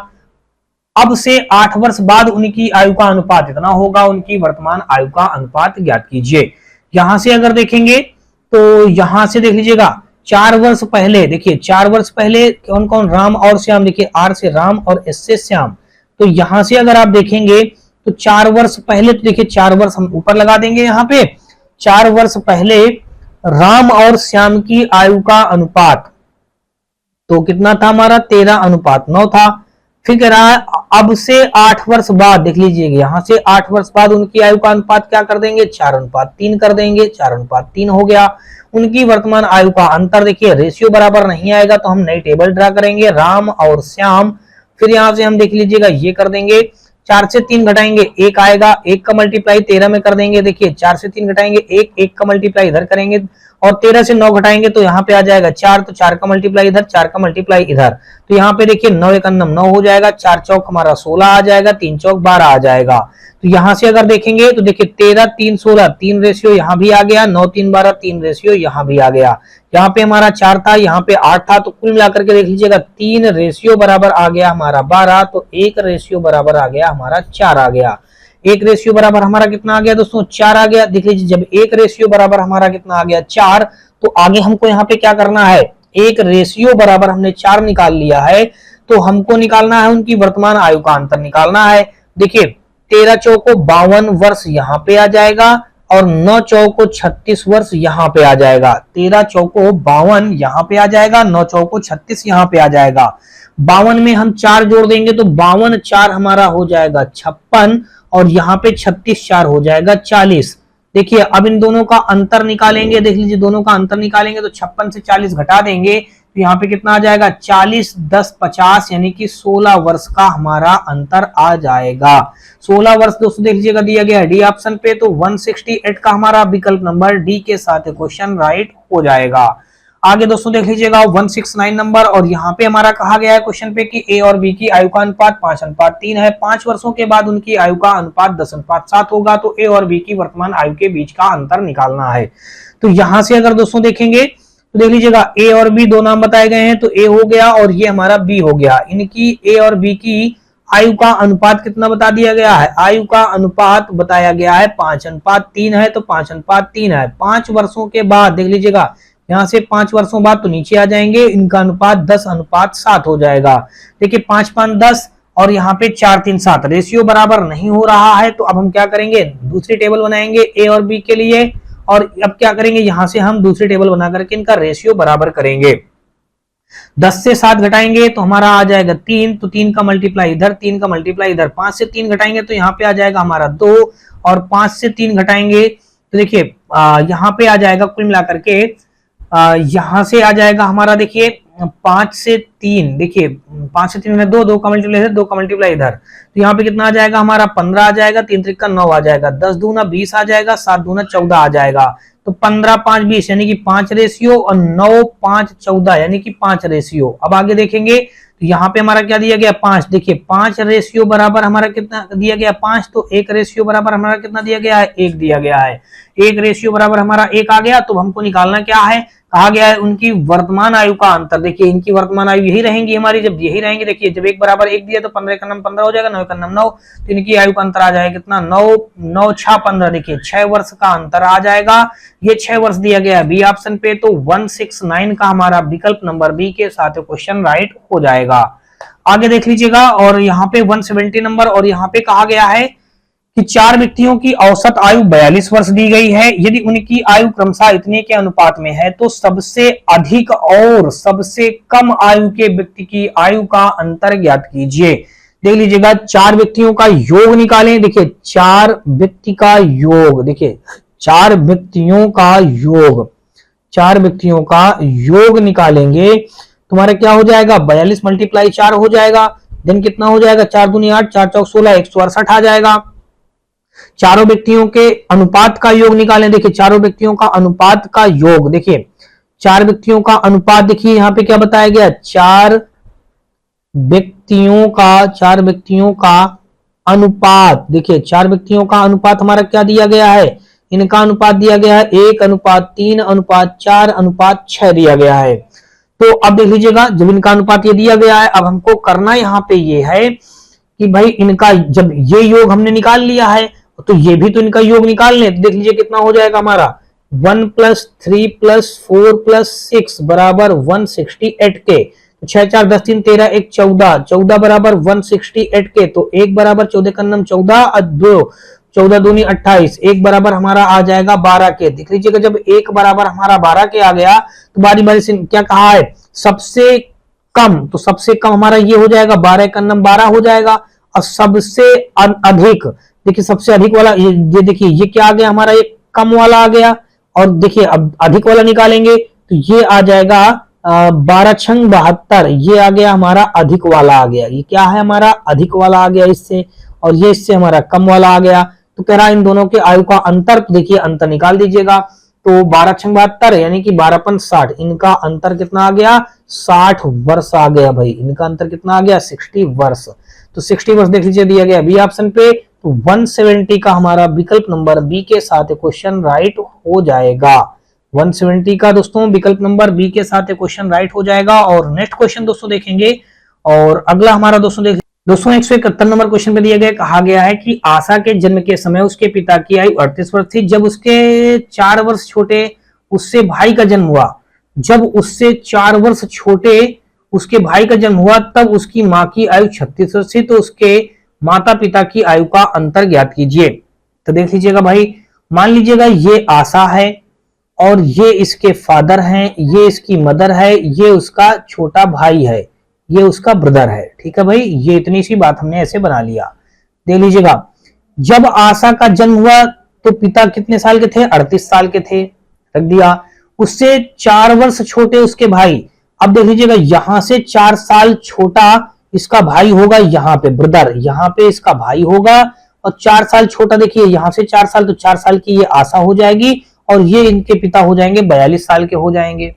अब से 8 वर्ष बाद उनकी आयु का अनुपात इतना होगा, उनकी वर्तमान आयु का अनुपात ज्ञात कीजिए। यहां से अगर देखेंगे तो यहां से देख लीजिएगा 4 वर्ष पहले, देखिए 4 वर्ष पहले कौन कौन, राम और श्याम, देखिए आर से राम और एस से श्याम, तो यहां से अगर आप देखेंगे तो 4 वर्ष पहले, तो देखिए 4 वर्ष हम ऊपर लगा देंगे, यहाँ पे 4 वर्ष पहले राम और श्याम की आयु का अनुपात तो कितना था हमारा 13:9 था। फिर कह रहा है अब से 8 वर्ष बाद, देख लीजिएगा यहां से 8 वर्ष बाद उनकी आयु का अनुपात क्या कर देंगे, 4:3 कर देंगे, 4:3 हो गया। उनकी वर्तमान आयु का अंतर, देखिए रेशियो बराबर नहीं आएगा तो हम नई टेबल ड्रा करेंगे, राम और श्याम, फिर यहां से हम देख लीजिएगा ये कर देंगे, 4 से 3 घटाएंगे 1 आएगा, 1 का मल्टीप्लाई 13 में कर देंगे, देखिए 4 से 3 घटाएंगे 1, 1 का मल्टीप्लाई इधर करेंगे, और 13 से 9 घटाएंगे तो यहाँ पे आ जाएगा 4, तो 4 का मल्टीप्लाई इधर, 4 का मल्टीप्लाई इधर, तो यहाँ पे देखिए 9 एक 9 हो जाएगा, 4 चौक हमारा 16 आ जाएगा, 3 चौक 12 आ जाएगा। तो यहाँ से अगर देखेंगे तो देखिए 13 3 16 3 रेशियो यहाँ भी आ गया, 9 3 12 3 रेशियो यहाँ भी आ गया, यहाँ पे हमारा 4 था, यहाँ पे 8 था, तो कुल मिलाकर के देख लीजिएगा 3 रेशियो बराबर आ गया हमारा 12, तो 1 रेशियो बराबर आ गया हमारा 4 आ गया। 1 रेशियो बराबर हमारा कितना आ गया दोस्तों, 4 आ गया। देख लीजिए जब 1 रेशियो बराबर हमारा कितना आ गया 4, तो आगे हमको यहाँ पे क्या करना है, 1 रेशियो बराबर हमने 4 निकाल लिया है, तो हमको निकालना है उनकी वर्तमान आयु का अंतर निकालना है। देखिए 13 चौको 52 वर्ष यहाँ पे आ जाएगा, और 9 चौको 36 वर्ष यहाँ पे आ जाएगा। 13 चौको 52 यहाँ पे आ जाएगा, 9 चौको 36 यहाँ पे आ जाएगा। 52 में हम 4 जोड़ देंगे तो 52 4 हमारा हो जाएगा 56, और यहाँ पे 36 4 हो जाएगा 40। देखिए अब इन दोनों का अंतर निकालेंगे, देख लीजिए दोनों का अंतर निकालेंगे तो 56 से 40 घटा देंगे तो यहाँ पे कितना आ जाएगा 40 10 50, यानी कि 16 वर्ष का हमारा अंतर आ जाएगा। 16 वर्ष दोस्तों देख लीजिएगा दिया गया है डी ऑप्शन पे, तो 168 का हमारा विकल्प नंबर डी के साथ क्वेश्चन राइट हो जाएगा। आगे दोस्तों देख लीजिएगा 169 नंबर, और यहाँ पे हमारा कहा गया है क्वेश्चन पे कि ए और बी की आयु का अनुपात 5:3 है। 5 वर्षों के बाद उनकी आयु का अनुपात 10:7 होगा। तो ए और बी की वर्तमान आयु के बीच का अंतर निकालना है। तो यहां से अगर दोस्तों देखेंगे तो देख लीजिएगा ए और बी दो नाम बताए गए हैं, तो ए हो गया और ये हमारा बी हो गया। इनकी ए और बी की आयु का अनुपात कितना बता दिया गया है? आयु का अनुपात बताया गया है 5:3 है, तो 5:3 है। 5 वर्षों के बाद देख लीजिएगा, यहां से 5 वर्षों बाद तो नीचे आ जाएंगे, इनका अनुपात 10:7 हो जाएगा। देखिए 5 5 10 और यहाँ पे 4 3 7 रेशियो बराबर नहीं हो रहा है। तो अब हम क्या करेंगे, दूसरी टेबल बनाएंगे ए और बी के लिए, और अब क्या करेंगे, यहां से हम दूसरी टेबल बना करके इनका रेशियो बराबर करेंगे। 10 से 7 घटाएंगे तो हमारा आ जाएगा 3, तो 3 का मल्टीप्लाई इधर, 3 का मल्टीप्लाई इधर। 5 से 3 घटाएंगे तो यहाँ पे आ जाएगा हमारा 2, और 5 से 3 घटाएंगे तो देखिए यहाँ पे आ जाएगा कुल मिलाकर के यहां से आ जाएगा हमारा, देखिए 5 से 3, देखिए 5 से 3 में 2, 2 का मल्टीप्लाई इधर, 2 का मल्टीप्लाई इधर, तो यहाँ पे कितना आ जाएगा हमारा 15 आ जाएगा, 3 त्रिक का 9 आ जाएगा, 10 दूना 20 आ जाएगा, 7 दूना 14 आ जाएगा। तो 15 5 20 यानी कि 5 रेशियो, और 9 5 14 यानी कि 5 रेशियो। अब आगे देखेंगे तो यहाँ पे हमारा क्या दिया गया 5, देखिए 5 रेशियो बराबर हमारा कितना दिया गया 5, तो 1 रेशियो बराबर हमारा कितना दिया गया है 1 दिया गया है। 1 रेशियो बराबर हमारा 1 आ गया। तो हमको निकालना क्या है, कहा गया है उनकी वर्तमान आयु का अंतर। देखिए इनकी वर्तमान आयु यही रहेंगी हमारी, जब यही रहेंगी, देखिए जब 1 बराबर 1 दिया तो 15 का नाम 15 हो जाएगा, 9 का नाम 9, तो इनकी आयु का अंतर आ जाएगा कितना 9 9 6 15, देखिए 6 वर्ष का अंतर आ जाएगा। ये 6 वर्ष दिया गया है बी ऑप्शन पे, तो 169 का हमारा विकल्प नंबर बी के साथ क्वेश्चन राइट हो जाएगा। आगे देख लीजिएगा, और यहाँ पे 170 नंबर, और यहाँ पे कहा गया है कि 4 व्यक्तियों की औसत आयु 42 वर्ष दी गई है। यदि उनकी आयु क्रमशः इतने के अनुपात में है तो सबसे अधिक और सबसे कम आयु के व्यक्ति की आयु का अंतर ज्ञात कीजिए। देख लीजिएगा 4 व्यक्तियों का योग निकालें। देखिए 4 व्यक्ति का योग, देखिए 4 व्यक्तियों का योग, 4 व्यक्तियों का योग निकालेंगे, तुम्हारा क्या हो जाएगा 42 मल्टीप्लाई 4 हो जाएगा। देन कितना हो जाएगा 4 दूनी 8, 4 चौक 16, 168 आ जाएगा। चारों व्यक्तियों के अनुपात का योग निकालें। देखिए चारों व्यक्तियों का अनुपात का योग, देखिए 4 व्यक्तियों का अनुपात, देखिए यहां पे क्या बताया गया 4 व्यक्तियों का अनुपात। देखिए 4 व्यक्तियों का अनुपात हमारा क्या दिया गया है, इनका अनुपात दिया गया है 1:3:4:6 दिया गया है। तो अब देख लीजिएगा जब इनका अनुपात ये दिया गया है, अब हमको करना यहाँ पे ये है कि भाई इनका जब ये योग हमने निकाल लिया है तो ये भी तो इनका योग निकाल लें। तो देख लीजिए कितना हो जाएगा हमारा 1 + 3 + 4 + 6 बराबर 168 के। 6 4 10 3 13 1 14, 14 बराबर 168 के। तो 1 बराबर 14 का नाम 14 और 2 14 दूनी 28, 1 बराबर हमारा आ जाएगा 12 के। देख लीजिएगा जब 1 बराबर हमारा 12 के आ गया तो बारी बारी से क्या कहा है सबसे कम, तो सबसे कम हमारा ये हो जाएगा 12 का नाम 12 हो जाएगा। और सबसे अधिक, देखिए सबसे अधिक वाला ये देखिए ये क्या आ गया हमारा, ये कम वाला आ गया। और देखिए अब अधिक वाला निकालेंगे तो ये आ जाएगा 12 छंग 72, ये आ गया हमारा अधिक वाला आ गया। ये क्या है हमारा अधिक वाला आ गया इससे, और ये इससे हमारा कम वाला आ गया। तो कह रहा है इन दोनों के आयु का अंतर, तो देखिए अंतर निकाल दीजिएगा। तो 12 छंग 72 यानी कि 12 60, इनका अंतर कितना आ गया 60 वर्ष आ गया भाई। इनका अंतर कितना आ गया 60 वर्ष। तो 60 वर्ष देख लीजिए दिया गया बी ऑप्शन पे। तो 170 का हमारा विकल्प नंबर बी के साथ क्वेश्चन राइट हो जाएगा। 170 का दोस्तों विकल्प नंबर बी के साथ क्वेश्चन राइट हो जाएगा। और नेक्स्ट क्वेश्चन दोस्तों देखेंगे, और अगला हमारा दोस्तों 171 नंबर क्वेश्चन पे दिया गया, कहा गया है कि आशा के जन्म के समय उसके पिता की आयु 38 वर्ष थी। जब उसके 4 वर्ष छोटे उससे भाई का जन्म हुआ, जब उससे 4 वर्ष छोटे उसके भाई का जन्म हुआ तब उसकी माँ की आयु 36 वर्ष थी। तो उसके माता पिता की आयु का अंतर ज्ञात कीजिए। तो देख लीजिएगा भाई, मान लीजिएगा ये आशा है और ये इसके फादर हैं, ये इसकी मदर है, ये उसका छोटा भाई है, ये उसका ब्रदर है। ठीक है भाई, ये इतनी सी बात हमने ऐसे बना लिया। देख लीजिएगा जब आशा का जन्म हुआ तो पिता कितने साल के थे 38 साल के थे, रख दिया। उससे 4 वर्ष छोटे उसके भाई, अब देख लीजिएगा यहां से 4 साल छोटा इसका भाई होगा, यहाँ पे ब्रदर, यहाँ पे इसका भाई होगा। और 4 साल छोटा देखिए यहां से 4 साल, तो 4 साल की ये आशा हो जाएगी और ये इनके पिता हो जाएंगे 42 साल के हो जाएंगे।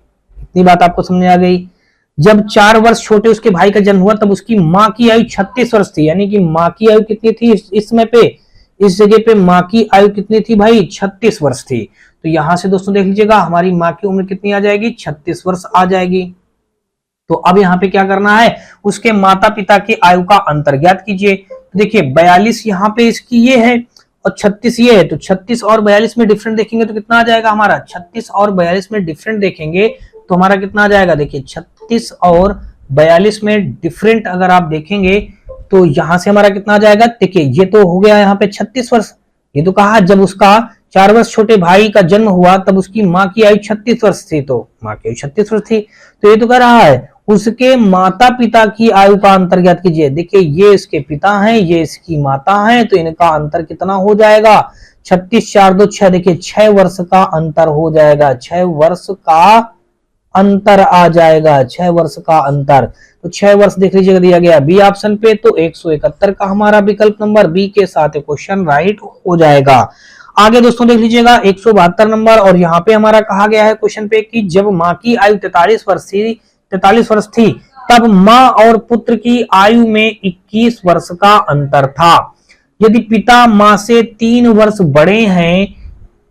इतनी बात आपको समझ आ गई। जब 4 वर्ष छोटे उसके भाई का जन्म हुआ तब उसकी माँ की आयु 36 वर्ष थी, यानी कि माँ की आयु कितनी थी इस समय पे, इस जगह पे माँ की आयु कितनी थी भाई, 36 वर्ष थी। तो यहां से दोस्तों देख लीजिएगा हमारी माँ की उम्र कितनी आ जाएगी, 36 वर्ष आ जाएगी। तो अब यहाँ पे क्या करना है, उसके माता पिता की आयु का अंतर ज्ञात कीजिए। तो देखिए 42 यहाँ पे इसकी ये है और 36 ये है, तो 36 और 42 में डिफरेंट देखेंगे तो कितना आ जाएगा हमारा, 36 और 42 में डिफरेंट देखेंगे तो हमारा कितना आ जाएगा, देखिए 36 और 42 में डिफरेंट अगर आप देखेंगे तो यहां से हमारा कितना आ जाएगा, देखिए ये तो हो गया यहाँ पे 36 वर्ष। ये तो कहा जब उसका 4 वर्ष छोटे भाई का जन्म हुआ तब उसकी माँ की आयु 36 वर्ष थी, तो माँ की आयु 36 वर्ष थी। तो ये तो कह रहा है उसके माता पिता की आयु का अंतर ज्ञात कीजिए। देखिए ये इसके पिता हैं, ये इसकी माता हैं, तो इनका अंतर कितना हो जाएगा, 36 4 2 6, देखिए 6 वर्ष का अंतर हो जाएगा, 6 वर्ष का अंतर आ जाएगा, 6 वर्ष का अंतर। तो 6 वर्ष देख लीजिएगा दिया गया बी ऑप्शन पे, तो 171 का हमारा विकल्प नंबर बी के साथ क्वेश्चन राइट हो जाएगा। आगे दोस्तों देख लीजिएगा 172 नंबर, और यहाँ पे हमारा कहा गया है क्वेश्चन पे कि जब माँ की आयु 43 वर्ष थी तब माँ और पुत्र की आयु में 21 वर्ष का अंतर था। यदि पिता माँ से 3 वर्ष बड़े हैं,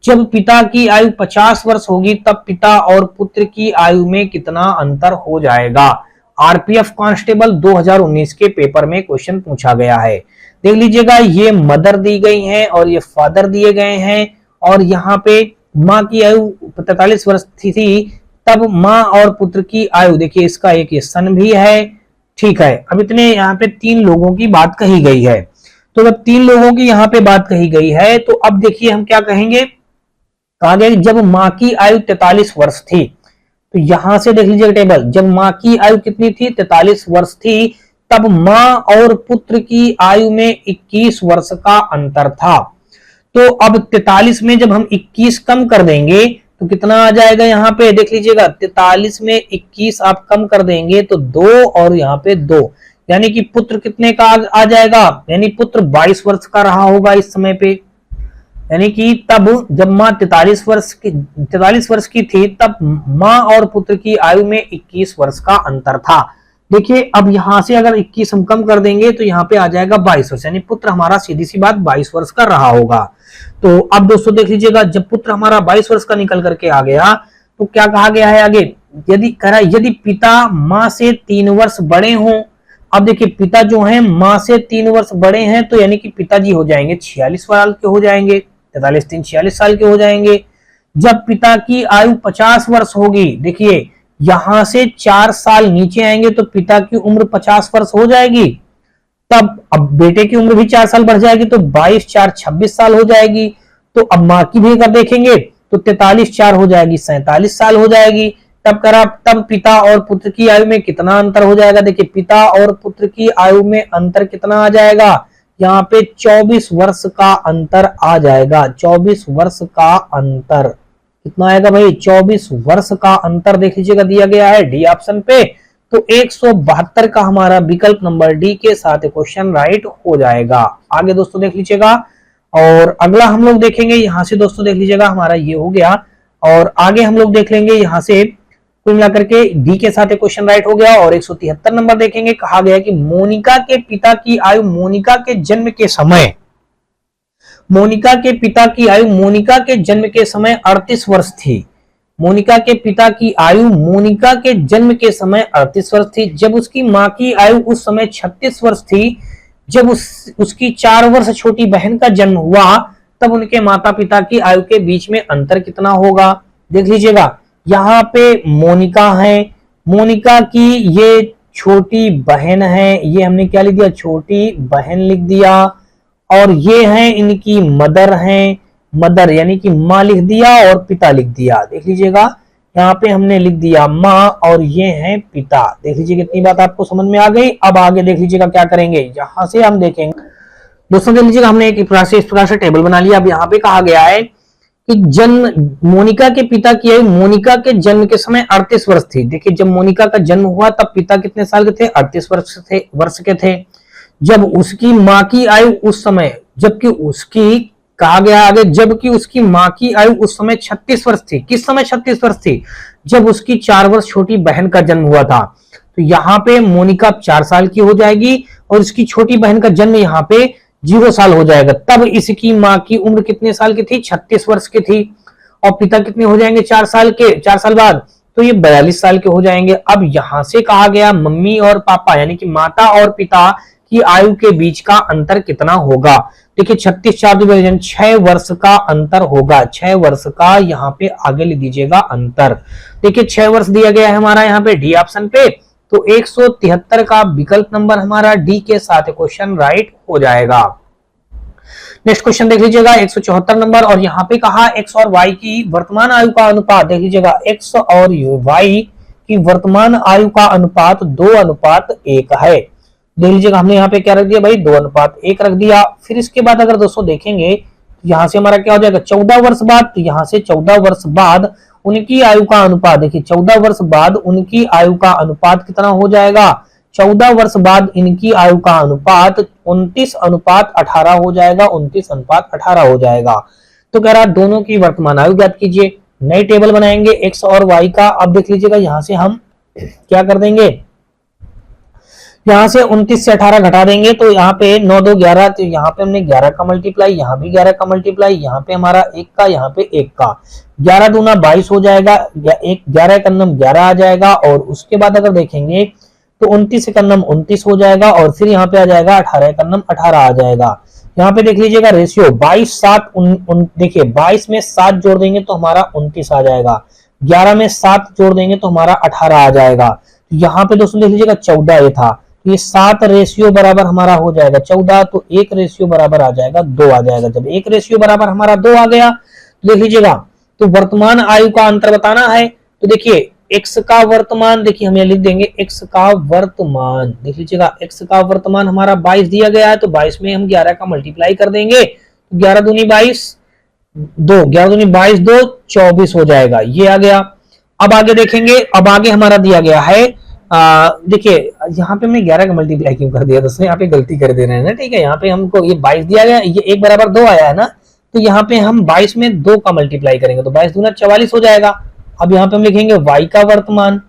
जब पिता की आयु 50 वर्ष होगी तब पिता और पुत्र की आयु में कितना अंतर हो जाएगा। आरपीएफ कांस्टेबल 2019 के पेपर में क्वेश्चन पूछा गया है। देख लीजिएगा ये मदर दी गई है और ये फादर दिए गए हैं, और यहाँ पे माँ की आयु 43 वर्ष थी तब माँ और पुत्र की आयु, देखिए इसका एक ये सन भी है, ठीक है। अब इतने यहाँ पे 3 लोगों की बात कही गई है, तो जब 3 लोगों की यहाँ पे बात कही गई है तो अब देखिए हम क्या कहेंगे, कहा गया जब माँ की आयु 43 वर्ष थी, तो यहां से देख लीजिए टेबल, जब माँ की आयु कितनी थी, 43 वर्ष थी, तब माँ और पुत्र की आयु में 21 वर्ष का अंतर था। तो अब 43 में जब हम 21 कम कर देंगे तो कितना आ जाएगा, यहाँ पे देख लीजिएगा 43 में 21 आप कम कर देंगे तो 2 और यहाँ पे 2, यानी कि पुत्र कितने का आ जाएगा, यानी पुत्र 22 वर्ष का रहा होगा इस समय पे, यानी कि तब जब माँ 43 वर्ष की थी तब माँ और पुत्र की आयु में 21 वर्ष का अंतर था। देखिए अब यहां से अगर 21 हम कम कर देंगे तो यहाँ पे आ जाएगा 22 वर्ष, यानी पुत्र हमारा सीधी सी बात 22 वर्ष का रहा होगा। तो अब दोस्तों देख लीजिएगा जब पुत्र हमारा 22 वर्ष का निकल करके आ गया तो क्या कहा गया है आगे, यदि पिता माँ से 3 वर्ष बड़े हों, अब देखिए पिता जो है माँ से 3 वर्ष बड़े हैं तो यानी कि पिताजी हो जाएंगे 46 साल के हो जाएंगे, 43 3 46 साल के हो जाएंगे। जब पिता की आयु 50 वर्ष होगी, देखिए यहां से 4 साल नीचे आएंगे तो पिता की उम्र 50 वर्ष हो जाएगी, तब अब बेटे की उम्र भी 4 साल बढ़ जाएगी तो 22 4 26 साल हो जाएगी। तो अब माँ की भी अगर देखेंगे तो 43 4 हो जाएगी 47 साल हो जाएगी। तब पिता और पुत्र की आयु में कितना अंतर हो जाएगा, देखिए पिता और पुत्र की आयु में अंतर कितना आ जाएगा, यहाँ पे 24 वर्ष का अंतर आ जाएगा, 24 वर्ष का अंतर कितना आएगा भाई, 24 वर्ष का अंतर देख लीजिएगा दिया गया है डी ऑप्शन पे, तो 172 का हमारा विकल्प नंबर डी के साथ क्वेश्चन राइट हो जाएगा। आगे दोस्तों देख लीजिएगा, और अगला हम लोग देखेंगे यहां से दोस्तों देख लीजिएगा हमारा ये हो गया, और आगे हम लोग देख लेंगे यहां से कुल मिलाकर के डी के साथ क्वेश्चन राइट हो गया। और 173 नंबर देखेंगे, कहा गया कि मोनिका के पिता की आयु मोनिका के जन्म के समय 38 वर्ष थी। मोनिका के पिता की आयु मोनिका के जन्म के समय 38 वर्ष थी, जब उसकी माँ की आयु उस समय 36 वर्ष थी। जब उसकी 4 वर्ष छोटी बहन का जन्म हुआ तब उनके माता पिता की आयु के बीच में अंतर कितना होगा, देख लीजिएगा यहाँ पे मोनिका है, मोनिका की ये छोटी बहन है, ये हमने क्या लिख दिया, छोटी बहन लिख दिया, और ये है इनकी मदर है, मदर यानी कि माँ लिख दिया और पिता लिख दिया, देख लीजिएगा यहाँ पे हमने लिख दिया माँ और ये है पिता। देख लीजिए कितनी बात आपको समझ में आ गई। अब आगे देख लीजिएगा क्या करेंगे, यहाँ से हम देखेंगे दोस्तों, देख लीजिएगा हमने इस प्रकार से टेबल बना लिया। अब यहाँ पे कहा गया है कि जन्म मोनिका के पिता की आयु मोनिका के जन्म के समय 38 वर्ष थी। देखिए जब मोनिका का जन्म हुआ तब पिता कितने साल के थे, 38 वर्ष के थे। जब उसकी माँ की आयु उस समय, जबकि उसकी कहा गया आगे, जबकि उसकी माँ की आयु उस समय 36 वर्ष थी। किस समय 36 वर्ष थी, जब उसकी 4 वर्ष छोटी बहन का जन्म हुआ था। तो यहाँ पे मोनिका 4 साल की हो जाएगी और इसकी छोटी बहन का जन्म यहाँ पे 0 साल हो जाएगा। तब इसकी माँ की उम्र कितने साल की थी? 36 वर्ष की थी। और पिता कितने हो जाएंगे 4 साल बाद? तो ये 42 साल के हो जाएंगे। अब यहां से कहा गया मम्मी और पापा यानी कि माता और पिता की आयु के बीच का अंतर कितना होगा। देखिए 36 4 विभाजन 6 वर्ष का अंतर होगा। 6 वर्ष का यहाँ पे आगे लिख दीजिएगा अंतर। देखिए 6 वर्ष दिया गया है हमारा यहाँ पे डी ऑप्शन पे। तो 173 का विकल्प नंबर हमारा डी के साथ क्वेश्चन राइट हो जाएगा। नेक्स्ट क्वेश्चन देख लीजिएगा 174 नंबर और यहाँ पे कहा एक्स और वाई की वर्तमान आयु का अनुपात। देख लीजिएगा एक्स और वाई की वर्तमान आयु का अनुपात 2:1 है। देख लीजिएगा हमने यहाँ पे क्या रख दिया भाई? 2:1 रख दिया। फिर इसके बाद अगर दोस्तों देखेंगे यहाँ से हमारा क्या हो जाएगा? 14 वर्ष बाद। तो यहाँ से 14 वर्ष बाद उनकी आयु का अनुपात, देखिए 14 वर्ष बाद उनकी आयु का अनुपात कितना हो जाएगा? 14 वर्ष बाद इनकी आयु का अनुपात 29:18 हो जाएगा। 29:18 हो जाएगा। तो कह रहा दोनों की वर्तमान आयु ज्ञात कीजिए। नई टेबल बनाएंगे एक्स और वाई का। अब देख लीजिएगा यहाँ से हम क्या कर देंगे? यहाँ से 29 से 18 घटा देंगे तो यहाँ पे 9 2 11। तो यहाँ पे हमने 11 का मल्टीप्लाई, यहाँ भी 11 का मल्टीप्लाई, यहाँ पे हमारा 1 का, यहाँ पे 1 का। 11 दूना 22 हो जाएगा। 11 का नम 11 आ जाएगा। और उसके बाद अगर देखेंगे तो 29 का नम 29 हो जाएगा। और फिर यहाँ पे आ जाएगा 18 का नम 18 आ जाएगा। यहाँ पे देख लीजिएगा रेशियो 22 7 देखिए 22 में 7 जोड़ देंगे तो हमारा 29 आ जाएगा। 11 में 7 जोड़ देंगे तो हमारा 18 आ जाएगा। यहाँ पे दोस्तों देख लीजिएगा 14 ये था। ये 7 रेशियो बराबर हमारा हो जाएगा 14। तो 1 रेशियो बराबर आ जाएगा 2 आ जाएगा। जब 1 रेशियो बराबर हमारा 2 आ गया तो देख लीजिएगा तो वर्तमान आयु का अंतर बताना है। तो देखिए x का वर्तमान, देखिए हम ये लिख देंगे x का वर्तमान। देख लीजिएगा x का वर्तमान हमारा 22 दिया गया है। तो 22 में हम 11 का मल्टीप्लाई कर देंगे। 11 दूनी 22 2, 11 दूनी 22 2 24 हो जाएगा। ये आ गया। अब आगे देखेंगे, अब आगे हमारा दिया गया है देखिए यहाँ पे हमने 11 का मल्टीप्लाई क्यों कर दिया दोस्तों? यहाँ पे गलती कर दे रहे हैं ना। ठीक है, यहाँ पे हमको ये 22 दिया गया, ये 1 बराबर 2 आया है ना। तो यहाँ पे हम 22 में 2 का मल्टीप्लाई करेंगे तो 22 दूना 44 हो जाएगा। अब यहाँ पे हम लिखेंगे y का वर्तमान।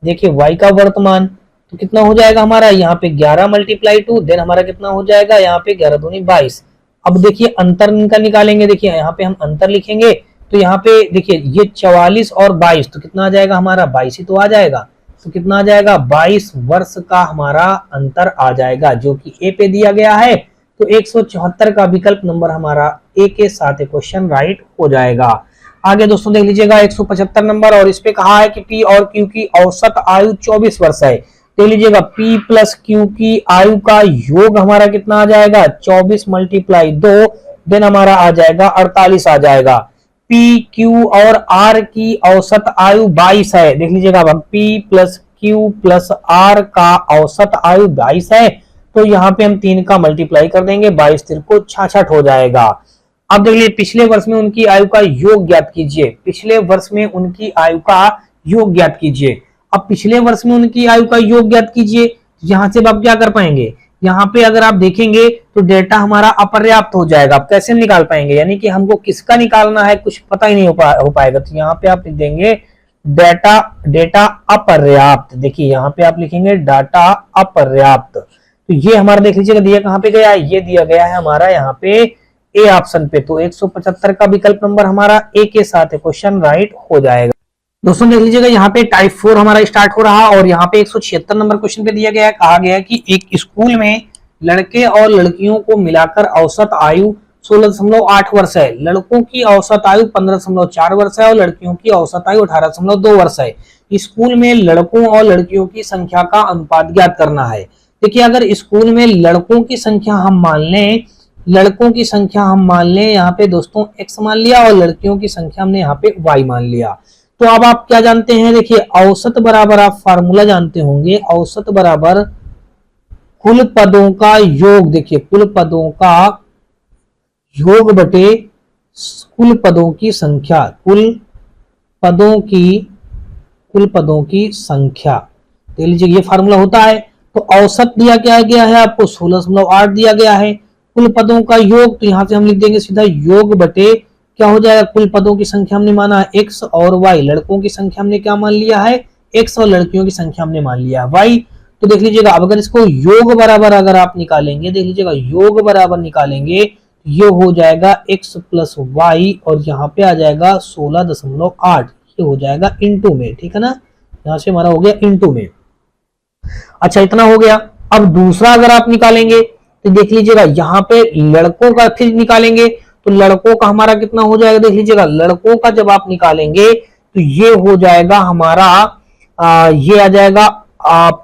देखिए y का वर्तमान तो कितना हो जाएगा हमारा? यहाँ पे 11 मल्टीप्लाई 2 देन हमारा कितना हो जाएगा? यहाँ पे 11 दूनी 22। अब देखिए अंतर इनका निकालेंगे। देखिए यहाँ पे हम अंतर लिखेंगे तो यहाँ पे देखिए ये 44 और 22 तो कितना आ जाएगा हमारा? 22 ही तो आ जाएगा। तो कितना आ जाएगा? 22 वर्ष का हमारा अंतर आ जाएगा जो कि ए पे दिया गया है। तो 174 का विकल्प नंबर हमारा ए के साथ क्वेश्चन राइट हो जाएगा। आगे दोस्तों देख लीजिएगा 175 नंबर और इस पे कहा है कि पी और क्यू की औसत आयु 24 वर्ष है। देख लीजिएगा पी प्लस क्यू की आयु का योग हमारा कितना आ जाएगा? 24 मल्टीप्लाई 2 देन हमारा आ जाएगा 48 आ जाएगा। पी क्यू और आर की औसत आयु 22 है। देख लीजिएगा अब P plus Q plus R का औसत आयु 22 है। तो यहाँ पे हम 3 का मल्टीप्लाई कर देंगे। 22 3 को 66 हो जाएगा। अब देख लीजिए पिछले वर्ष में उनकी आयु का योग ज्ञात कीजिए। पिछले वर्ष में उनकी आयु का योग ज्ञात कीजिए। अब पिछले वर्ष में उनकी आयु का योग ज्ञात कीजिए। यहां से आप क्या कर पाएंगे? यहाँ पे अगर आप देखेंगे तो डेटा हमारा अपर्याप्त हो जाएगा। आप कैसे निकाल पाएंगे? यानी कि हमको किसका निकालना है कुछ पता ही नहीं हो पाएगा। तो यहाँ पे आप लिख देंगे डेटा अपर्याप्त। देखिए यहाँ पे आप लिखेंगे डाटा अपर्याप्त। तो ये हमारा देख लीजिएगा दिया कहाँ पे गया है? ये दिया गया है हमारा यहाँ पे ए ऑप्शन पे। तो 175 का विकल्प नंबर हमारा ए के साथ क्वेश्चन राइट हो जाएगा। दोस्तों देख लीजिएगा यहाँ पे टाइप 4 हमारा स्टार्ट हो रहा और यहाँ पे 176 नंबर क्वेश्चन पे दिया गया है। कहा गया है कि एक स्कूल में लड़के और लड़कियों को मिलाकर औसत आयु 16.8 वर्ष है। लड़कों की औसत आयु 15.4 वर्ष है और लड़कियों की औसत आयु 18.2 वर्ष है। स्कूल में लड़कों और लड़कियों की संख्या का अनुपात ज्ञात करना है। देखिए अगर स्कूल में लड़कों की संख्या हम मान लें, यहाँ पे दोस्तों x मान लिया और लड़कियों की संख्या हमने यहाँ पे y मान लिया। तो अब आप क्या जानते हैं? देखिए औसत बराबर आप फार्मूला जानते होंगे। औसत बराबर कुल पदों का योग। देखिए कुल पदों का योग बटे कुल पदों की संख्या। कुल पदों की संख्या देख लीजिए ये फार्मूला होता है। तो औसत दिया क्या गया है आपको? 16.8 दिया गया है। कुल पदों का योग तो यहां से हम लिख देंगे सीधा योग बटे क्या हो जाएगा, कुल पदों की संख्या हमने माना है x और y, लड़कों की संख्या हमने क्या मान लिया है x और लड़कियों की संख्या हमने मान लिया है y। तो देख लीजिएगा अब अगर इसको योग बराबर अगर आप निकालेंगे, देख लीजिएगा योग बराबर निकालेंगे, ये हो जाएगा x प्लस वाई और यहाँ पे आ जाएगा 16.8, ये हो जाएगा इंटू में, ठीक है ना, यहाँ से हमारा हो गया इंटू में। अच्छा इतना हो गया। अब दूसरा अगर आप निकालेंगे तो देख लीजिएगा यहाँ पे लड़कों का फिर निकालेंगे, तो लड़कों का हमारा कितना हो जाएगा, देख लीजिएगा लड़कों का जब आप निकालेंगे तो ये हो जाएगा हमारा ये आ जाएगा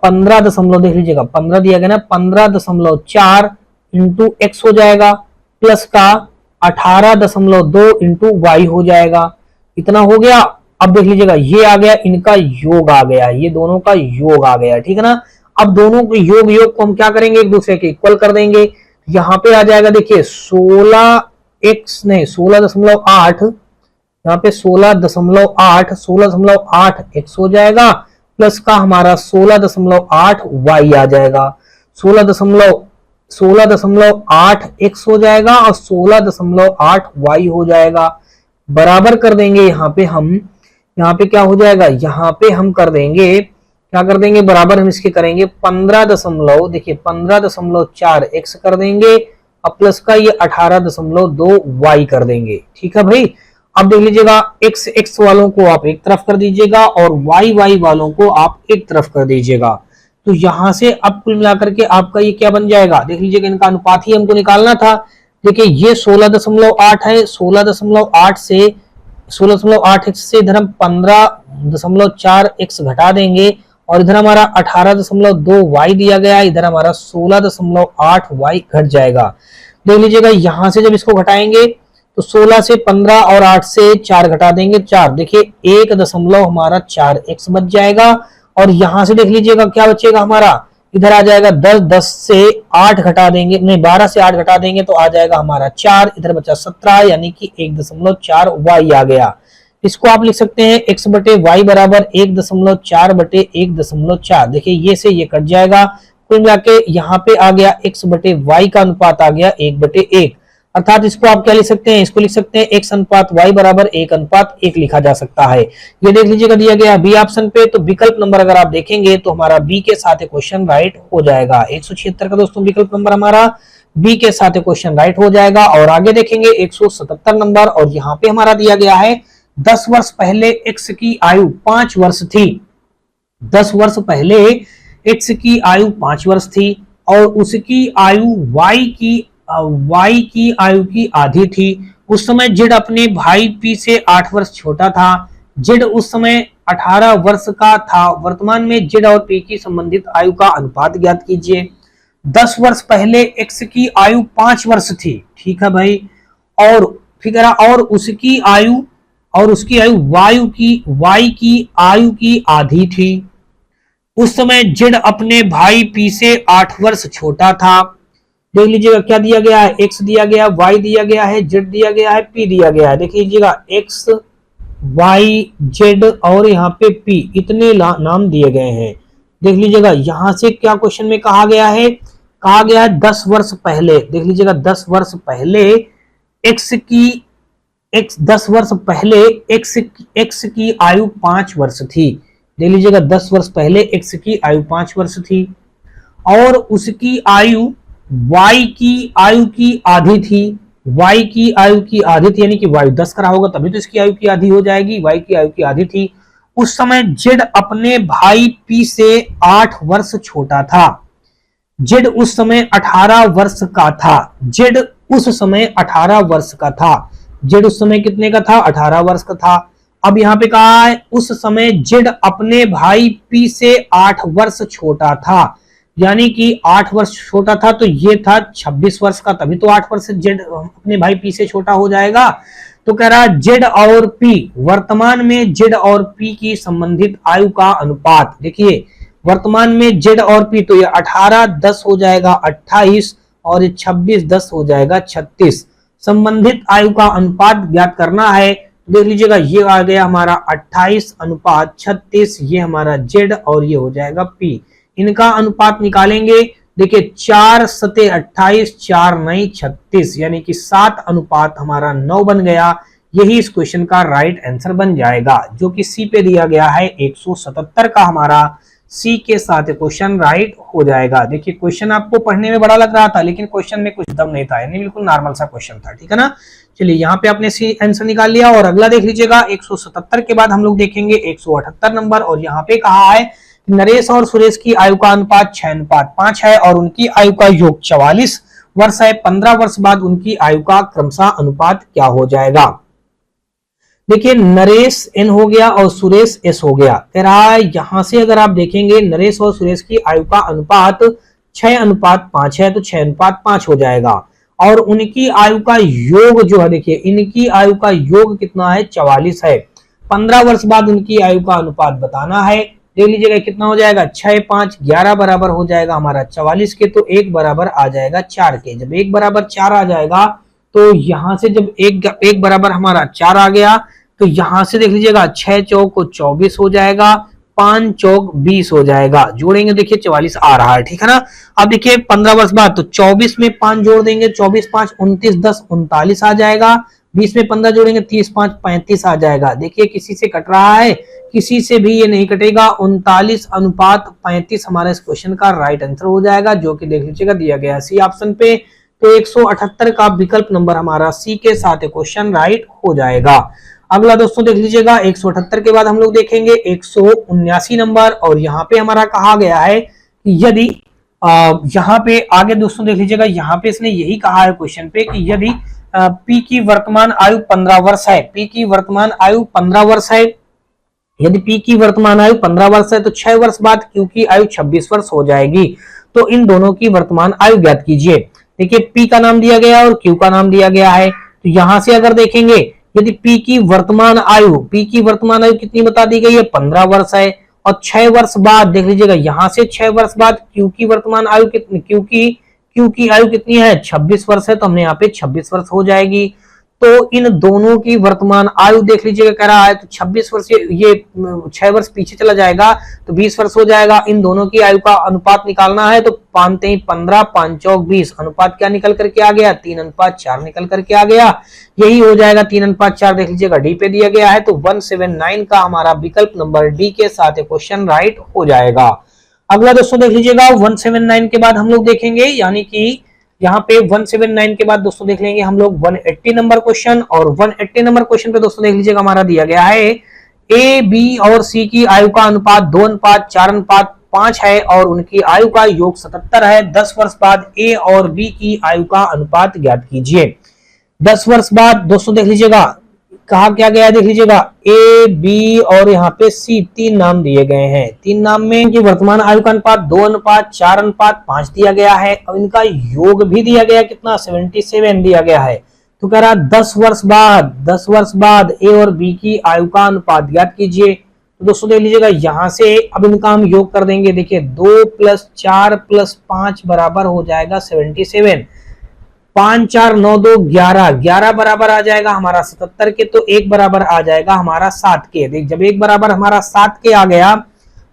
15 देख लीजिएगा 15 दिया गया ना, 15.4 इंटू एक्स हो जाएगा प्लस का 18.2 इंटू वाई हो जाएगा। इतना हो गया। अब देख लीजिएगा ये आ गया, इनका योग आ गया, ये दोनों का योग आ गया, ठीक है ना। अब दोनों के योग को हम क्या करेंगे, एक दूसरे के इक्वल कर देंगे। यहाँ पे आ जाएगा देखिए 16x नहीं 16.8, यहाँ पे 16.8 x हो जाएगा प्लस का हमारा 16.8 y आ जाएगा, 16.8 x हो जाएगा और 16.8 y हो जाएगा। बराबर कर देंगे यहाँ पे हम, यहाँ पे क्या हो जाएगा, यहाँ पे हम कर देंगे, क्या कर देंगे, बराबर हम इसके करेंगे 15.4 x कर देंगे और प्लस का ये 18.2 y कर देंगे, ठीक है भाई। अब देख लीजिएगा x वालों को आप एक तरफ कर दीजिएगा और y वालों को आप एक तरफ कर दीजिएगा। तो यहां से अब कुल मिलाकर के आपका ये क्या बन जाएगा, देख लीजिएगा इनका अनुपात ही हमको निकालना था। देखिए ये 16.8 है, 16.8 से इधर हम 15.4 x घटा देंगे और इधर हमारा 18.2 y दिया गया, इधर हमारा 16.8 y घट जाएगा। देख लीजिएगा यहां से जब इसको घटाएंगे तो 16 से 15 और 8 से 4 घटा देंगे 4, देखिए 1 हमारा 4 x बच जाएगा। और यहां से देख लीजिएगा क्या बचेगा हमारा, इधर आ जाएगा 10 से 8 घटा देंगे, नहीं 12 से 8 घटा देंगे तो आ जाएगा हमारा 4, इधर बचा 17 यानी कि 1.4 y आ गया। इसको आप लिख सकते हैं x बटे वाई बराबर 1.4 बटे 1.4, देखिए ये से ये कट जाएगा, कुल मिला के यहाँ पे आ गया x बटे वाई का अनुपात आ गया 1/1, अर्थात इसको आप क्या लिख सकते हैं, इसको लिख सकते हैं x अनुपात y बराबर 1:1 लिखा जा सकता है। ये देख लीजिएगा दिया गया बी ऑप्शन पे, तो विकल्प नंबर अगर आप देखेंगे तो हमारा बी के साथ क्वेश्चन राइट हो जाएगा। 176 का दोस्तों विकल्प नंबर हमारा बी के साथ क्वेश्चन राइट हो जाएगा। और आगे देखेंगे 177 नंबर, और यहाँ पे हमारा दिया गया है 10 वर्ष पहले x की आयु 5 वर्ष थी, 10 वर्ष पहले x की आयु 5 वर्ष थी और उसकी आयु y की आयु की आधी थी। उस समय जेड अपने भाई पी से 8 वर्ष छोटा था। जेड उस समय 18 वर्ष का था। वर्तमान में जेड और पी की संबंधित आयु का अनुपात ज्ञात कीजिए। 10 वर्ष पहले एक्स की आयु 5 वर्ष थी, ठीक है भाई, और फिर और उसकी आयु वाई की आयु की आधी थी। उस समय जेड अपने भाई पी से 8 वर्ष छोटा था। देख लीजिएगा क्या दिया गया है, एक्स दिया गया, वाई दिया गया है, जेड दिया गया है, पी दिया गया है। देख लीजिएगा एक्स, वाई, जेड और यहाँ पे पी, इतने नाम दिए गए हैं। देख लीजिएगा यहां से क्या क्वेश्चन में कहा गया है, 10 वर्ष पहले। देख लीजिएगा 10 वर्ष पहले एक्स की आयु 5 वर्ष थी। देख लीजिएगा 10 वर्ष पहले एक्स की आयु 5 वर्ष थी और उसकी आयु वाई की आयु की आधी थी। वाई की आयु की आधी थी यानी कि वायु 10 करा होगा तभी तो इसकी आयु की आधी हो जाएगी। वाई की आयु की आधी थी। उस समय जेड अपने भाई पी से 8 वर्ष छोटा था। जेड उस समय 18 वर्ष का था। जेड उस समय 18 वर्ष का था। जेड उस समय कितने का था, 18 वर्ष का था। अब यहाँ पे कहा है उस समय जेड अपने भाई पी से 8 वर्ष छोटा था, यानी कि 8 वर्ष छोटा था तो ये था 26 वर्ष का, तभी तो 8 वर्ष जेड अपने भाई पी से छोटा हो जाएगा। तो कह रहा जेड और पी, वर्तमान में जेड और पी की संबंधित आयु का अनुपात। देखिए वर्तमान में जेड और पी, तो ये 18 10 हो जाएगा 28 और ये 26 10 हो जाएगा 36। संबंधित आयु का अनुपात ज्ञात करना है। देख लीजिएगा ये आ गया हमारा 28 अनुपात 36, ये हमारा जेड और ये हो जाएगा पी। इनका अनुपात निकालेंगे। देखिए 4 सते 28, 4 9 36, यानी कि 7 अनुपात हमारा 9 बन गया। यही इस क्वेश्चन का राइट आंसर बन जाएगा, जो कि सी पे दिया गया है 177 का हमारा सी के साथ क्वेश्चन राइट हो जाएगा। देखिए क्वेश्चन आपको पढ़ने में बड़ा लग रहा था, लेकिन क्वेश्चन में कुछ दम नहीं था, यानी बिल्कुल नॉर्मल सा क्वेश्चन था, ठीक है ना। चलिए यहाँ पे आपने सी आंसर निकाल लिया। और अगला देख लीजिएगा 177 के बाद हम लोग देखेंगे 178 नंबर। और यहाँ पे कहा है नरेश और सुरेश की आयु का अनुपात 6:5 है और उनकी आयु का योग 44 वर्ष है। 15 वर्ष बाद उनकी आयु का क्रमशः अनुपात क्या हो जाएगा। देखिए नरेश एन हो गया और सुरेश एस हो गया। कह रहा है यहां से अगर आप देखेंगे नरेश और सुरेश की आयु का अनुपात 6:5 है, तो 6:5 हो जाएगा। और उनकी आयु का योग जो है, देखिए इनकी आयु का योग कितना है, 44 है। 15 वर्ष बाद उनकी आयु का अनुपात बताना है। देख लीजिएगा कितना हो जाएगा, 6, 5, 11 बराबर हो जाएगा हमारा 44 के, तो 1 बराबर आ जाएगा 4 के। जब 1 बराबर 4 आ जाएगा, तो यहां से जब एक बराबर हमारा 4 आ गया, तो यहां से देख लीजिएगा 6 चौक 24 हो जाएगा, 5 चौक 20 हो जाएगा। जोड़ेंगे देखिए 44 आ रहा है, ठीक है ना। अब देखिए 15 वर्ष बाद, तो 24 में 5 जोड़ देंगे, 24 5 29 10 39 आ जाएगा। 20 में 15 जोड़ेंगे, 30 5 35 आ जाएगा। देखिए किसी से कट रहा है, किसी से भी ये नहीं कटेगा। 39:35 हमारा इस क्वेश्चन का राइट आंसर हो जाएगा, जो कि देख लीजिएगा दिया गया सी ऑप्शन पे। तो 178 का विकल्प नंबर हमारा सी के साथ क्वेश्चन राइट हो जाएगा। अगला दोस्तों देख लीजिएगा 178 के बाद हम लोग देखेंगे 179 नंबर। और यहाँ पे हमारा कहा गया है कि यदि यहाँ पे आगे दोस्तों देख लीजिएगा, यहाँ पे इसने यही कहा है क्वेश्चन पे कि यदि पी की वर्तमान आयु 15 वर्ष है, पी की वर्तमान आयु 15 वर्ष है, यदि पी की वर्तमान आयु 15 वर्ष है, तो 6 वर्ष बाद क्यू की आयु 26 वर्ष हो जाएगी। तो इन दोनों की वर्तमान आयु ज्ञात कीजिए। देखिए पी का नाम दिया गया और क्यू का नाम दिया गया है। तो यहां से अगर देखेंगे, यदि पी की वर्तमान आयु कितनी बता दी गई है, 15 वर्ष है। और 6 वर्ष बाद देख लीजिएगा, यहां से 6 वर्ष बाद क्यू की वर्तमान आयु कितनी, क्यू की आयु कितनी है, 26 वर्ष है, तो हमने यहाँ पे 26 वर्ष हो जाएगी। तो इन दोनों की वर्तमान आयु देख लीजिएगा, कह रहा है तो 26 वर्ष, ये 6 वर्ष पीछे चला जाएगा तो 20 वर्ष हो जाएगा। इन दोनों की आयु का अनुपात निकालना है, तो 5 3 15 5 चौक 20, अनुपात क्या निकल करके आ गया, 3:4 निकल करके आ गया। यही हो जाएगा 3:4, देख लीजिएगा डी पे दिया गया है। तो 179 का हमारा विकल्प नंबर डी के साथ क्वेश्चन राइट हो जाएगा। अगला दोस्तों देख लीजिएगा 179 के बाद हम लोग देखेंगे, यानी कि यहाँ पे 179 के बाद दोस्तों देख लेंगे हम लोग 180 नंबर क्वेश्चन। और 180 नंबर क्वेश्चन पे दोस्तों देख लीजिएगा हमारा दिया गया है ए, बी और सी की आयु का अनुपात 2:4:5 है और उनकी आयु का योग 77 है। 10 वर्ष बाद ए और बी की आयु का अनुपात ज्ञात कीजिए। 10 वर्ष बाद दोस्तों देख लीजिएगा कहा क्या गया है, देख लीजिएगा ए, बी और यहाँ पे सी, 3 नाम दिए गए हैं। 3 नाम में इनकी वर्तमान आयु का अनुपात 2:4:5 दिया गया है। अब इनका योग भी दिया गया कितना, 77 दिया गया है। तो कह रहा 10 वर्ष बाद ए और बी की आयु का अनुपात ज्ञात कीजिए। तो दोस्तों देख लीजिएगा यहाँ से अब इनका हम योग कर देंगे। देखिए 2 + 4 + 5 बराबर हो जाएगा 77। 5 4 9 2 11, 11 बराबर आ जाएगा हमारा 77 के, तो 1 बराबर आ जाएगा हमारा 7 के। देख जब 1 बराबर हमारा 7 के आ गया,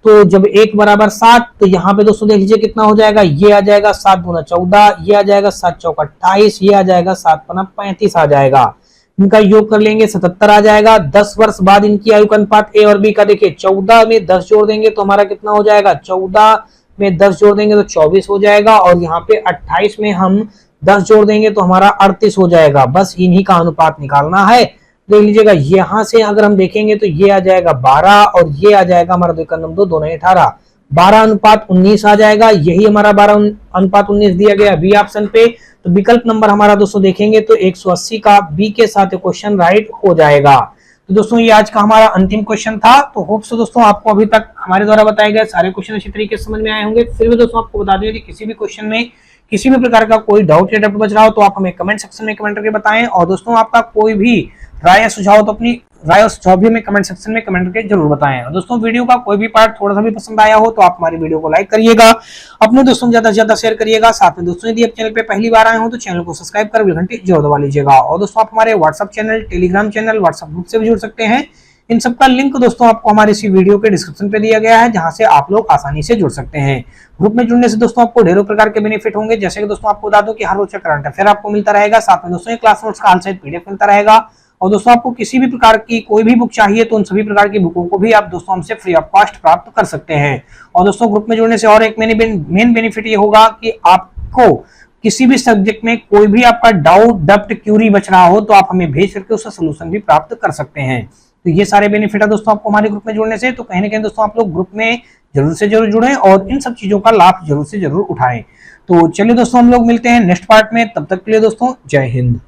तो जब 1 बराबर 7, तो यहाँ पे दोस्तों देख लीजिए कितना हो जाएगा, ये आ जाएगा 7 दूना 14, ये आ जाएगा 7 चौका 28, ये आ जाएगा 7 पना 35 आ जाएगा। इनका योग कर लेंगे 77 आ जाएगा। 10 वर्ष बाद इनकी आयु का अनुपात ए और बी का, देखिए 14 में 10 जोड़ देंगे तो हमारा कितना हो जाएगा, 14 में 10 जोड़ देंगे तो 24 हो जाएगा। और यहाँ पे 28 में हम 10 जोड़ देंगे तो हमारा 38 हो जाएगा। बस इन्हीं का अनुपात निकालना है। देख लीजिएगा यहाँ से अगर हम देखेंगे तो ये आ जाएगा 12 और ये आ जाएगा हमारा 2 2 2 18, 12:19 आ जाएगा। यही हमारा 12:19 दिया गया बी ऑप्शन पे। तो विकल्प नंबर हमारा दोस्तों देखेंगे तो 180 का बी के साथ क्वेश्चन राइट हो जाएगा। तो दोस्तों ये आज का हमारा अंतिम क्वेश्चन था। तो होप सो दोस्तों आपको अभी तक हमारे द्वारा बताए गए सारे क्वेश्चन अच्छी तरीके से समझ में आए होंगे। फिर भी दोस्तों आपको बता दें यदि किसी भी क्वेश्चन में किसी भी प्रकार का कोई डाउट या डाउट बच रहा हो तो आप हमें कमेंट सेक्शन में कमेंट करके बताएं। और दोस्तों आपका कोई भी राय या सुझाव तो अपनी राय और सुझाव भी हमें कमेंट सेक्शन में कमेंट करके जरूर बताएं। और दोस्तों वीडियो का कोई भी पार्ट थोड़ा सा भी पसंद आया हो तो आप हमारी वीडियो को लाइक करिएगा, अपने दोस्तों में ज्यादा से ज्यादा शेयर करिएगा। साथ में दोस्तों यदि आप चैनल पे पहली बार आए हो तो चैनल को सब्सक्राइब कर बेल घंटी जरूर दबा लीजिएगा। और दोस्तों आप हमारे WhatsApp channel, Telegram channel, WhatsApp group से भी जुड़ सकते हैं। इन सबका लिंक दोस्तों आपको हमारे इसी वीडियो के डिस्क्रिप्शन पे दिया गया है, जहां से आप लोग आसानी से जुड़ सकते हैं। ग्रुप में जुड़ने से दोस्तों आपको ढेरों प्रकार के बेनिफिट होंगे, जैसे कि दोस्तों आपको बता दूं कि हर रोज का करंट अफेयर आपको मिलता रहेगा। साथ में दोस्तों क्लास नोट्स का ऑल साइड पीडीएफ मिलता रहेगा। और दोस्तों आपको किसी भी प्रकार की कोई भी बुक चाहिए तो उन सभी प्रकार की बुकों को भी आप दोस्तों हमसे फ्री ऑफ कॉस्ट प्राप्त कर सकते हैं। और दोस्तों ग्रुप में जुड़ने से और एक मेन बेनिफिट ये होगा कि आपको किसी भी सब्जेक्ट में कोई भी आपका डाउट डप्ट क्यूरी बच रहा हो तो आप हमें भेज करके उसका सोल्यूशन भी प्राप्त कर सकते हैं। तो ये सारे बेनिफिट है दोस्तों आपको हमारे ग्रुप में जुड़ने से। तो कहीं ना कहीं दोस्तों आप लोग ग्रुप में जरूर से जरूर जुड़ें और इन सब चीजों का लाभ जरूर से जरूर उठाएं। तो चलिए दोस्तों हम लोग मिलते हैं नेक्स्ट पार्ट में, तब तक के लिए दोस्तों जय हिंद।